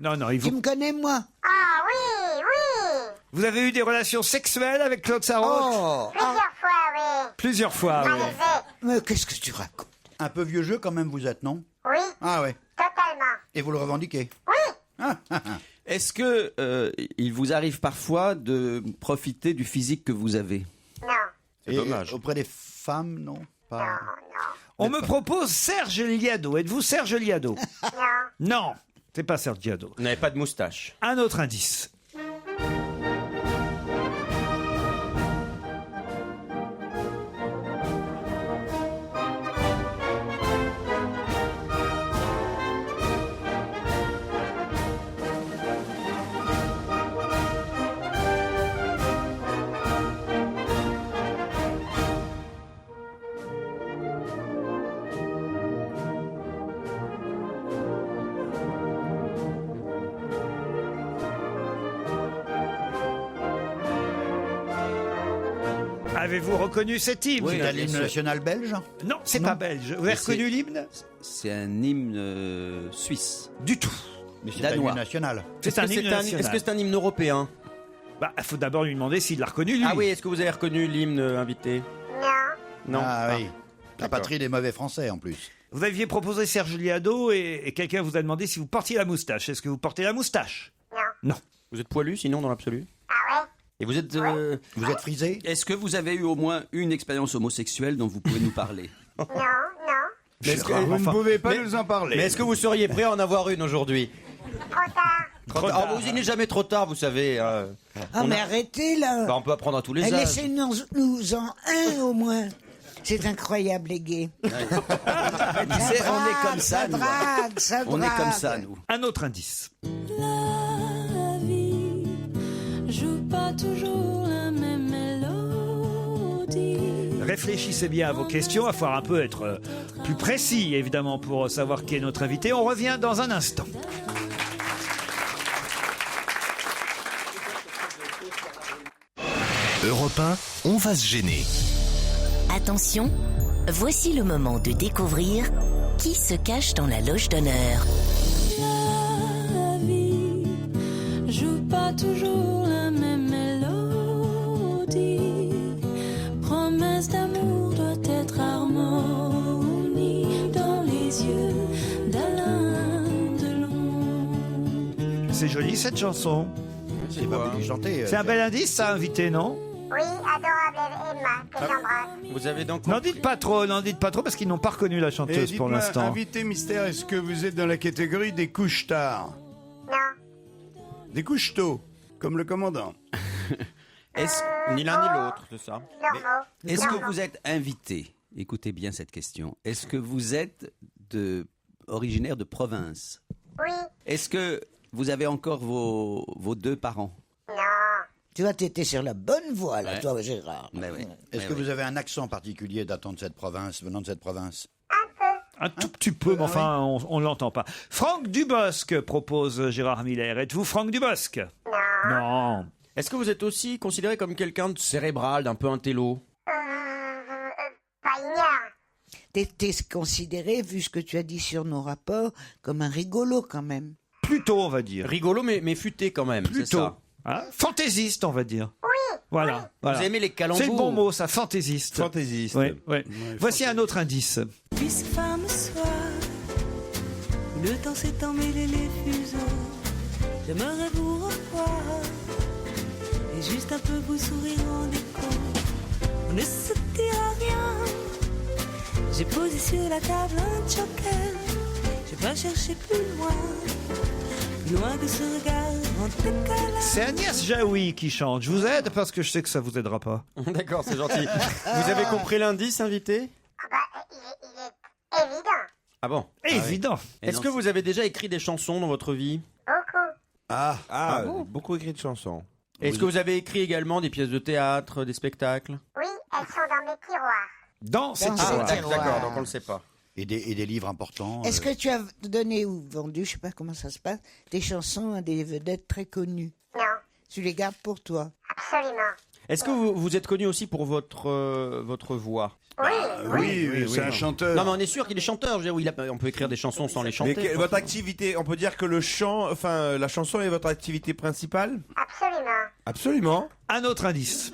Non, il Tu vous... me connais, moi? Ah oui, oui. Vous avez eu des relations sexuelles avec Claude Sarraute? Oh. Plusieurs fois, oui. Plusieurs fois, oui. Mais qu'est-ce que tu racontes? Un peu vieux jeu quand même, vous êtes, non? Oui. Ah ouais. Totalement. Et vous le revendiquez? Oui. Est-ce que il vous arrive parfois de profiter du physique que vous avez? Non. C'est dommage. Auprès des femmes, non? Pas... On me propose Serge Liado. Êtes-vous Serge Liado? Non. Non, c'est pas Serge Liado. Vous n'avez pas de moustache. Un autre indice. Avez-vous reconnu cet hymne? Oui, c'est l'hymne national belge? Non, c'est pas belge. Vous avez reconnu l'hymne? C'est un hymne suisse. Du tout. Mais c'est Danois. un hymne national. C'est un hymne national. Est-ce que c'est un hymne européen? Bah, il faut d'abord lui demander s'il l'a reconnu, lui. Ah oui, est-ce que vous avez reconnu l'hymne invité? Non. Ah oui. La patrie des mauvais Français en plus. Vous aviez proposé Serge Liado et quelqu'un vous a demandé si vous portiez la moustache. Est-ce que vous portez la moustache? Non. Vous êtes poilu sinon dans l'absolu? Ah ouais? Et vous êtes frisé? Est-ce que vous avez eu au moins une expérience homosexuelle dont vous pouvez nous parler? Non, non. Mais est-ce que- Vous enfin, ne pouvez pas mais- nous en parler. Mais est-ce que vous seriez prêt à en avoir une aujourd'hui? Trop tard. Trop tard. Ah, il n'est jamais trop tard, vous savez. Ah, On mais a- arrêtez là. Bah, on peut apprendre à tous les âges. Laissez-nous en un au moins. C'est incroyable, les gays. Tu sais, on est comme ça, ça nous. drague, ça On est drague. comme ça, nous. Un autre indice. La vie joue pas toujours la même mélodie. Réfléchissez bien à vos questions, il va falloir un peu être plus précis, évidemment, pour savoir qui est notre invité. On revient dans un instant. Europe 1, on va se gêner. Attention, voici le moment de découvrir qui se cache dans la loge d'honneur. La vie joue pas toujours la même mélodie. Promesse d'amour doit être harmonie dans les yeux d'Alain Delon. C'est joli cette chanson. C'est pas voulu chanter. C'est un bel indice, ça, invité, non? Oui, adorable Emma, que j'embrasse. Vous avez donc N'en dites pas trop, parce qu'ils n'ont pas reconnu la Et chanteuse pour dites-moi, l'instant. invité mystère, est-ce que vous êtes dans la catégorie des couches tard? Non. Des couches tôt, comme le commandant. Ni l'un ni l'autre, c'est ça. Est-ce que vous êtes invité? Écoutez bien cette question. Est-ce que vous êtes originaire de province? Oui. Est-ce que vous avez encore vos deux parents? Non. Tu vois, t'étais sur la bonne voie, là, Ouais. toi, Gérard. Ben oui. Est-ce Ben que oui. vous avez un accent particulier datant de cette province, venant de cette province? Un tout petit peu, mais enfin, on l'entend pas. Franck Dubosc, propose Gérard Miller. Êtes-vous Franck Dubosc? Non. Est-ce que vous êtes aussi considéré comme quelqu'un de cérébral, d'un peu intello? Pas ignare. T'es considéré, vu ce que tu as dit sur nos rapports, comme un rigolo quand même. Plutôt, on va dire. Rigolo, mais futé quand même, c'est Plutôt. ça. Hein, fantaisiste, on va dire. Oui. Voilà. voilà. Vous aimez les calembours? C'est le bon mot, ça, fantaisiste. Fantaisiste. Oui, oui. Voici un autre indice. Puisque femme soir, le temps s'est emmêlé les fuseaux. J'aimerais vous revoir et juste un peu vous sourire en écho. On ne se dira rien. J'ai posé sur la table un joker. J'ai pas cherché plus loin que ce regard en décalage. C'est Agnès Jaoui qui chante. Je vous aide parce que je sais que ça vous aidera pas. D'accord, c'est gentil. Vous avez compris l'indice, invité? Ah bah, il est évident. Ah bon? Évident. Est-ce que vous avez déjà écrit des chansons dans votre vie? Beaucoup. Ah, bon beaucoup écrit de chansons. Est-ce que vous avez écrit également des pièces de théâtre, des spectacles? Oui, elles sont dans mes tiroirs. Dans cette D'accord, donc on le sait pas. Et des livres importants. Est-ce que tu as donné ou vendu, je sais pas comment ça se passe, des chansons à des vedettes très connues? Non. Tu les gardes pour toi? Absolument. Est-ce que vous êtes connu aussi pour votre voix? Oui, c'est un chanteur. Non, mais on est sûr qu'il est chanteur. Je veux dire, oui, on peut écrire des chansons sans les chanter. Mais votre activité, on peut dire que le chant, enfin la chanson est votre activité principale? Absolument. Absolument. Un autre indice.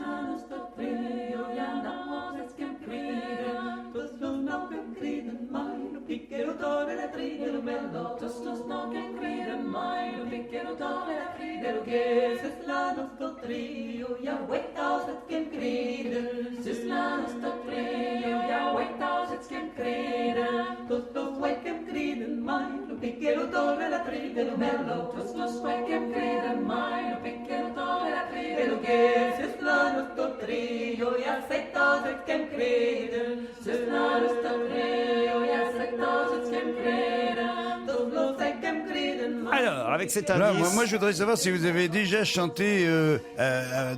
Alors, avec cet indice... Là, moi, je voudrais savoir si vous avez déjà chanté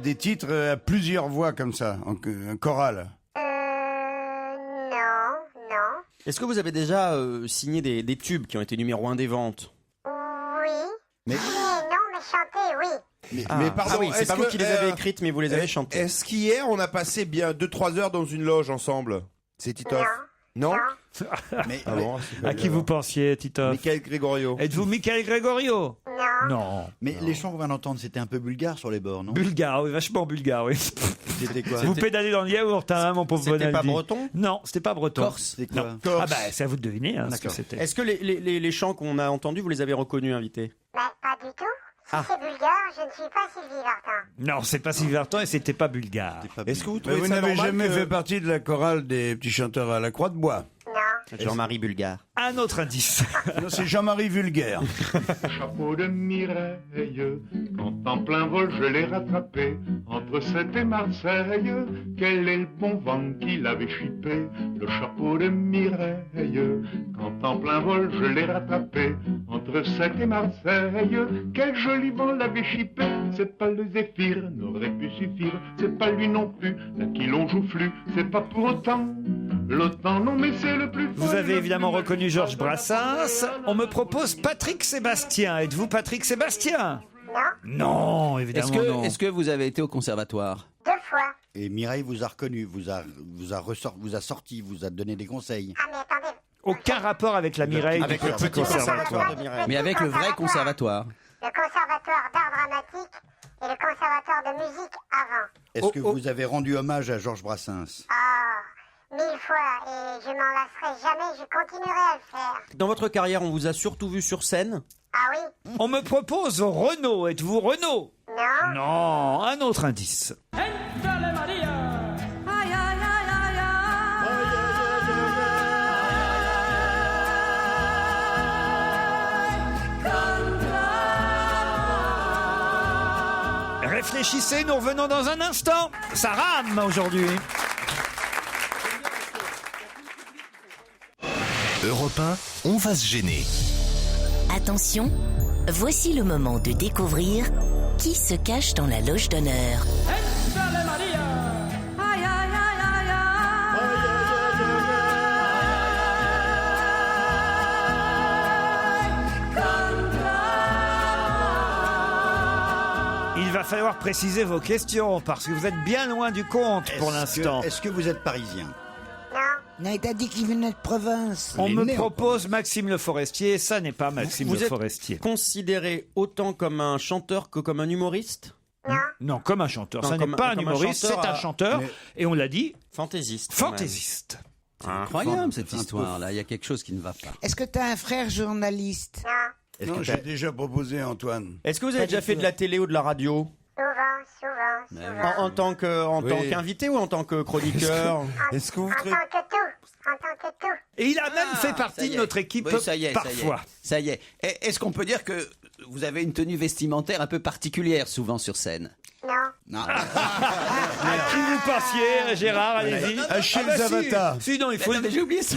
des titres à plusieurs voix comme ça, en chorale. Non. Est-ce que vous avez déjà signé des tubes qui ont été numéro 1 des ventes? Oui. Non, mais chanter, oui. Mais pardon, oui, c'est est-ce pas vous que, qui les avez écrites, mais vous les avez chantées. Est-ce qu'hier, on a passé bien 2-3 heures dans une loge ensemble? C'est Titoff? Non. Mais, Ah bon, À qui vous pensiez, Titoff? Michael Gregorio. Êtes-vous Michael Gregorio? Non. mais les chants qu'on vient d'entendre, c'était un peu bulgare sur les bords, non? Bulgare, oui, vachement bulgare, oui. C'était quoi? Vous pédalez dans le yaourt, hein, mon pauvre Bonaldi. C'était pas breton? Non, c'était pas breton. Corse, c'est quoi? Non. Corse. Ah bah, c'est à vous de deviner hein, ce que D'accord. c'était. Est-ce que les chants qu'on a entendus, vous les avez reconnus, invités? Pas du tout. Si Ah. c'est bulgare, je ne suis pas Sylvie Vartan. Non, c'est pas Sylvie Vartan et c'était pas bulgare. Est-ce que vous Mais trouvez vous ça n'avez normal jamais que- fait partie de la chorale des petits chanteurs à la Croix de Bois? Jean-Marie Bulgare. Un autre indice. Non, c'est Jean-Marie Vulgaire. Chapeau de Mireille, quand en plein vol je l'ai rattrapé, entre Sète et Marseille, quel est le bon vent qui l'avait chippé, le chapeau de Mireille, quand en plein vol je l'ai rattrapé, entre Sète et Marseille, quel joli vent l'avait chippé, c'est pas le Zéphyr, n'aurait pu suffire, c'est pas lui non plus, là qui l'on joufflu, c'est pas pour autant, l'OTAN, non mais c'est le plus. Vous avez évidemment reconnu Georges Brassens. On me propose Patrick Sébastien. Êtes-vous Patrick Sébastien? Non, évidemment non. Est-ce que vous avez été au conservatoire? 2 fois. Et Mireille vous a reconnu, vous a sorti, vous a donné des conseils. Ah mais attendez, Aucun rapport avec la Mireille Avec du le petit petit conservatoire. de Mireille. Mais avec le vrai conservatoire. le conservatoire d'art dramatique et le conservatoire de musique avant. Est-ce que vous avez rendu hommage à Georges Brassens? Ah, 1000 fois, et je m'en lasserai jamais, je continuerai à le faire. Dans votre carrière, on vous a surtout vu sur scène? Ah oui? On me propose Renaud. Êtes-vous Renaud? Non. Non, un autre indice. Réfléchissez, nous revenons dans un instant. Ça rame aujourd'hui. Europe 1, on va se gêner. Attention, voici le moment de découvrir qui se cache dans la loge d'honneur. Il va falloir préciser vos questions parce que vous êtes bien loin du compte pour l'instant. Est-ce que vous êtes parisien? Non, il t'a dit qu'il venait de province. On me propose Maxime Le Forestier, ça n'est pas Maxime Vous Le êtes Forestier. considéré autant comme un chanteur que comme un humoriste? Non, comme un chanteur. Non, Ça n'est comme pas un un humoriste, c'est chanteur un chanteur. mais- Et on l'a dit, Fantaisiste. fantaisiste. C'est incroyable cette histoire-là. Il y a quelque chose qui ne va pas. Est-ce que t'as un frère journaliste? Non, j'ai déjà proposé Antoine. Est-ce que vous avez déjà fait de la télé ou de la radio? Souvent. En tant qu'invité ou en tant que chroniqueur? Est-ce que vous En tant que tout. En tant que tout. Et il a même fait partie de notre équipe Oui, ça y est, parfois. Ça y est. Est-ce qu'on peut dire que vous avez une tenue vestimentaire un peu particulière souvent sur scène? Non. À qui vous pensiez, Gérard? Allez-y. Achille bah Zavata. Si, non, il faut. J'ai oublié ça.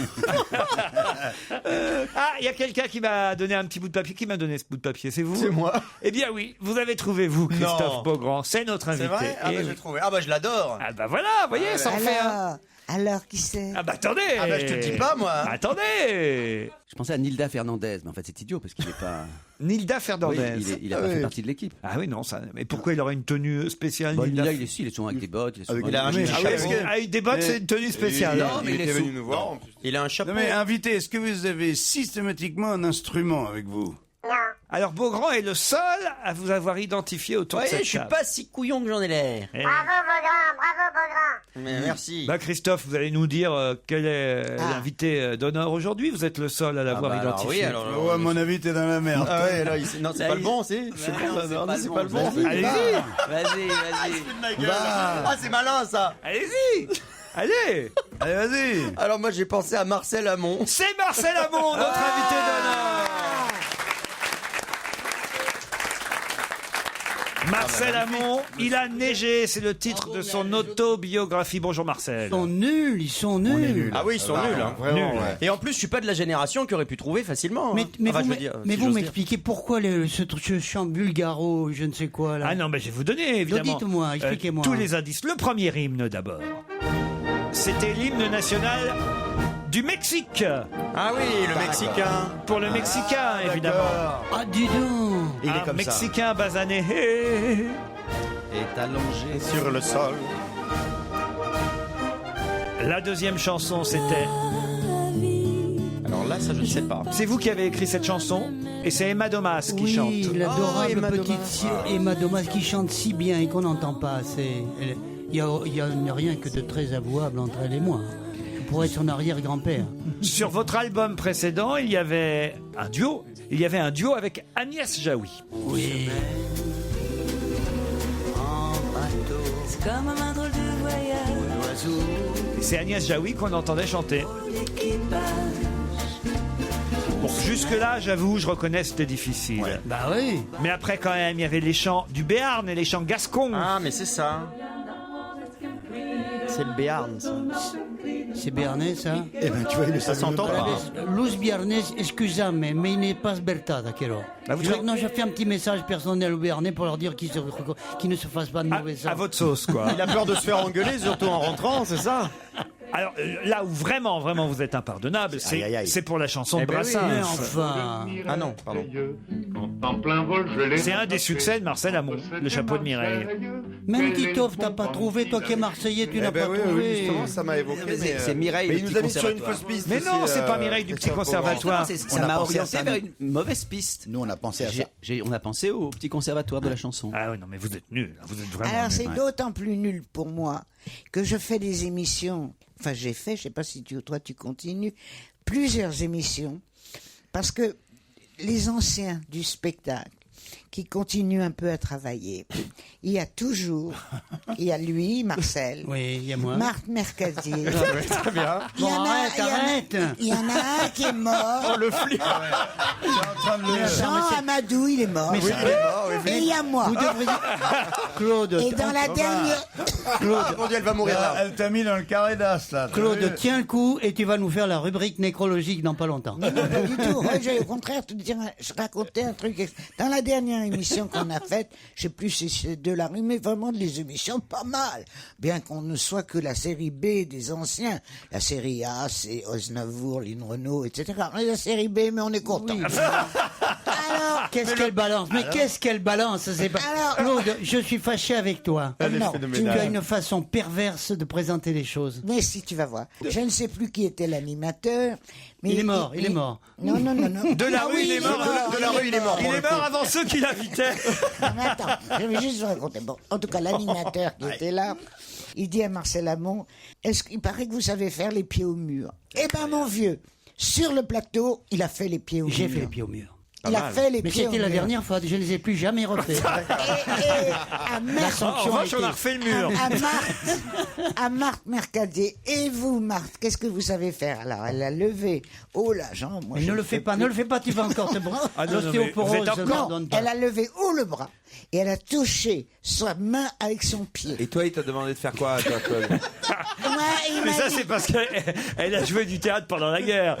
Ah, il y a quelqu'un qui m'a donné un petit bout de papier. Qui m'a donné ce bout de papier? C'est vous? C'est moi. Eh bien oui, vous avez trouvé vous, Christophe Beaugrand. C'est notre invité. C'est vrai? Ah Eh bah oui. j'ai trouvé. Ah bah je l'adore. Ah bah voilà, vous voyez, ça en fait un. Alors, qui c'est? Ah bah attendez. Ah bah je te le dis pas moi. Attendez. Je pensais à Nilda Fernandez, mais en fait c'est idiot parce qu'il n'est pas. Nilda Fernandez. Oui, il a pas fait partie de l'équipe. Ah oui, non, ça. Mais pourquoi il aurait une tenue spéciale? Bon, Nilda Nilda, il est souvent avec des bottes. Il Il a un Ah chapeau. oui, avec des bottes, c'est une tenue spéciale. Non, mais il est venu sous. nous voir en plus. Il a un chapeau. Non mais invité, est-ce que vous avez systématiquement un instrument avec vous? Alors Beaugrand est le seul à vous avoir identifié autour Vous de voyez, cette je suis table. pas si couillon que j'en ai l'air. Eh. Bravo, Beaugrand. Mais merci. Bah Christophe, vous allez nous dire quel est l'invité d'honneur aujourd'hui. Vous êtes le seul à l'avoir bah alors identifié. oui, alors, Oh, à mon avis, t'es dans la merde. Ah ouais, là, non, c'est Là, pas le il- bon, c'est. C'est pas le bon. Allez-y, Vas-y. Ah, c'est malin ça. allez-y, allez. Allez, vas-y. Alors moi j'ai pensé à Marcel Amont. C'est Marcel Amont, notre invité d'honneur. Marcel Amont, il a neigé, c'est le titre de son autobiographie. Bonjour Marcel. Ils sont nuls. Ah oui, ils sont nuls. Hein. Vraiment, Nul. ouais. Et en plus, je suis pas de la génération qui aurait pu trouver facilement. Mais, hein. mais Enfin, vous, je veux dire, mais si vous j'ose dire. m'expliquez pourquoi ce chant bulgaro, je ne sais quoi là. Ah non, mais je vais vous donner évidemment. Dites-moi, expliquez-moi. tous les indices. Le premier hymne d'abord. C'était l'hymne national du Mexique. Ah oui, le Mexicain. Pour le Mexicain, évidemment. Ah dis donc. Il est Un comme ça. Mexicain basané est allongé sur le sol. La deuxième chanson, c'était... Alors là, ça, je ne sais pas. C'est vous qui avez écrit cette chanson et c'est Emma Domas qui chante. Oui, l'adorable Emma petite Domas. Emma Domas qui chante si bien et qu'on n'entend pas assez. Il y a rien que de très avouable entre elle et moi. Je pourrais être son arrière-grand-père. Sur votre album précédent, il y avait un duo. Il y avait un duo avec Agnès Jaoui. Oui. C'est comme un drôle de voyage. Et c'est Agnès Jaoui qu'on entendait chanter. Bon, jusque-là, j'avoue, je reconnais, c'était difficile. Ouais. Bah oui. Mais après, quand même, il y avait les chants du Béarn et les chants gascons. Ah, mais c'est ça. C'est le Béarn, ça. C'est béarnais, ça? Eh ben, tu vois, ça s'entend pas. Luz Béarnais, excusez-moi, mais il n'est pas sbertada, Kero. Bah, Non, je fais un petit message personnel aux Béarnais pour leur dire qu'ils ne se fassent pas de mauvais sens. À votre sauce, quoi. Il a peur de se faire engueuler, surtout en rentrant, c'est ça? Alors là où vraiment vous êtes impardonnable, Aïe, aïe, aïe. c'est pour la chanson de Eh ben oui, Brassens. Mais enfin... Ah non, pardon. Quand en plein vol je l'ai C'est un des succès de Marcel Amont, le chapeau de Mireille. Même Titoff, t'as pas trouvé, toi qui es Marseillais, tu n'as Eh ben pas oui, trouvé. oui, justement, ça m'a évoqué. mais, c'est Mireille, Mais le il nous petit a mis sur une conservatoire. fausse piste. Mais non, aussi, c'est pas Mireille du petit conservatoire. Ça On a m'a pensé à orienté ça, vers nous. une mauvaise piste. Nous, on a pensé à ça. On a pensé au petit conservatoire de la chanson. Ah oui, non, mais vous êtes nuls. Vous êtes vraiment Alors nuls. c'est d'autant plus nul pour moi que je fais des émissions, enfin j'ai fait, je sais pas si toi tu continues, plusieurs émissions, parce que les anciens du spectacle qui continuent un peu à travailler, il y a toujours, il y a lui, Marcel, Oui, il y a moi. Marthe Mercadier, Très bien. il y en Bon, a- arrête, il y en a- arrête. il y en a un qui est mort, Le flip. Jean Amadou, il est mort, Mais et il y a moi, Vous devriez... Claude, et dans la dernière... Ah, mon Dieu, elle va mourir là. Elle t'a mis dans le carré d'as, là. Claude, tiens le coup et tu vas nous faire la rubrique nécrologique dans pas longtemps. Non, pas du tout. Ouais, au contraire, te dire, je racontais un truc. Dans la dernière émission qu'on a faite, je sais plus si c'est de la rue, mais vraiment des émissions pas mal. Bien qu'on ne soit que la série B des anciens. La série A, c'est Osnavour, Lynn Renault, etc. On est la série B, mais on est content. Alors, Qu'est-ce qu'elle balance? Mais qu'est-ce qu'elle balance? C'est pas... Alors- Claude, je suis fâché avec toi. non, Tu as une façon perverse de présenter les choses. mais si tu vas voir. Je ne sais plus qui était l'animateur. Mais Il est mort, il est mort. Non, non, non, non. De la Ah rue, oui, il est mort. De la rue, il est mort. Il est mort avant ceux qui l'invitaient. Non, mais attends, je vais juste vous raconter. Bon, en tout cas, l'animateur qui était là, il dit à Marcel Amont, est-ce qu'il paraît que vous savez faire les pieds au mur? Eh ben, mon vieux, sur le plateau, il a fait les pieds au mur. J'ai fait les pieds au mur. Il a fait les Mais pieds au c'était la mur. dernière fois, je ne les ai plus jamais refaits. Et à Marthe, En revanche, on a refait le mur. à Marthe Mercadier. Et vous, Marthe, qu'est-ce que vous savez faire? Alors, elle a levé. Oh là, Jean, moi Mais je ne le fais pas, ne le fais pas, tu vas encore te Ah, non, non, mais l'ostéoporose vous êtes ne encore- pardonne pas. Elle a levé haut le bras et elle a touché sa main avec son pied. Et toi, il t'a demandé de faire quoi, toi, Claude? Moi, il Mais m'a ça, dit- c'est parce qu'elle a joué du théâtre pendant la guerre.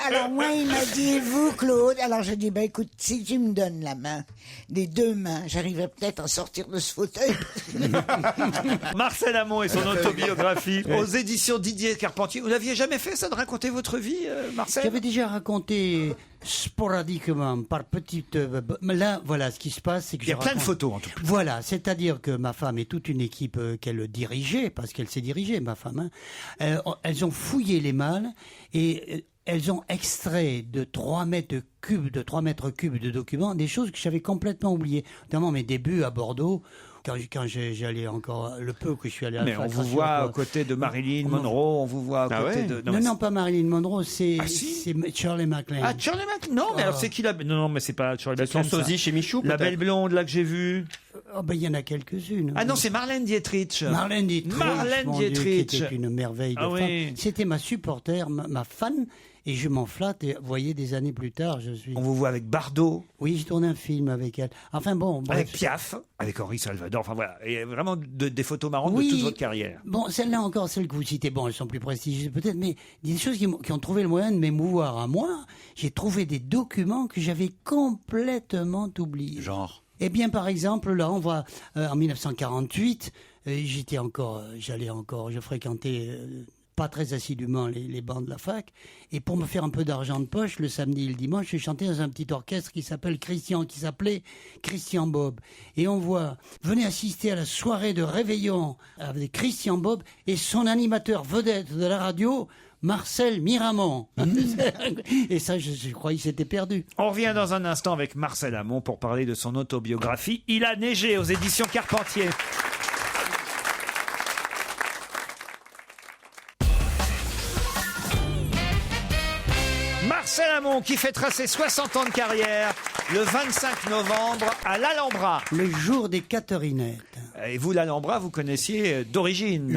Alors moi, il m'a dit, et vous, Claude? Alors je dis, bah écoute, si tu me donnes la main, des deux mains, j'arriverai peut-être à sortir de ce fauteuil. Marcel Amont et son autobiographie aux éditions Didier Carpentier. Vous n'aviez jamais fait ça, de raconter votre vie, Marcel? J'avais déjà raconté sporadiquement, par petites... mais là, voilà, ce qui se passe, c'est que Il y a je plein de raconte- photos, en tout cas. Voilà, c'est-à-dire que ma femme et toute une équipe qu'elle dirigeait, parce qu'elle s'est dirigée, ma femme, hein, elles ont fouillé les malles et elles ont extrait de 3 mètres cubes de documents, des choses que j'avais complètement oubliées, notamment mes débuts à Bordeaux, quand j'allais encore, le peu que je suis allé à la Mais on fac, vous je voit suis aux côtés de Marilyn Monroe, on vous voit à côté de... Non, mais non, pas Marilyn Monroe, c'est Ah, si c'est Shirley MacLaine. Ah, Shirley MacLaine. Non, mais alors c'est qui la... Non, mais c'est pas Shirley Son MacLaine. sosie ça. chez Michou, La peut-être. belle blonde, là, que j'ai vue. Oh, ben, il y en a quelques-unes. Ah non, c'est Marlène Dietrich. Marlène Dietrich. Marlène mon Dieu, Dietrich. qui était une merveille de Ah femme. oui. C'était ma supporter, ma fan, et je m'en flatte. Et vous voyez, des années plus tard, je suis... On vous voit avec Bardot, Oui, j'ai tourné un film avec elle. Enfin bon, bref. avec Piaf, avec Henri Salvador. Enfin voilà, et vraiment des photos marrantes Oui. de toute votre carrière. Bon, celles-là encore, celles que vous citez, bon, elles sont plus prestigieuses peut-être, mais des choses qui ont trouvé le moyen de m'émouvoir à moi. J'ai trouvé des documents que j'avais complètement oubliés. Genre. Eh bien, par exemple, là, on voit en 1948, je fréquentais pas très assidûment les bancs de la fac. Et pour me faire un peu d'argent de poche, le samedi et le dimanche, je chantais dans un petit orchestre qui s'appelait Christian Bob. Et on voit, venez assister à la soirée de réveillon avec Christian Bob et son animateur vedette de la radio, Marcel Miramont. Et ça, je crois qu'il s'était perdu. On revient dans un instant avec Marcel Amont pour parler de son autobiographie « Il a neigé » aux éditions Carpentier. Marcel Amont qui fêtera ses 60 ans de carrière le 25 novembre à l'Alhambra. Le jour des Catherinettes. Et vous, l'Alhambra, vous connaissiez d'origine.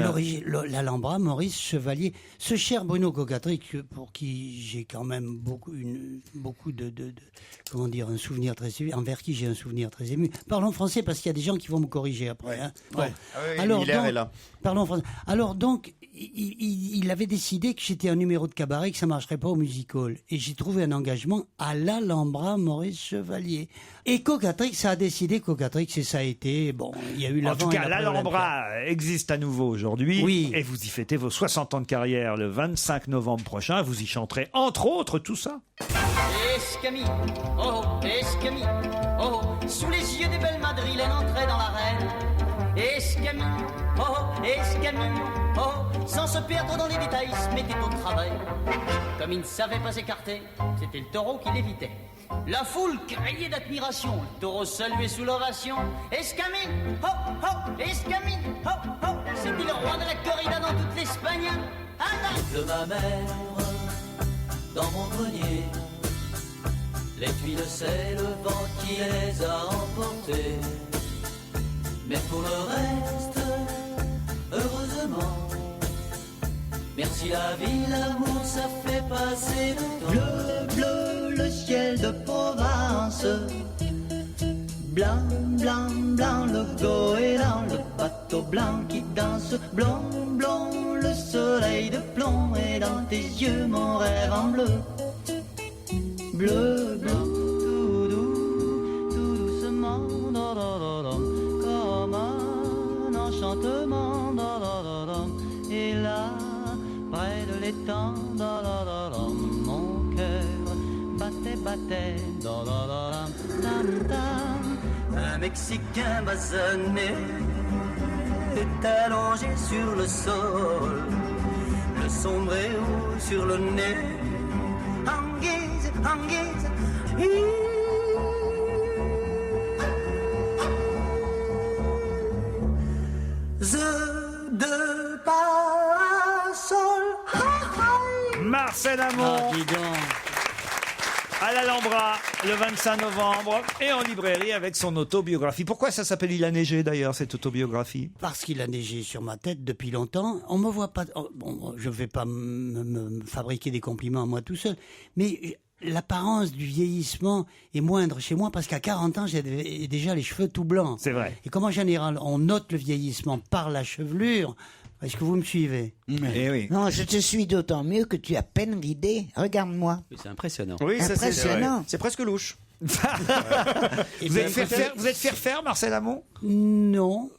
L'Alhambra, Maurice Chevalier, ce cher Bruno Cocatrix, pour qui j'ai quand même beaucoup comment dire, un souvenir très ému, envers qui j'ai un souvenir très ému. Parlons français parce qu'il y a des gens qui vont me corriger après. Hein. Bon. Alors, donc, est là. Parlons français. Alors donc, il avait décidé que j'étais un numéro de cabaret, que ça marcherait pas au music hall. Et j'ai trouvé un engagement à l'Alhambra, Maurice Chevalier. Et Cocatrix a décidé, et ça a été, bon, il y a eu l'avant. En tout cas, l'Alhambra existe à nouveau aujourd'hui. Oui. Et vous y fêtez vos 60 ans de carrière le 25 novembre prochain. Vous y chanterez, entre autres, tout ça. Escamille, oh, escamille, oh, sous les yeux des belles madrilènes entrées dans l'arène. Escamille, oh, escamille, oh, sans se perdre dans les détails, se mettait au travail. Comme il ne savait pas s'écarter, c'était le taureau qui l'évitait. La foule criait d'admiration, le taureau saluait sous l'ovation. Escamille, oh, oh, escamille, oh, oh, c'était le roi de la corrida dans toute l'Espagne. De ma mère, dans mon grenier, les tuiles, c'est le vent qui les a emportées. Mais pour le reste, heureusement, merci la vie, l'amour, ça fait passer le temps. Bleu, bleu, le ciel de Provence. Blanc, blanc, blanc, le goéland, le bateau blanc qui danse. Blanc, blanc, le soleil de plomb. Et dans tes yeux, mon rêve en bleu. Bleu, blanc, tout doux, tout doucement, comme un enchantement. Et là, près de l'étang, mon cœur battait, un Mexicain basané est allongé sur le sol, le sombrero sur le nez, en guise, de parasol. Marcel Amont à l'Alhambra le 25 novembre et en librairie avec son autobiographie. Pourquoi ça s'appelle Il a neigé d'ailleurs, cette autobiographie? Parce qu'il a neigé sur ma tête depuis longtemps. On me voit pas. Bon, je vais pas me fabriquer des compliments à moi tout seul, mais l'apparence du vieillissement est moindre chez moi parce qu'à 40 ans, j'ai déjà les cheveux tout blancs. C'est vrai. Et comme en général, on note le vieillissement par la chevelure. Est-ce que vous me suivez? Eh oui. Non, je te suis d'autant mieux que tu as peine l'idée. Regarde-moi. C'est impressionnant. Oui, ça Impressionnant. c'est presque louche. Vous êtes fier faire, Marcel Amont? Non,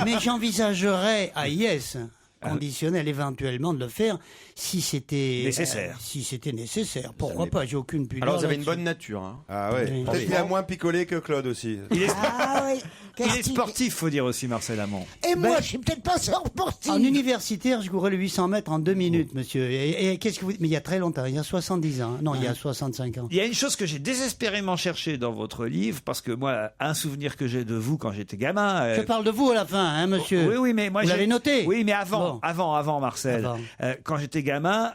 mais j'envisagerais à Yes conditionnel éventuellement de le faire si c'était nécessaire. Pourquoi pas? J'ai aucune pudeur. Alors vous avez une là-dessus. bonne nature. Hein. Ah ouais. Oui. Peut-être qu'il a moins picolé que Claude aussi. Il est, Ah oui. il est sportif, faut dire aussi, Marcel Amont. Et moi, je suis peut-être pas sportif. En universitaire, je courais le 800 mètres en 2 minutes, monsieur. Et qu'est-ce que vous... Mais il y a très longtemps, il y a 70 ans. Non, il y a 65 ans. Il y a une chose que j'ai désespérément cherchée dans votre livre, parce que moi, un souvenir que j'ai de vous quand j'étais gamin... Je parle de vous à la fin, hein, monsieur. Oui, mais moi... Vous l'avez noté? Oui, mais avant, Bon. Marcel. Avant. Quand j'étais gamin,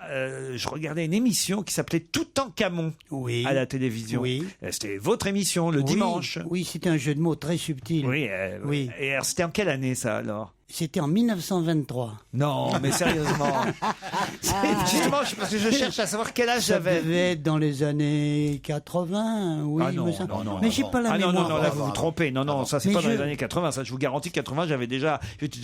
je regardais une émission qui s'appelait Toutankhamon à la télévision. Oui. C'était votre émission, le dimanche. Oui, c'était un jeu de mots très subtil. Oui. Oui. Et alors, c'était en quelle année, ça, alors? C'était en 1923. Non, mais sérieusement. Justement, parce que je cherche à savoir quel âge j'avais. Ça devait être dans les années 80, oui. Ah non, me semble. non, mais j'ai pas la mémoire. Non, là, vous vous trompez. Non, ça, c'est Mais pas dans les années 80. Ça, je vous garantis, 80, j'étais déjà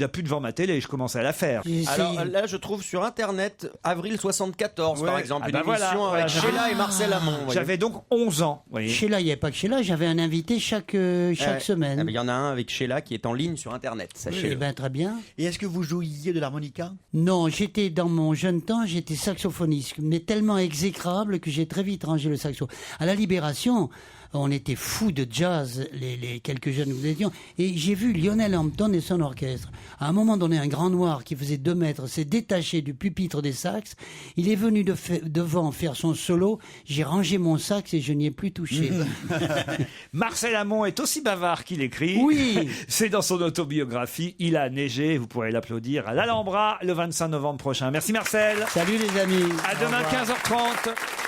plus devant ma télé et je commençais à la faire. Alors là, je trouve sur Internet, avril 74, par exemple, une émission avec Sheila et Marcel Amont. J'avais donc 11 ans. Sheila, il n'y avait pas que Sheila, j'avais un invité chaque semaine. Il y en a un avec Sheila qui est en ligne sur Internet, sachez-le. Eh ben, très bien. bien. Et est-ce que vous jouiez de l'harmonica? Non, dans mon jeune temps, j'étais saxophoniste, mais tellement exécrable que j'ai très vite rangé le saxo. À la Libération, on était fous de jazz, les quelques jeunes que nous étions, et j'ai vu Lionel Hampton et son orchestre. À un moment donné, un grand noir qui faisait 2 mètres s'est détaché du pupitre des sax, il est venu devant faire son solo, j'ai rangé mon sax et je n'y ai plus touché. Marcel Amont est aussi bavard qu'il écrit. Oui. C'est dans son autobiographie, Il a neigé, vous pourrez l'applaudir à l'Alhambra le 25 novembre prochain. Merci Marcel. Salut les amis. À demain 15h30.